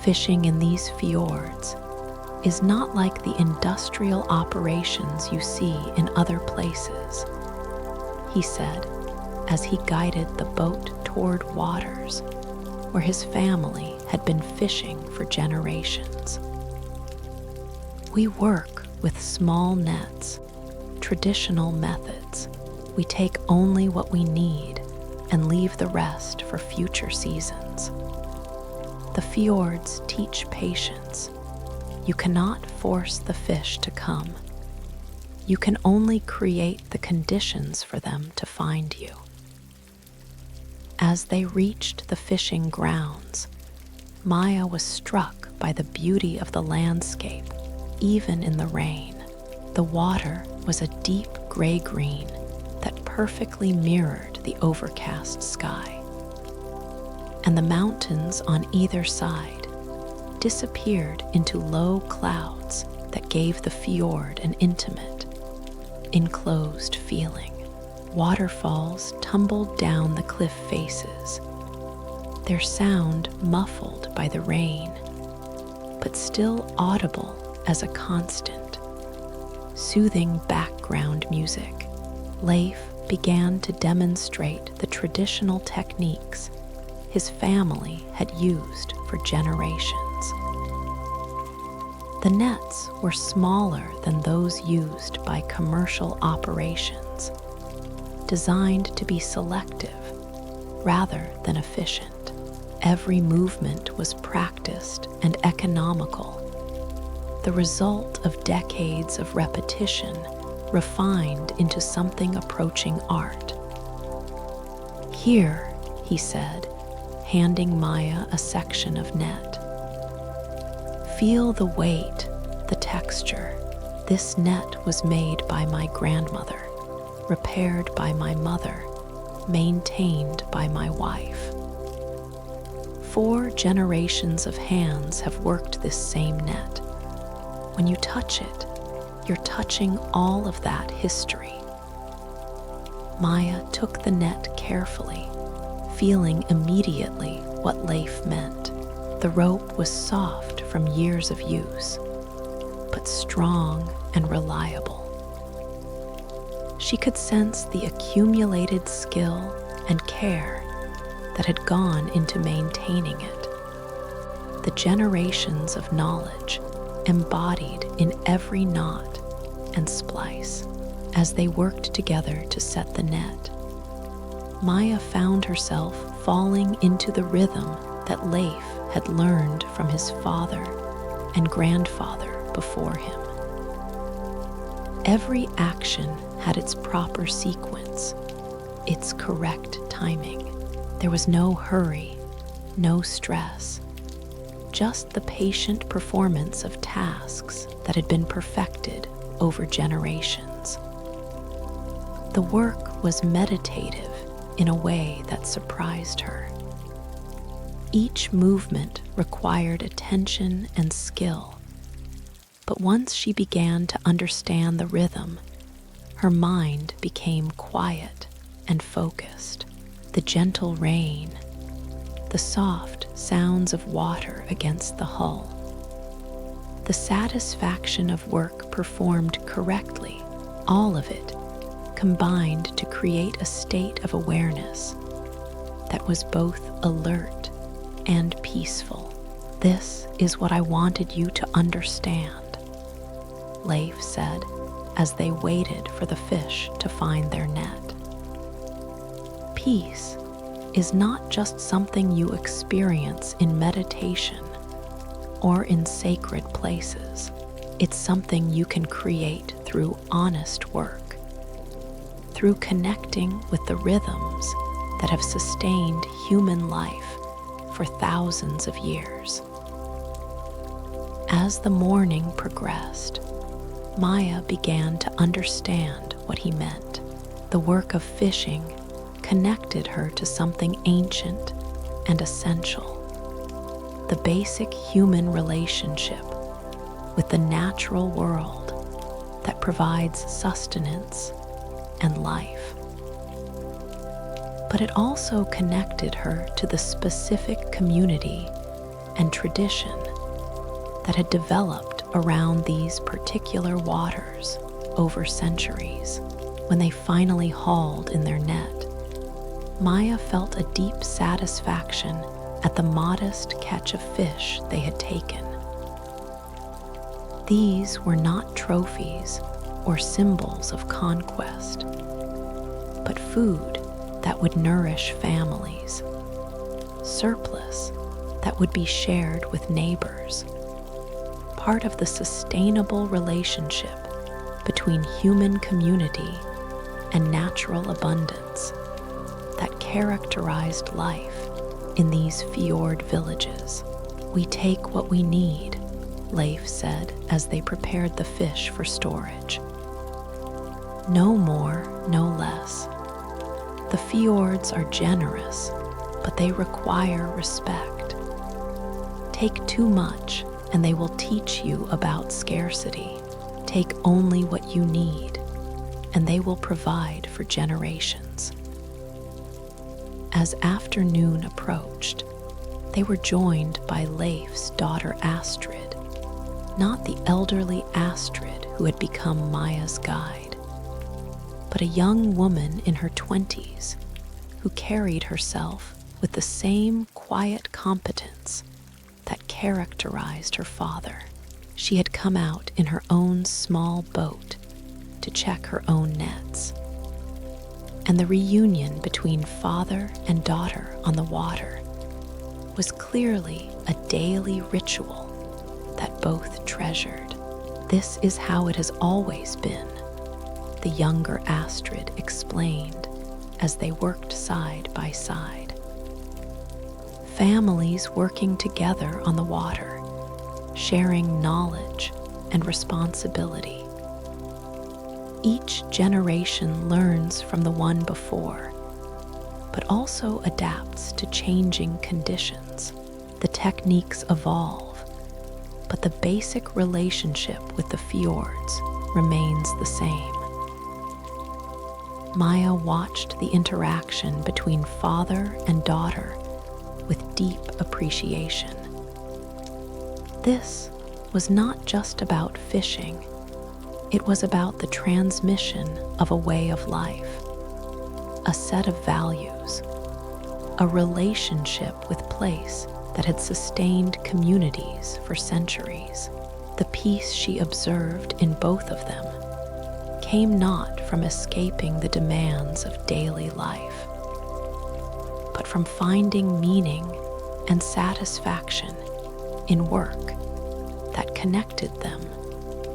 Fishing in these fjords is not like the industrial operations you see in other places, he said as he guided the boat toward waters where his family had been fishing for generations. We work with small nets, traditional methods. We take only what we need and leave the rest for future seasons. The fjords teach patience. You cannot force the fish to come. You can only create the conditions for them to find you. As they reached the fishing grounds, Maya was struck by the beauty of the landscape, even in the rain. The water was a deep gray-green that perfectly mirrored the overcast sky, and the mountains on either side disappeared into low clouds that gave the fjord an intimate, enclosed feeling. Waterfalls tumbled down the cliff faces, their sound muffled by the rain, but still audible as a constant, soothing background music. Leif began to demonstrate the traditional techniques his family had used for generations. The nets were smaller than those used by commercial operations, designed to be selective rather than efficient. Every movement was practiced and economical, the result of decades of repetition refined into something approaching art. Here, he said, handing Maya a section of net. Feel the weight, the texture. This net was made by my grandmother, repaired by my mother, maintained by my wife. 4 generations of hands have worked this same net. When you touch it, you're touching all of that history. Maya took the net carefully, feeling immediately what Leif meant. The rope was soft from years of use, but strong and reliable. She could sense the accumulated skill and care that had gone into maintaining it. The generations of knowledge embodied in every knot and splice. As they worked together to set the net, Maya found herself falling into the rhythm that Leif had learned from his father and grandfather before him. Every action had its proper sequence, its correct timing. There was no hurry, no stress, just the patient performance of tasks that had been perfected over generations. The work was meditative in a way that surprised her. Each movement required attention and skill, But once she began to understand the rhythm, her mind became quiet and focused. The gentle rain, the soft sounds of water against the hull, the satisfaction of work performed correctly, all of it combined to create a state of awareness that was both alert and peaceful. "This is what I wanted you to understand," Leif said as they waited for the fish to find their net. Peace is not just something you experience in meditation or in sacred places. It's something you can create through honest work, through connecting with the rhythms that have sustained human life for thousands of years. As the morning progressed, Maya began to understand what he meant. The work of fishing connected her to something ancient and essential, the basic human relationship with the natural world that provides sustenance and life. But it also connected her to the specific community and tradition that had developed around these particular waters over centuries. When they finally hauled in their net, Maya felt a deep satisfaction at the modest catch of fish they had taken. These were not trophies or symbols of conquest, but food that would nourish families, surplus that would be shared with neighbors, part of the sustainable relationship between human community and natural abundance that characterized life in these fjord villages. "We take what we need," Leif said as they prepared the fish for storage. "No more, no less. The fjords are generous, but they require respect. Take too much, and they will teach you about scarcity. Take only what you need, and they will provide for generations." As afternoon approached, they were joined by Leif's daughter Astrid, not the elderly Astrid who had become Maya's guide, but a young woman in her 20s who carried herself with the same quiet competence that characterized her father. She had come out in her own small boat to check her own nets, and the reunion between father and daughter on the water was clearly a daily ritual that both treasured. "This is how it has always been," the younger Astrid explained as they worked side by side. Families working together on the water, sharing knowledge and responsibility. Each generation learns from the one before, but also adapts to changing conditions. The techniques evolve, but the basic relationship with the fjords remains the same. Maya watched the interaction between father and daughter with deep appreciation. This was not just about fishing. It was about the transmission of a way of life, a set of values, a relationship with place that had sustained communities for centuries. The peace she observed in both of them came not from escaping the demands of daily life, but from finding meaning and satisfaction in work that connected them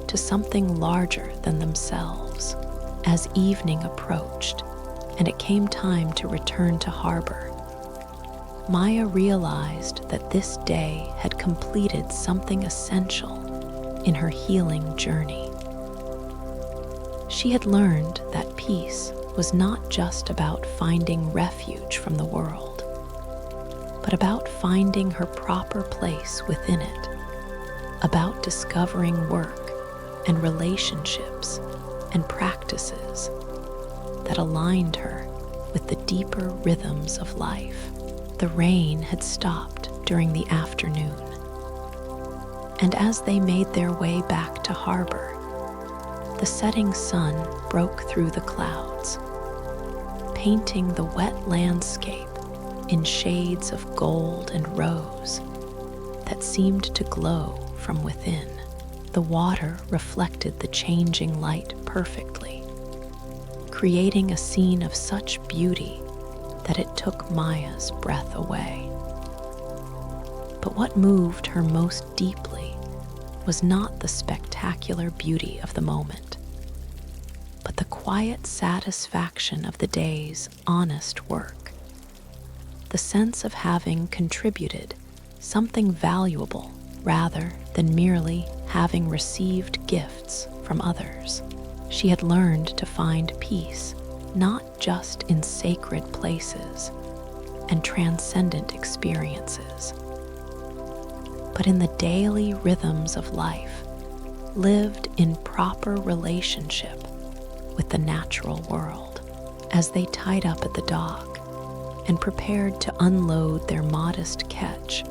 to something larger than themselves. As evening approached and it came time to return to harbor, Maya realized that this day had completed something essential in her healing journey. She had learned that peace was not just about finding refuge from the world, but about finding her proper place within it, about discovering work and relationships and practices that aligned her with the deeper rhythms of life. The rain had stopped during the afternoon, and as they made their way back to harbor, the setting sun broke through the clouds, painting the wet landscape in shades of gold and rose that seemed to glow from within. The water reflected the changing light perfectly, creating a scene of such beauty that it took Maya's breath away. But what moved her most deeply was not the spectacular beauty of the moment, but the quiet satisfaction of the day's honest work, the sense of having contributed something valuable rather than merely having received gifts from others. She had learned to find peace not just in sacred places and transcendent experiences, but in the daily rhythms of life, lived in proper relationship with the natural world. As they tied up at the dock and prepared to unload their modest catch,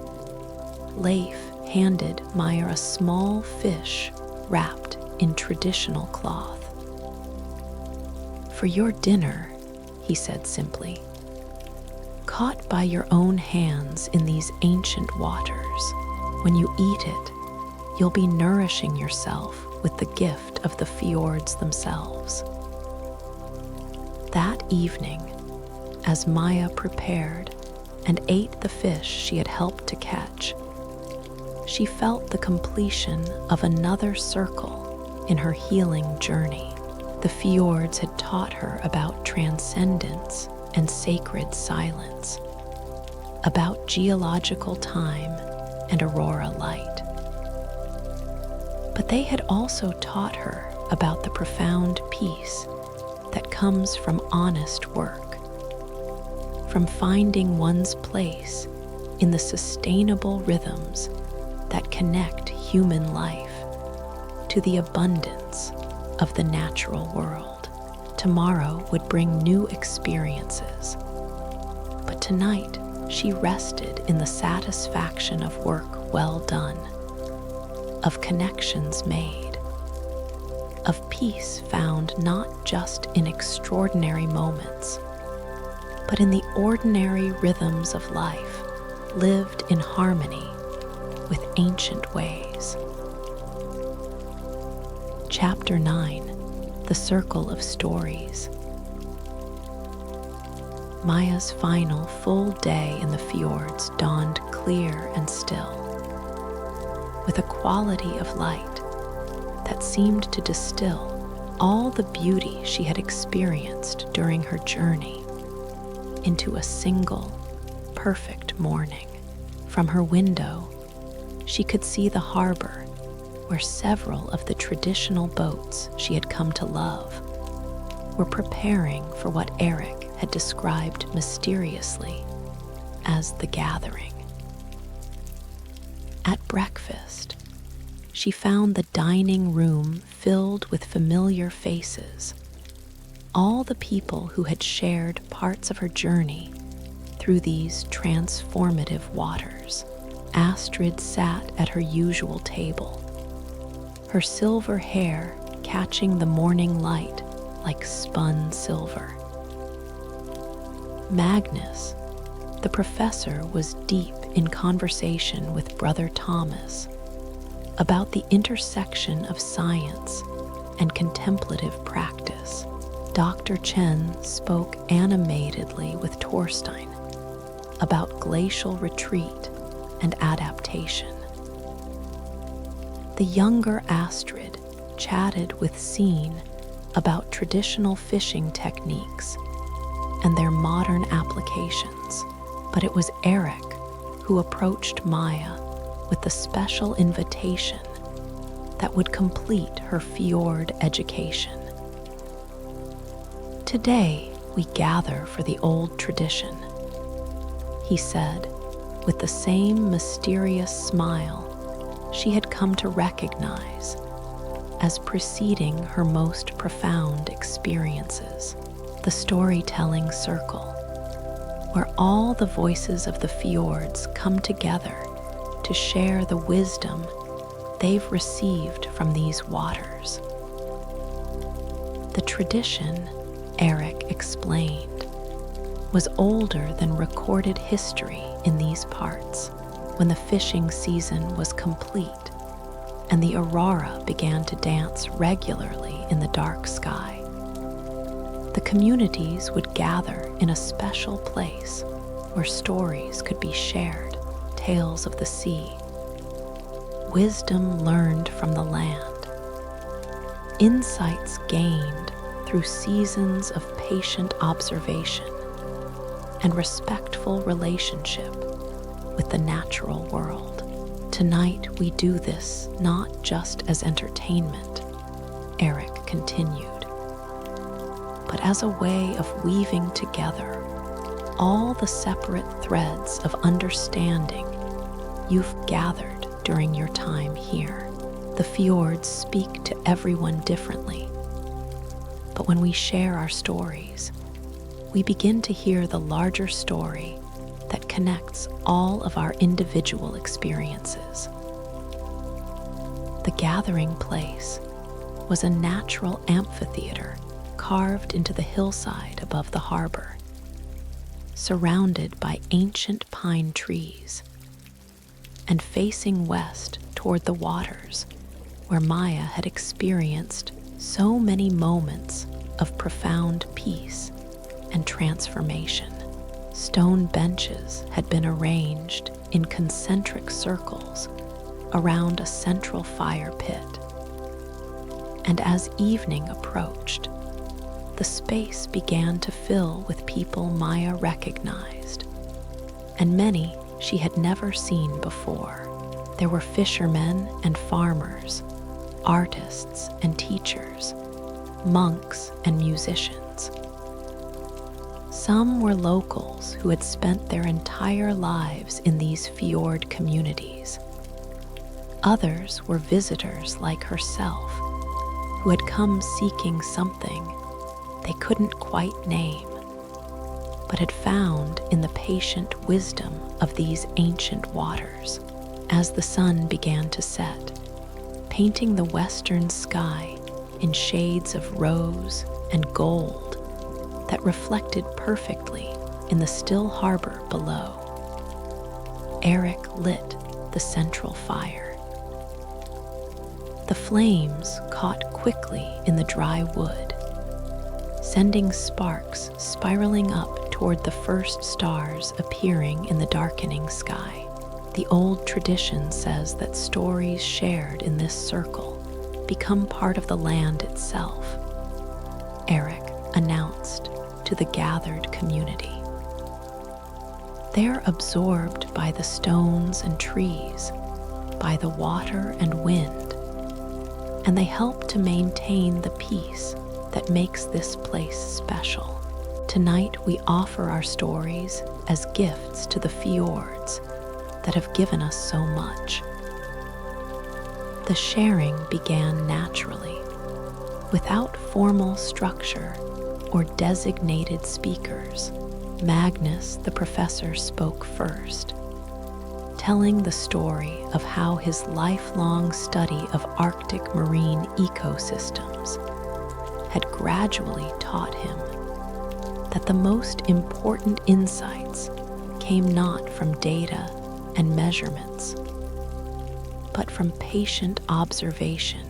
Leif handed Maya a small fish wrapped in traditional cloth. "For your dinner," he said simply, "caught by your own hands in these ancient waters. When you eat it, you'll be nourishing yourself with the gift of the fjords themselves." That evening, as Maya prepared and ate the fish she had helped to catch, she felt the completion of another circle in her healing journey. The fjords had taught her about transcendence and sacred silence, about geological time and aurora light. But they had also taught her about the profound peace that comes from honest work, from finding one's place in the sustainable rhythms that connect human life to the abundance of the natural world. Tomorrow would bring new experiences, but tonight she rested in the satisfaction of work well done, of connections made, of peace found not just in extraordinary moments, but in the ordinary rhythms of life, lived in harmony with ancient ways. Chapter 9: The Circle of Stories. Maya's final full day in the fjords dawned clear and still, with a quality of light that seemed to distill all the beauty she had experienced during her journey into a single, perfect morning. From her window, she could see the harbor where several of the traditional boats she had come to love were preparing for what Eric had described mysteriously as the gathering. At breakfast, she found the dining room filled with familiar faces, all the people who had shared parts of her journey through these transformative waters. Astrid sat at her usual table, her silver hair catching the morning light like spun silver. Magnus, the professor, was deep in conversation with Brother Thomas about the intersection of science and contemplative practice. Dr. Chen spoke animatedly with Thorstein about glacial retreat and adaptation. The younger Astrid chatted with Scene about traditional fishing techniques and their modern applications, but it was Eric who approached Maya with the special invitation that would complete her fjord education. "Today we gather for the old tradition," he said, with the same mysterious smile she had come to recognize as preceding her most profound experiences. The storytelling circle, where all the voices of the fjords come together to share the wisdom they've received from these waters. The tradition, Eric explained, was older than recorded history in these parts, when the fishing season was complete and the Aurora began to dance regularly in the dark sky. The communities would gather in a special place where stories could be shared, tales of the sea, wisdom learned from the land, insights gained through seasons of patient observation and respectful relationship with the natural world. Tonight we do this not just as entertainment, Eric continued, but as a way of weaving together all the separate threads of understanding you've gathered during your time here. The fjords speak to everyone differently, but when we share our stories, we begin to hear the larger story that connects all of our individual experiences. The gathering place was a natural amphitheater carved into the hillside above the harbor, surrounded by ancient pine trees, and facing west toward the waters where Maya had experienced so many moments of profound peace and transformation. Stone benches had been arranged in concentric circles around a central fire pit, and as evening approached, the space began to fill with people Maya recognized, and many she had never seen before. There were fishermen and farmers, artists and teachers, monks and musicians. Some were locals who had spent their entire lives in these fjord communities. Others were visitors like herself, who had come seeking something they couldn't quite name, but had found in the patient wisdom of these ancient waters. As the sun began to set, painting the western sky in shades of rose and gold that reflected perfectly in the still harbor below, Eric lit the central fire. The flames caught quickly in the dry wood, sending sparks spiraling up toward the first stars appearing in the darkening sky. The old tradition says that stories shared in this circle become part of the land itself, Eric announced to the gathered community. They're absorbed by the stones and trees, by the water and wind, and they help to maintain the peace that makes this place special. Tonight we offer our stories as gifts to the fjords that have given us so much. The sharing began naturally, without formal structure or designated speakers. Magnus, the professor, spoke first, telling the story of how his lifelong study of Arctic marine ecosystems had gradually taught him that the most important insights came not from data and measurements, but from patient observation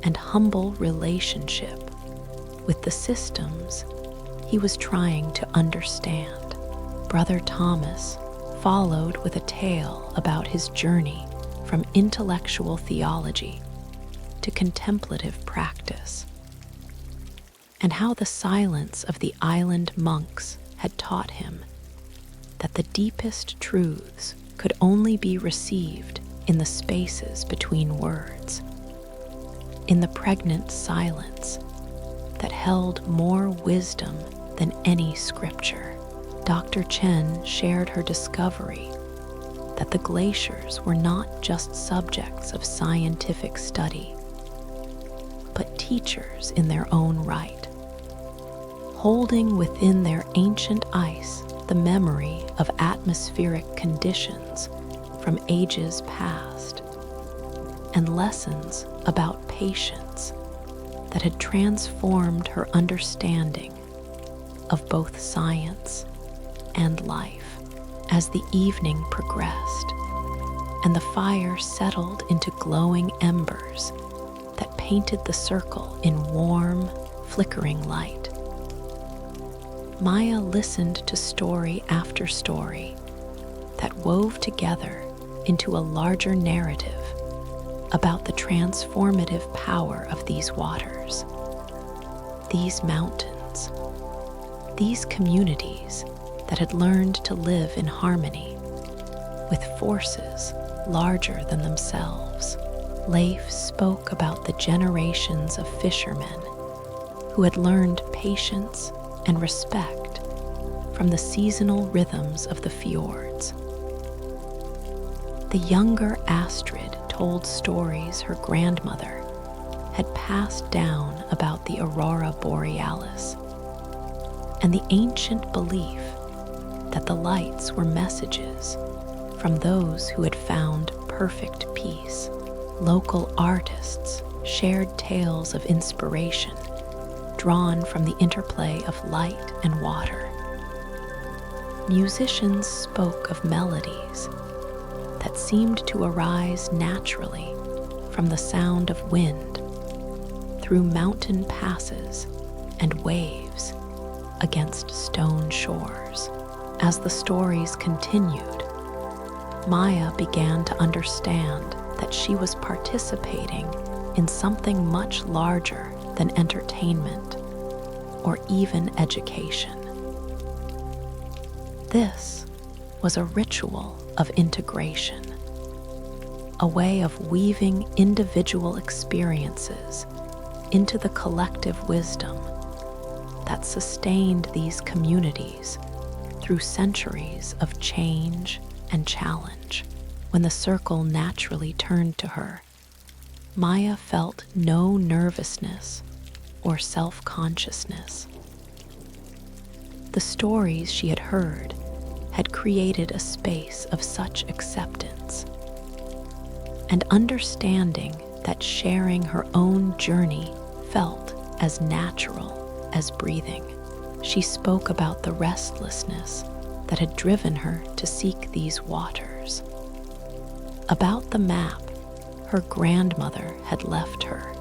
and humble relationship with the systems he was trying to understand. Brother Thomas followed with a tale about his journey from intellectual theology to contemplative practice, and how the silence of the island monks had taught him that the deepest truths could only be received in the spaces between words, in the pregnant silence that held more wisdom than any scripture. Dr. Chen shared her discovery that the glaciers were not just subjects of scientific study, but teachers in their own right, holding within their ancient ice the memory of atmospheric conditions from ages past, and lessons about patience that had transformed her understanding of both science and life. As the evening progressed and the fire settled into glowing embers that painted the circle in warm, flickering light, Maya listened to story after story that wove together into a larger narrative about the transformative power of these waters, these mountains, these communities that had learned to live in harmony with forces larger than themselves. Leif spoke about the generations of fishermen who had learned patience and respect from the seasonal rhythms of the fjords. The younger Astrid told stories her grandmother had passed down about the Aurora borealis and the ancient belief that the lights were messages from those who had found perfect peace. Local artists shared tales of inspiration drawn from the interplay of light and water. Musicians spoke of melodies that seemed to arise naturally from the sound of wind through mountain passes and waves against stone shores. As the stories continued, Maya began to understand that she was participating in something much larger than entertainment or even education. This was a ritual of integration, a way of weaving individual experiences into the collective wisdom that sustained these communities through centuries of change and challenge. When the circle naturally turned to her, Maya felt no nervousness or self-consciousness. The stories she had heard had created a space of such acceptance and understanding that sharing her own journey felt as natural as breathing. She spoke about the restlessness that had driven her to seek these waters, about the map her grandmother had left her,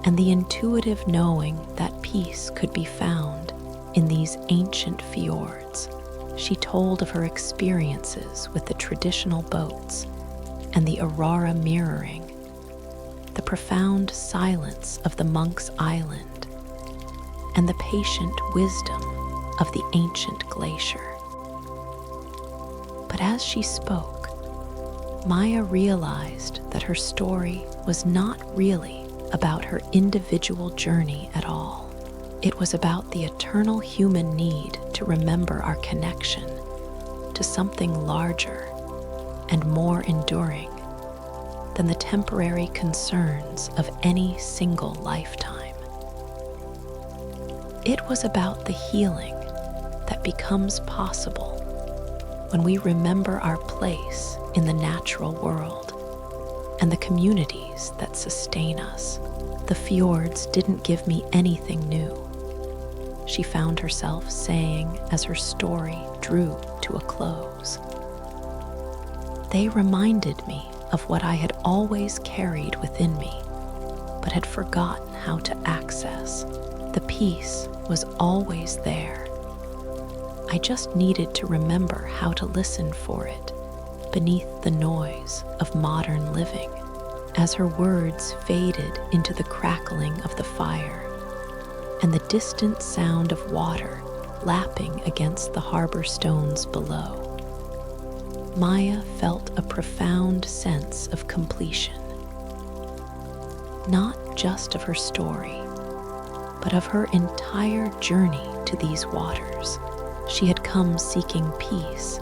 and the intuitive knowing that peace could be found in these ancient fjords. She told of her experiences with the traditional boats and the Aurora mirroring, the profound silence of the monk's island, and the patient wisdom of the ancient glacier. But as she spoke, Maya realized that her story was not really about her individual journey at all. It was about the eternal human need to remember our connection to something larger and more enduring than the temporary concerns of any single lifetime. It was about the healing that becomes possible when we remember our place in the natural world and the communities that sustain us. The fjords didn't give me anything new, she found herself saying as her story drew to a close. They reminded me of what I had always carried within me, but had forgotten how to access. The peace was always there. I just needed to remember how to listen for it beneath the noise of modern living. As her words faded into the crackling of the fire and the distant sound of water lapping against the harbor stones below, Maya felt a profound sense of completion, not just of her story, but of her entire journey to these waters. She had come seeking peace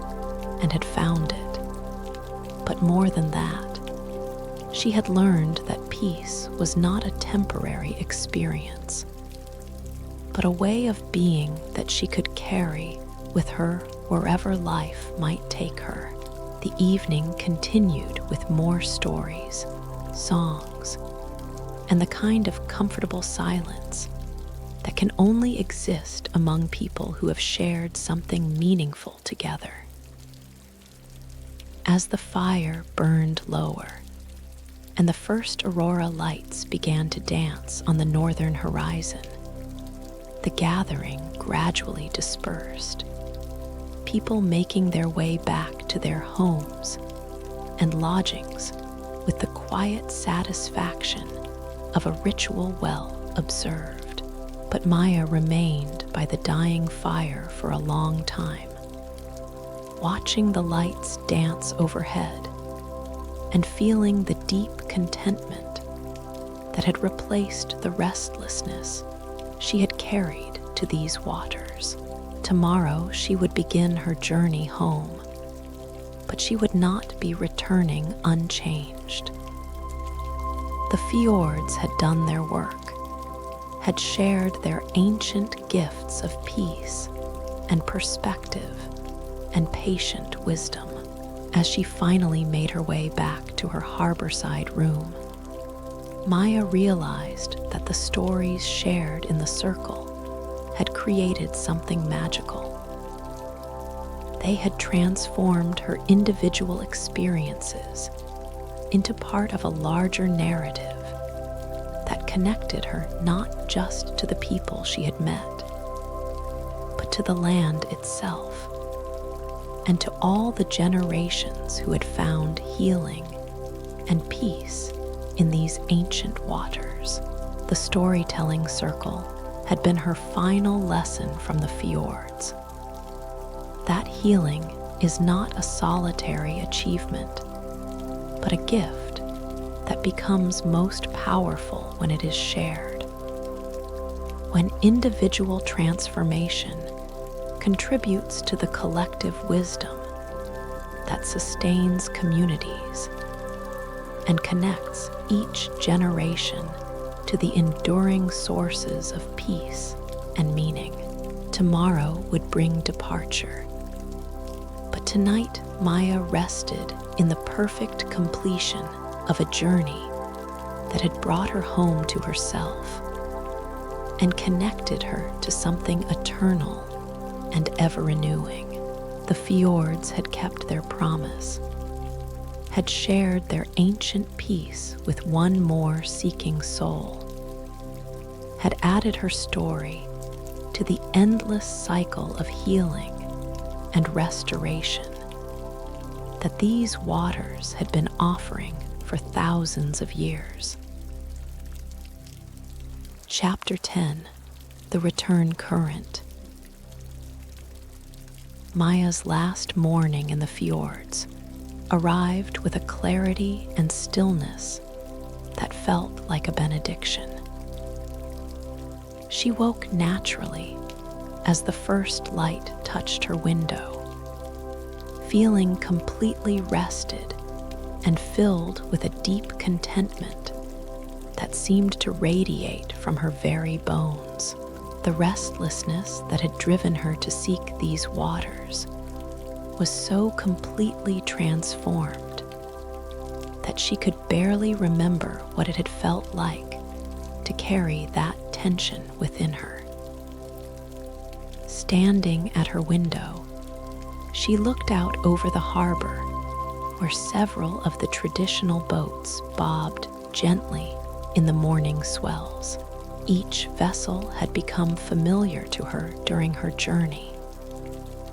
and had found it. But more than that, She had learned that peace was not a temporary experience, but a way of being that she could carry with her wherever life might take her. The evening continued with more stories, songs, and the kind of comfortable silence that can only exist among people who have shared something meaningful together. As the fire burned lower and the first aurora lights began to dance on the northern horizon, the gathering gradually dispersed, people making their way back to their homes and lodgings with the quiet satisfaction of a ritual well observed. But Maya remained by the dying fire for a long time, watching the lights dance overhead and feeling the deep contentment that had replaced the restlessness she had carried to these waters. Tomorrow she would begin her journey home, but she would not be returning unchanged. The fjords had done their work, had shared their ancient gifts of peace and perspective and patient wisdom. As she finally made her way back to her harborside room, Maya realized that the stories shared in the circle had created something magical. They had transformed her individual experiences into part of a larger narrative that connected her not just to the people she had met, but to the land itself, and to all the generations who had found healing and peace in these ancient waters. The storytelling circle had been her final lesson from the fjords. That healing is not a solitary achievement, but a gift that becomes most powerful when it is shared. When individual transformation contributes to the collective wisdom that sustains communities and connects each generation to the enduring sources of peace and meaning. Tomorrow would bring departure, but tonight Maya rested in the perfect completion of a journey that had brought her home to herself and connected her to something eternal and ever-renewing. The fjords had kept their promise, had shared their ancient peace with one more seeking soul, had added her story to the endless cycle of healing and restoration that these waters had been offering for thousands of years. Chapter 10: The Return Current. Maya's last morning in the fjords arrived with a clarity and stillness that felt like a benediction. She woke naturally as the first light touched her window, feeling completely rested and filled with a deep contentment that seemed to radiate from her very bones. The restlessness that had driven her to seek these waters was so completely transformed that she could barely remember what it had felt like to carry that tension within her. Standing at her window, she looked out over the harbor where several of the traditional boats bobbed gently in the morning swells. Each vessel had become familiar to her during her journey.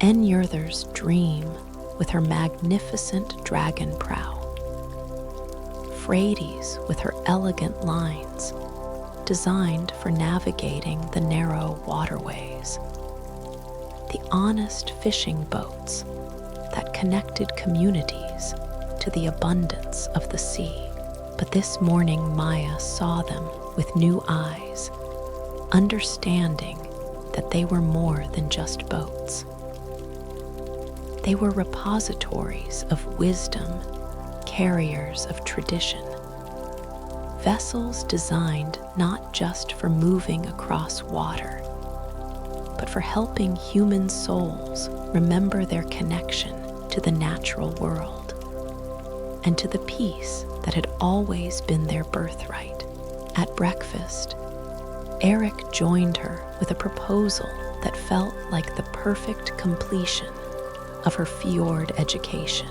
Njörðr's Dream with her magnificent dragon prow, Freydi's with her elegant lines designed for navigating the narrow waterways, the honest fishing boats that connected communities to the abundance of the sea. But this morning Maya saw them with new eyes, understanding that they were more than just boats. They were repositories of wisdom, carriers of tradition, vessels designed not just for moving across water, but for helping human souls remember their connection to the natural world and to the peace that had always been their birthright. At breakfast, Eric joined her with a proposal that felt like the perfect completion of her Fjord education.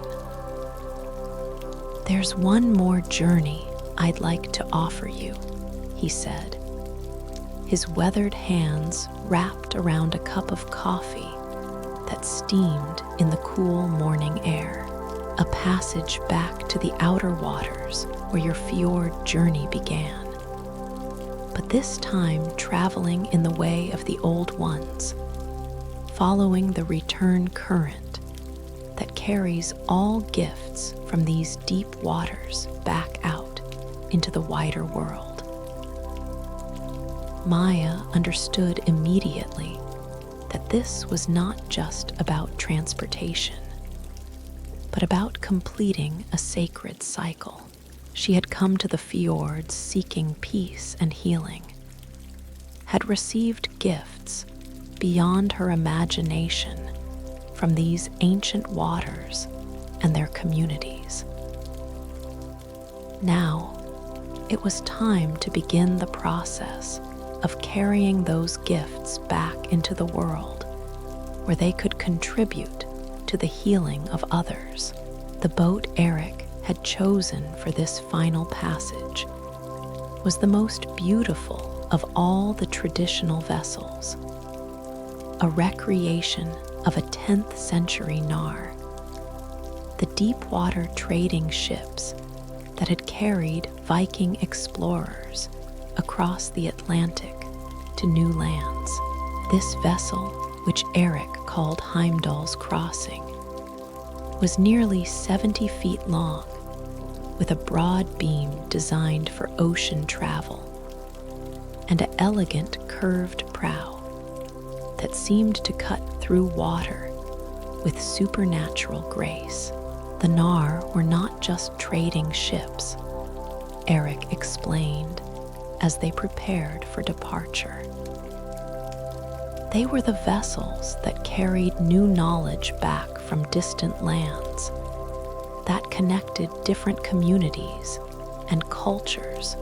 "There's one more journey I'd like to offer you," he said, his weathered hands wrapped around a cup of coffee that steamed in the cool morning air. "A passage back to the outer waters where your fjord journey began, but this time traveling in the way of the old ones, following the return current that carries all gifts from these deep waters back out into the wider world." Maya understood immediately that this was not just about transportation, but about completing a sacred cycle. She had come to the fjords seeking peace and healing, had received gifts beyond her imagination from these ancient waters and their communities. Now, it was time to begin the process of carrying those gifts back into the world where they could contribute to the healing of others. The boat Eric had chosen for this final passage was the most beautiful of all the traditional vessels, a recreation of a 10th century Nar. The deep-water trading ships that had carried Viking explorers across the Atlantic to new lands. This vessel, which Eric called Heimdall's Crossing, was nearly 70 feet long, with a broad beam designed for ocean travel, and an elegant curved prow that seemed to cut through water with supernatural grace. The Nar were not just trading ships, Eric explained as they prepared for departure. They were the vessels that carried new knowledge back from distant lands, that connected different communities and cultures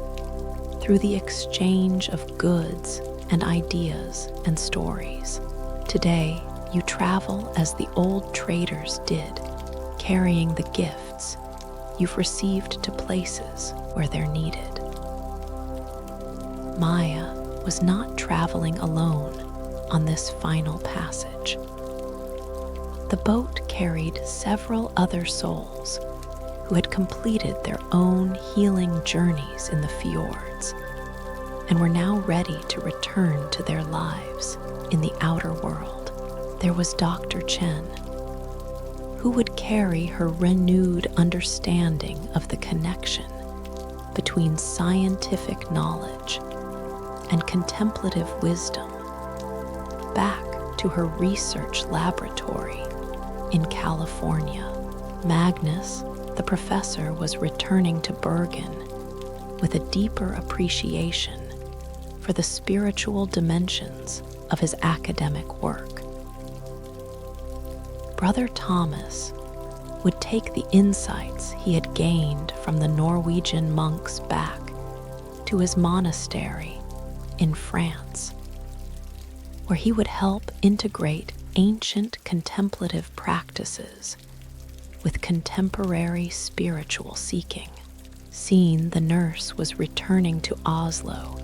through the exchange of goods and ideas and stories. Today, you travel as the old traders did, carrying the gifts you've received to places where they're needed. Maya was not traveling alone on this final passage. The boat carried several other souls who had completed their own healing journeys in the fjords and were now ready to return to their lives in the outer world. There was Dr. Chen, who would carry her renewed understanding of the connection between scientific knowledge and contemplative wisdom back to her research laboratory in California. Magnus, the professor, was returning to Bergen with a deeper appreciation for the spiritual dimensions of his academic work. Brother Thomas would take the insights he had gained from the Norwegian monks back to his monastery in France, where he would help integrate ancient contemplative practices with contemporary spiritual seeking. Soon the nurse was returning to Oslo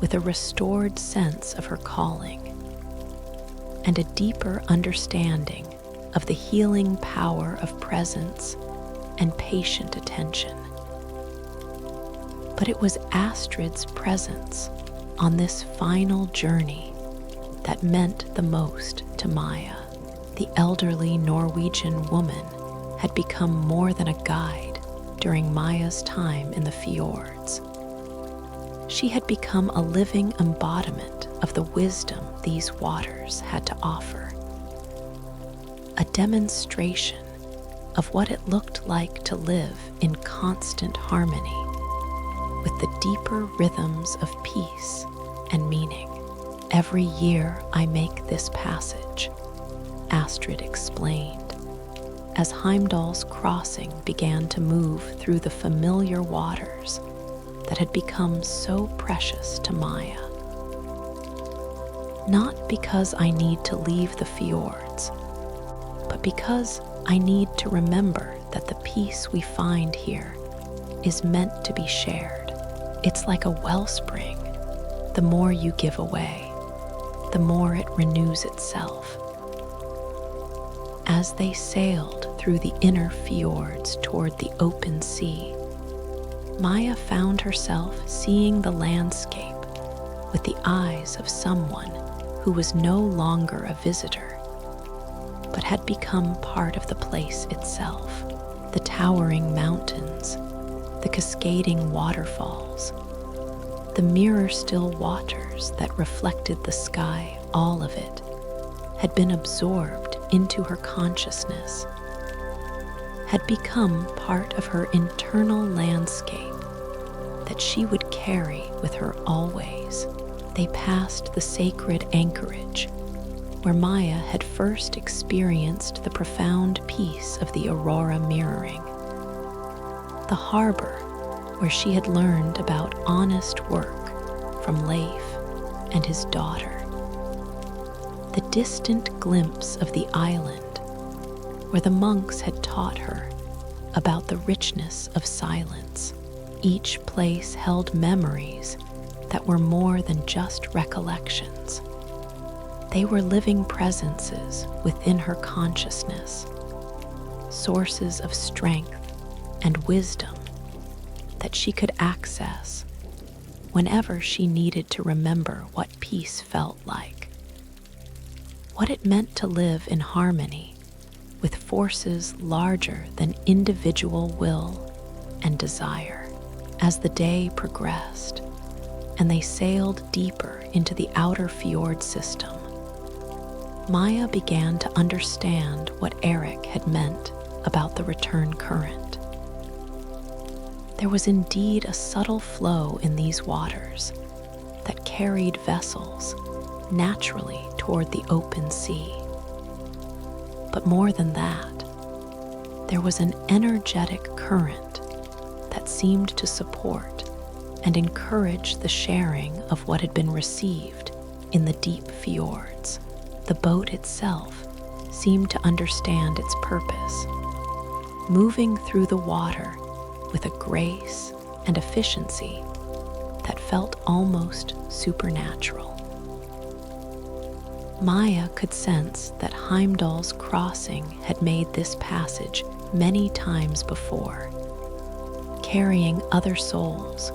with a restored sense of her calling and a deeper understanding of the healing power of presence and patient attention. But it was Astrid's presence on this final journey that meant the most to Maya. The elderly Norwegian woman had become more than a guide during Maya's time in the fjords. She had become a living embodiment of the wisdom these waters had to offer, a demonstration of what it looked like to live in constant harmony with the deeper rhythms of peace and meaning. Every year I make this passage, Astrid explained, as Heimdall's crossing began to move through the familiar waters that had become so precious to Maya. Not because I need to leave the fjords, but because I need to remember that the peace we find here is meant to be shared. It's like a wellspring. The more you give away, the more it renews itself. As they sailed through the inner fjords toward the open sea, Maya found herself seeing the landscape with the eyes of someone who was no longer a visitor, but had become part of the place itself. The towering mountains, the cascading waterfalls, the mirror-still waters that reflected the sky, all of it had been absorbed into her consciousness, had become part of her internal landscape that she would carry with her always. They passed the sacred anchorage where Maya had first experienced the profound peace of the Aurora mirroring, the harbor where she had learned about honest work from Leif and his daughter, the distant glimpse of the island where the monks had taught her about the richness of silence. Each place held memories that were more than just recollections. They were living presences within her consciousness, sources of strength and wisdom that she could access whenever she needed to remember what peace felt like, what it meant to live in harmony with forces larger than individual will and desire. As the day progressed and they sailed deeper into the outer fjord system, Maya began to understand what Eric had meant about the return current. There was indeed a subtle flow in these waters that carried vessels naturally toward the open sea. But more than that, there was an energetic current that seemed to support and encourage the sharing of what had been received in the deep fjords. The boat itself seemed to understand its purpose, moving through the water with a grace and efficiency that felt almost supernatural. Maya could sense that Heimdall's crossing had made this passage many times before, carrying other souls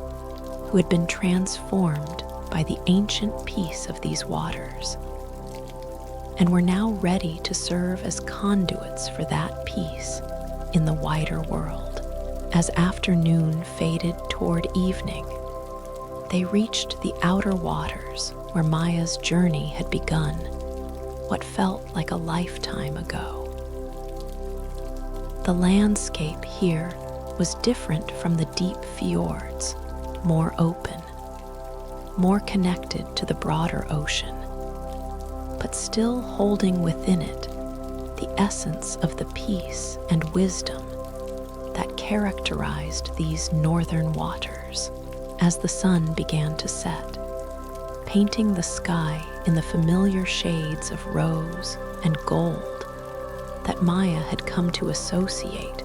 who had been transformed by the ancient peace of these waters, and were now ready to serve as conduits for that peace in the wider world. As afternoon faded toward evening, they reached the outer waters where Maya's journey had begun, what felt like a lifetime ago. The landscape here was different from the deep fjords, more open, more connected to the broader ocean, but still holding within it the essence of the peace and wisdom that characterized these northern waters. As the sun began to set, painting the sky in the familiar shades of rose and gold that Maya had come to associate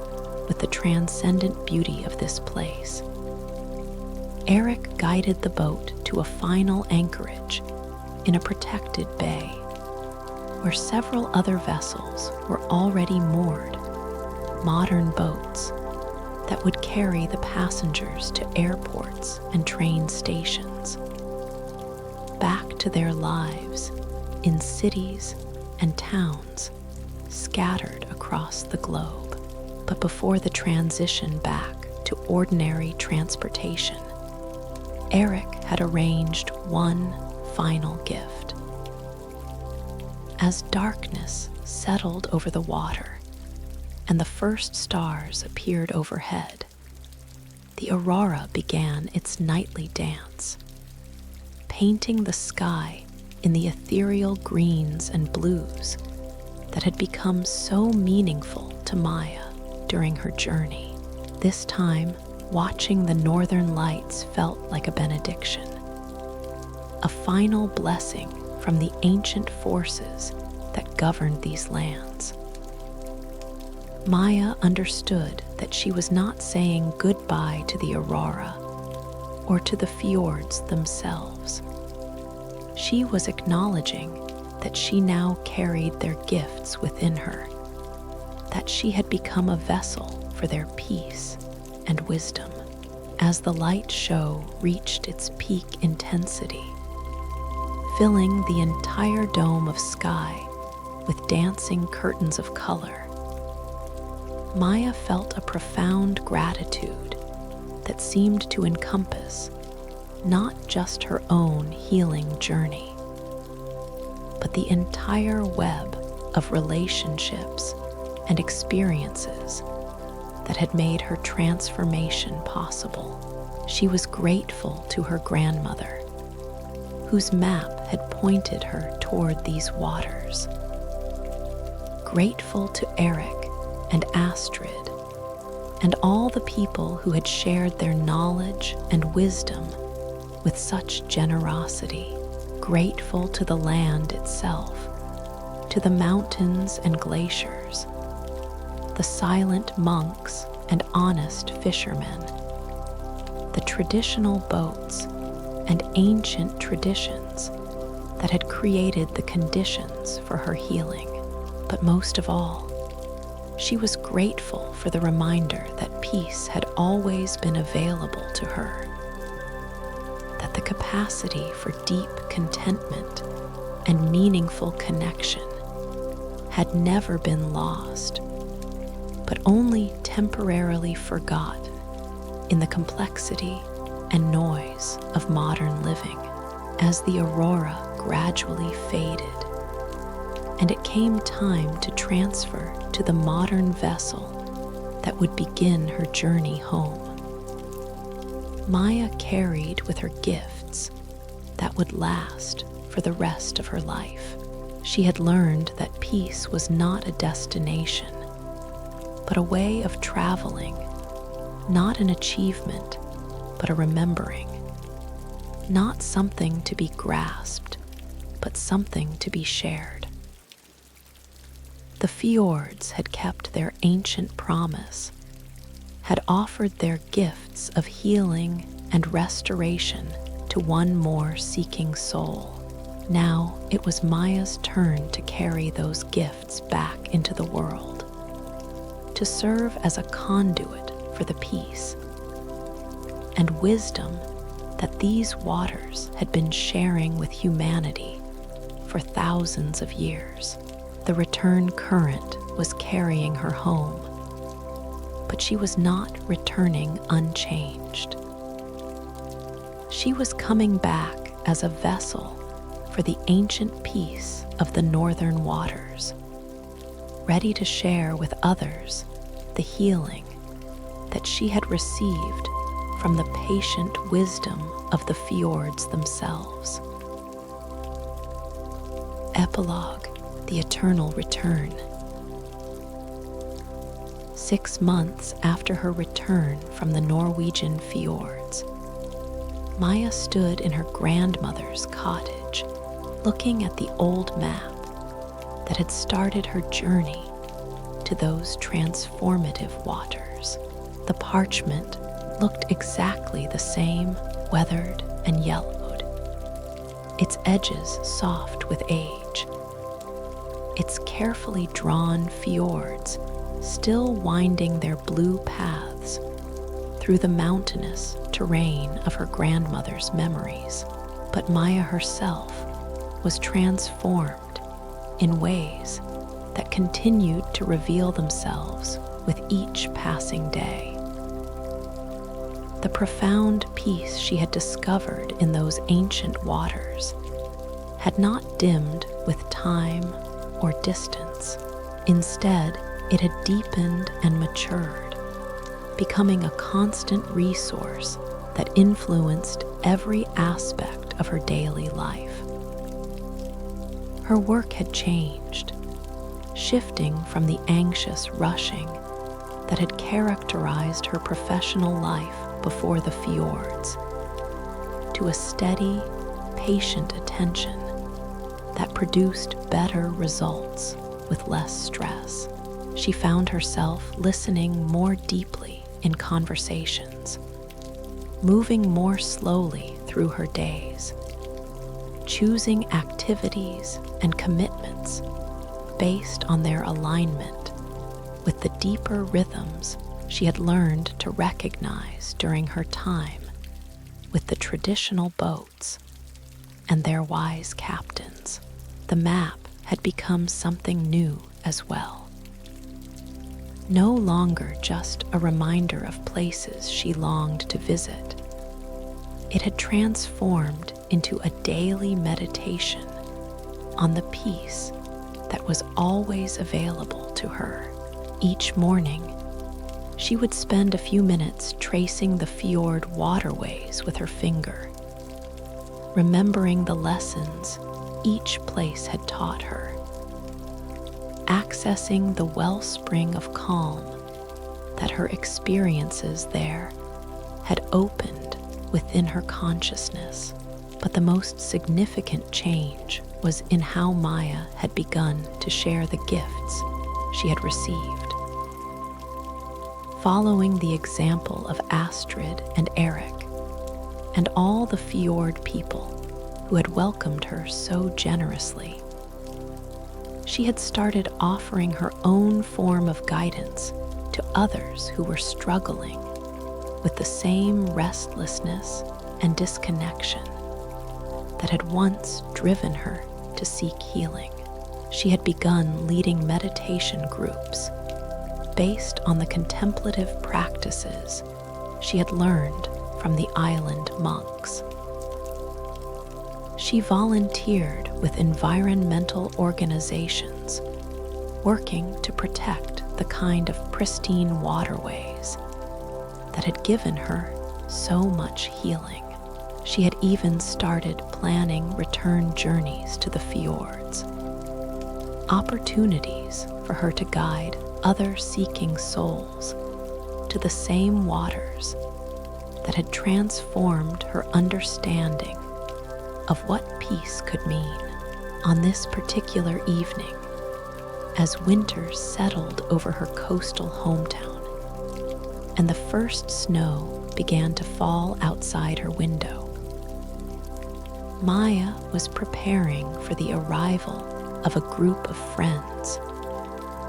with the transcendent beauty of this place, Eric guided the boat to a final anchorage in a protected bay where several other vessels were already moored, modern boats that would carry the passengers to airports and train stations, back to their lives in cities and towns scattered across the globe. But before the transition back to ordinary transportation, Eric had arranged one final gift. As darkness settled over the water and the first stars appeared overhead, the Aurora began its nightly dance, painting the sky in the ethereal greens and blues that had become so meaningful to Maya during her journey. This time, watching the northern lights felt like a benediction, a final blessing from the ancient forces that governed these lands. Maya understood that she was not saying goodbye to the Aurora or to the fjords themselves. She was acknowledging that she now carried their gifts within her, that she had become a vessel for their peace and wisdom. As the light show reached its peak intensity, filling the entire dome of sky with dancing curtains of color, Maya felt a profound gratitude that seemed to encompass not just her own healing journey, but the entire web of relationships and experiences that had made her transformation possible. She was grateful to her grandmother, whose map had pointed her toward these waters. Grateful to Eric and Astrid, and all the people who had shared their knowledge and wisdom with such generosity. Grateful to the land itself, to the mountains and glaciers, the silent monks and honest fishermen, the traditional boats and ancient traditions that had created the conditions for her healing. But most of all, she was grateful for the reminder that peace had always been available to her, that the capacity for deep contentment and meaningful connection had never been lost, but only temporarily forgot in the complexity and noise of modern living. As the Aurora gradually faded, and it came time to transfer to the modern vessel that would begin her journey home, Maya carried with her gifts that would last for the rest of her life. She had learned that peace was not a destination, but a way of traveling, not an achievement, but a remembering, not something to be grasped, but something to be shared. The fjords had kept their ancient promise, had offered their gifts of healing and restoration to one more seeking soul. Now it was Maya's turn to carry those gifts back into the world, to serve as a conduit for the peace and wisdom that these waters had been sharing with humanity for thousands of years. The return current was carrying her home, but she was not returning unchanged. She was coming back as a vessel for the ancient peace of the northern waters, ready to share with others the healing that she had received from the patient wisdom of the fjords themselves. Epilogue: The Eternal Return. 6 months after her return from the Norwegian fjords, Maya stood in her grandmother's cottage, looking at the old map that had started her journey to those transformative waters. The parchment looked exactly the same, weathered and yellowed, its edges soft with age, its carefully drawn fjords still winding their blue paths through the mountainous terrain of her grandmother's memories. But Maya herself was transformed in ways that continued to reveal themselves with each passing day. The profound peace she had discovered in those ancient waters had not dimmed with time or distance. Instead, it had deepened and matured, becoming a constant resource that influenced every aspect of her daily life. Her work had changed, shifting from the anxious rushing that had characterized her professional life before the fjords to a steady, patient attention that produced better results with less stress. She found herself listening more deeply in conversations, moving more slowly through her days, choosing activities and commitments based on their alignment with the deeper rhythms she had learned to recognize during her time with the traditional boats and their wise captains. The map had become something new as well. No longer just a reminder of places she longed to visit. It had transformed into a daily meditation on the peace that was always available to her. Each morning, she would spend a few minutes tracing the fjord waterways with her finger, remembering the lessons each place had taught her, accessing the wellspring of calm that her experiences there had opened within her consciousness. But the most significant change was in how Maya had begun to share the gifts she had received. Following the example of Astrid and Eric and all the fjord people who had welcomed her so generously, she had started offering her own form of guidance to others who were struggling with the same restlessness and disconnection that had once driven her to seek healing. She had begun leading meditation groups based on the contemplative practices she had learned from the island monks. She volunteered with environmental organizations working to protect the kind of pristine waterways that had given her so much healing. She had even started planning return journeys to the fjords, opportunities for her to guide other seeking souls to the same waters that had transformed her understanding of what peace could mean. On this particular evening, as winter settled over her coastal hometown and the first snow began to fall outside her window, Maya was preparing for the arrival of a group of friends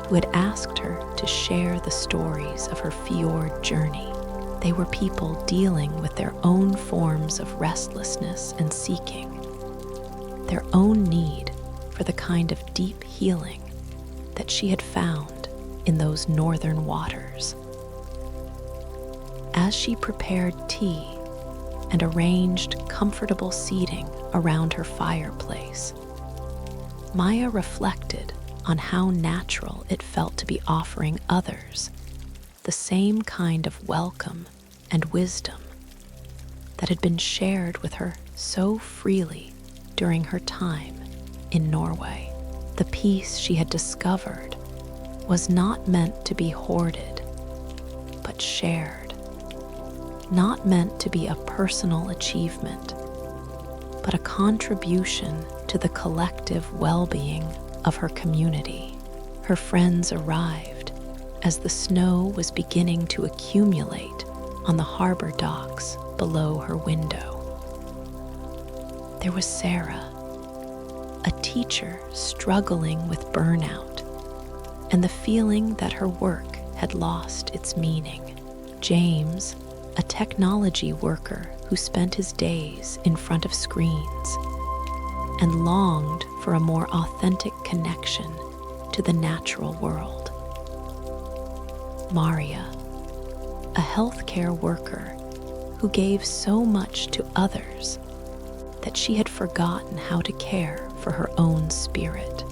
who had asked her to share the stories of her fjord journey. They were people dealing with their own forms of restlessness and seeking, their own need for the kind of deep healing that she had found in those northern waters. As she prepared tea and arranged comfortable seating around her fireplace, Maya reflected on how natural it felt to be offering others the same kind of welcome and wisdom that had been shared with her so freely during her time in Norway. The peace she had discovered was not meant to be hoarded, but shared. Not meant to be a personal achievement, but a contribution to the collective well-being of her community. Her friends arrived as the snow was beginning to accumulate on the harbor docks below her window. There was Sarah, a teacher struggling with burnout and the feeling that her work had lost its meaning. James, a technology worker who spent his days in front of screens and longed for a more authentic connection to the natural world. Maria, a healthcare worker who gave so much to others that she had forgotten how to care for her own spirit.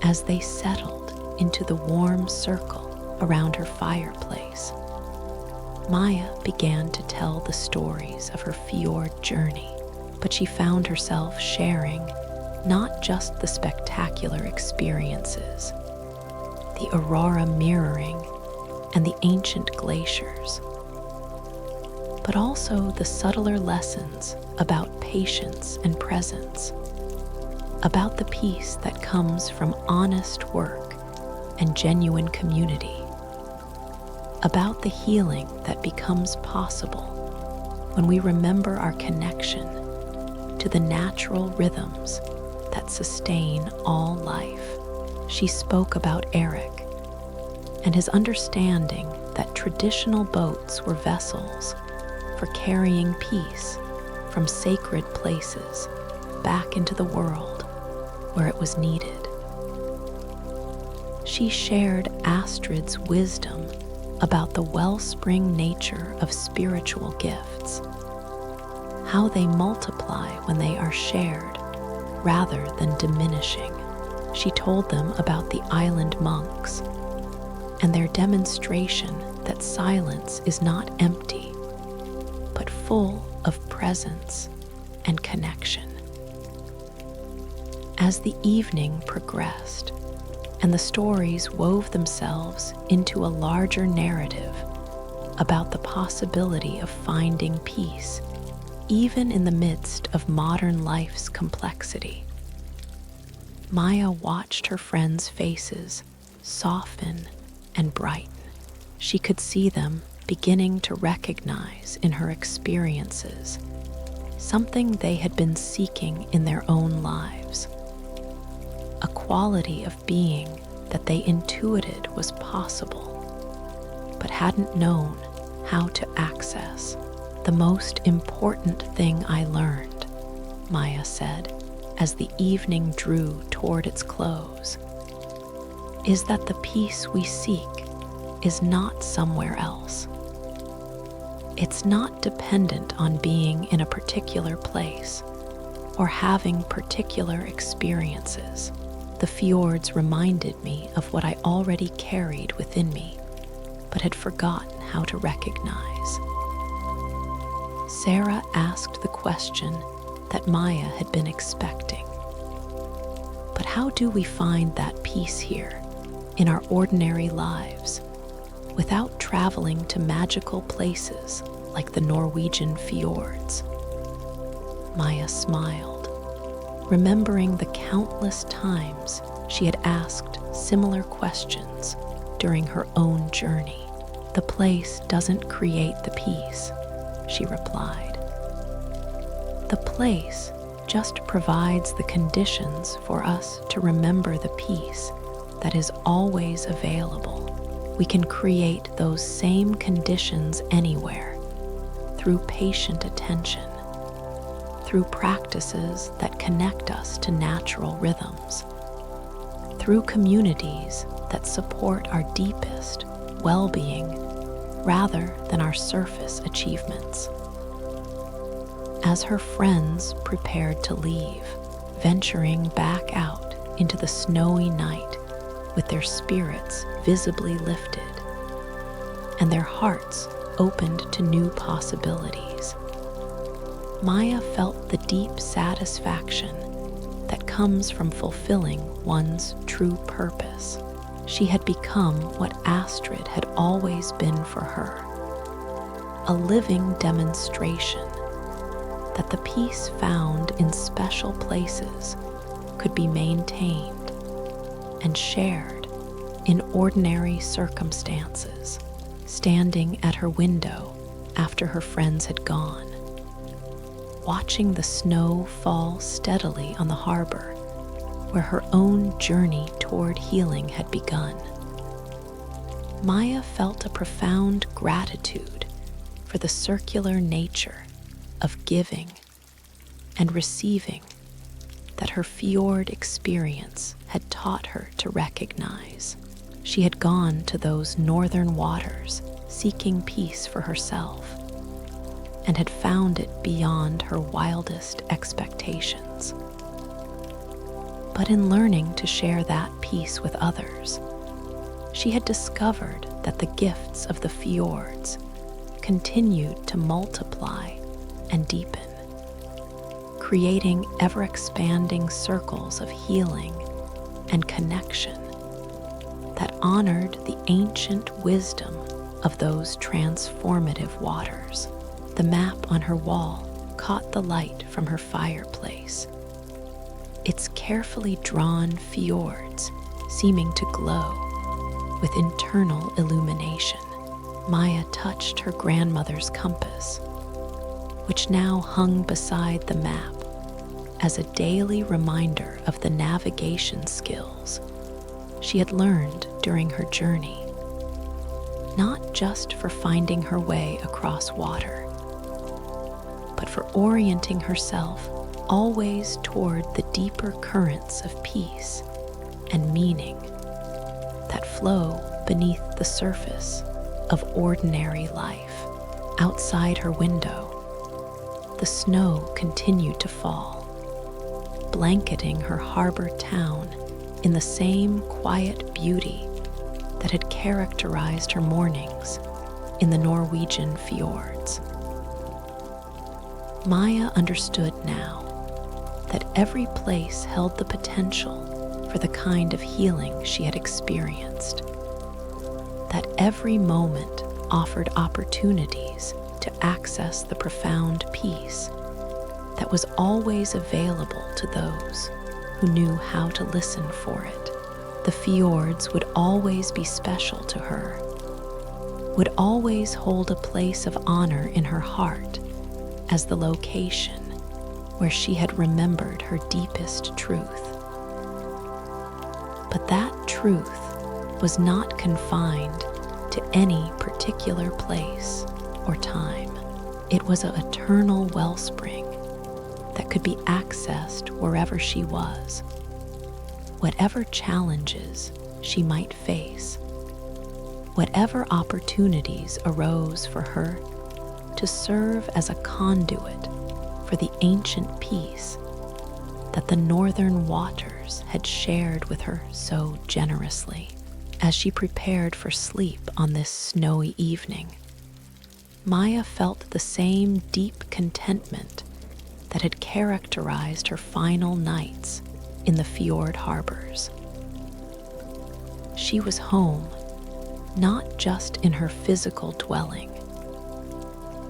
As they settled into the warm circle around her fireplace, Maya began to tell the stories of her fjord journey, but she found herself sharing not just the spectacular experiences, the Aurora mirroring, and the ancient glaciers, but also the subtler lessons about patience and presence, about the peace that comes from honest work and genuine community, about the healing that becomes possible when we remember our connection to the natural rhythms that sustain all life. She spoke about Eric and his understanding that traditional boats were vessels for carrying peace from sacred places back into the world where it was needed. She shared Astrid's wisdom about the wellspring nature of spiritual gifts, how they multiply when they are shared rather than diminishing. She told them about the island monks and their demonstration that silence is not empty, but full of presence and connection. As the evening progressed and the stories wove themselves into a larger narrative about the possibility of finding peace even in the midst of modern life's complexity, Maya watched her friends' faces soften and brighten. She could see them beginning to recognize in her experiences something they had been seeking in their own lives, a quality of being that they intuited was possible, but hadn't known how to access. The most important thing I learned, Maya said, as the evening drew toward its close, is that the peace we seek is not somewhere else. It's not dependent on being in a particular place or having particular experiences. The fjords reminded me of what I already carried within me, but had forgotten how to recognize. Sarah asked the question that Maya had been expecting. But how do we find that peace here, in our ordinary lives, without traveling to magical places like the Norwegian fjords? Maya smiled, remembering the countless times she had asked similar questions during her own journey. The place doesn't create the peace, she replied. The place just provides the conditions for us to remember the peace that is always available. We can create those same conditions anywhere, through patient attention, through practices that connect us to natural rhythms, through communities that support our deepest well-being rather than our surface achievements. As her friends prepared to leave, venturing back out into the snowy night with their spirits visibly lifted and their hearts opened to new possibilities, Maya felt the deep satisfaction that comes from fulfilling one's true purpose. She had become what Astrid had always been for her, a living demonstration that the peace found in special places could be maintained and shared in ordinary circumstances. Standing at her window after her friends had gone, watching the snow fall steadily on the harbor where her own journey toward healing had begun, Maya felt a profound gratitude for the circular nature of giving and receiving that her fjord experience had taught her to recognize. She had gone to those northern waters seeking peace for herself and had found it beyond her wildest expectations. But in learning to share that peace with others, she had discovered that the gifts of the fjords continued to multiply and deepen, creating ever-expanding circles of healing and connection that honored the ancient wisdom of those transformative waters. The map on her wall caught the light from her fireplace, its carefully drawn fjords seeming to glow with internal illumination. Maya touched her grandmother's compass, which now hung beside the map as a daily reminder of the navigation skills she had learned during her journey, not just for finding her way across water, but for orienting herself always toward the deeper currents of peace and meaning that flow beneath the surface of ordinary life. Outside her window, the snow continued to fall, blanketing her harbor town in the same quiet beauty that had characterized her mornings in the Norwegian fjords. Maya understood now that every place held the potential for the kind of healing she had experienced, that every moment offered opportunities to access the profound peace that was always available to those who knew how to listen for it. The fjords would always be special to her, would always hold a place of honor in her heart as the location where she had remembered her deepest truth. But that truth was not confined to any particular place or time. It was an eternal wellspring that could be accessed wherever she was, whatever challenges she might face, whatever opportunities arose for her to serve as a conduit for the ancient peace that the northern waters had shared with her so generously. As she prepared for sleep on this snowy evening, Maya felt the same deep contentment that had characterized her final nights in the fjord harbors. She was home, not just in her physical dwelling,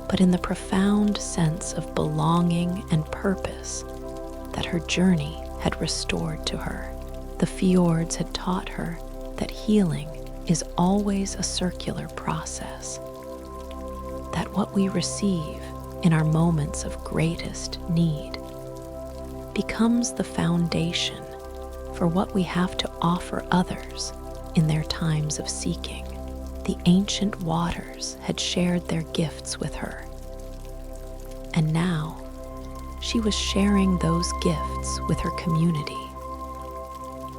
but in the profound sense of belonging and purpose that her journey had restored to her. The fjords had taught her that healing is always a circular process, that what we receive in our moments of greatest need becomes the foundation for what we have to offer others in their times of seeking. The ancient waters had shared their gifts with her, and now she was sharing those gifts with her community,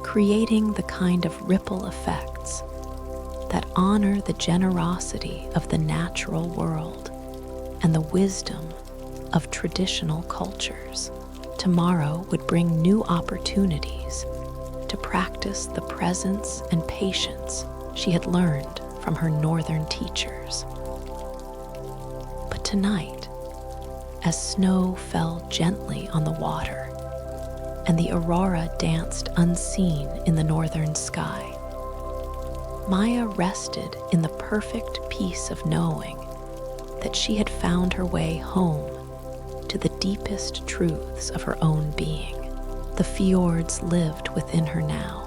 creating the kind of ripple effects that honor the generosity of the natural world and the wisdom of traditional cultures. Tomorrow would bring new opportunities to practice the presence and patience she had learned from her northern teachers. But tonight, as snow fell gently on the water and the Aurora danced unseen in the northern sky, Maya rested in the perfect peace of knowing that she had found her way home to the deepest truths of her own being. The fjords lived within her now,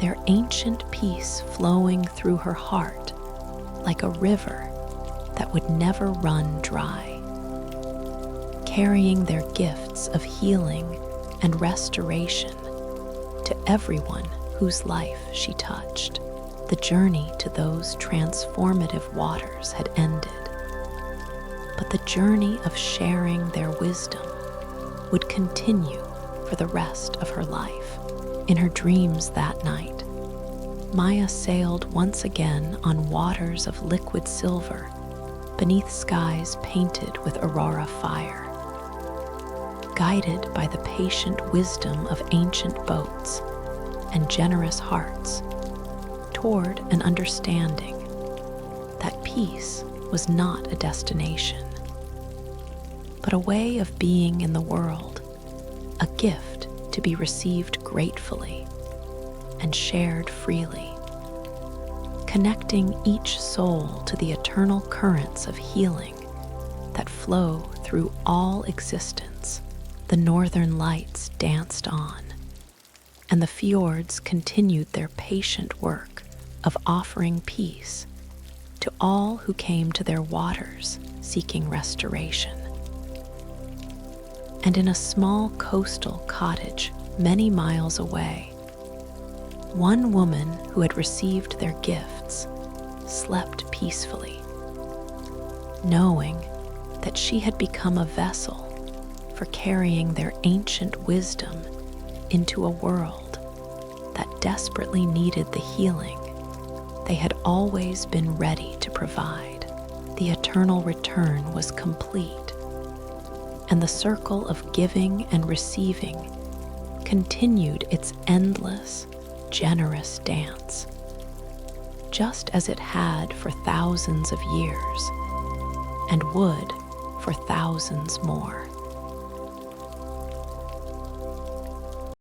their ancient peace flowing through her heart like a river that would never run dry, carrying their gifts of healing and restoration to everyone whose life she touched. The journey to those transformative waters had ended, but the journey of sharing their wisdom would continue for the rest of her life. In her dreams that night, Maya sailed once again on waters of liquid silver beneath skies painted with Aurora fire. Guided by the patient wisdom of ancient boats and generous hearts toward an understanding that peace was not a destination, but a way of being in the world, a gift to be received gratefully and shared freely, connecting each soul to the eternal currents of healing that flow through all existence. The northern lights danced on, and the fjords continued their patient work of offering peace to all who came to their waters seeking restoration. And in a small coastal cottage many miles away, one woman who had received their gifts slept peacefully, knowing that she had become a vessel for carrying their ancient wisdom into a world that desperately needed the healing they had always been ready to provide. The eternal return was complete, and the circle of giving and receiving continued its endless, generous dance, just as it had for thousands of years, and would for thousands more.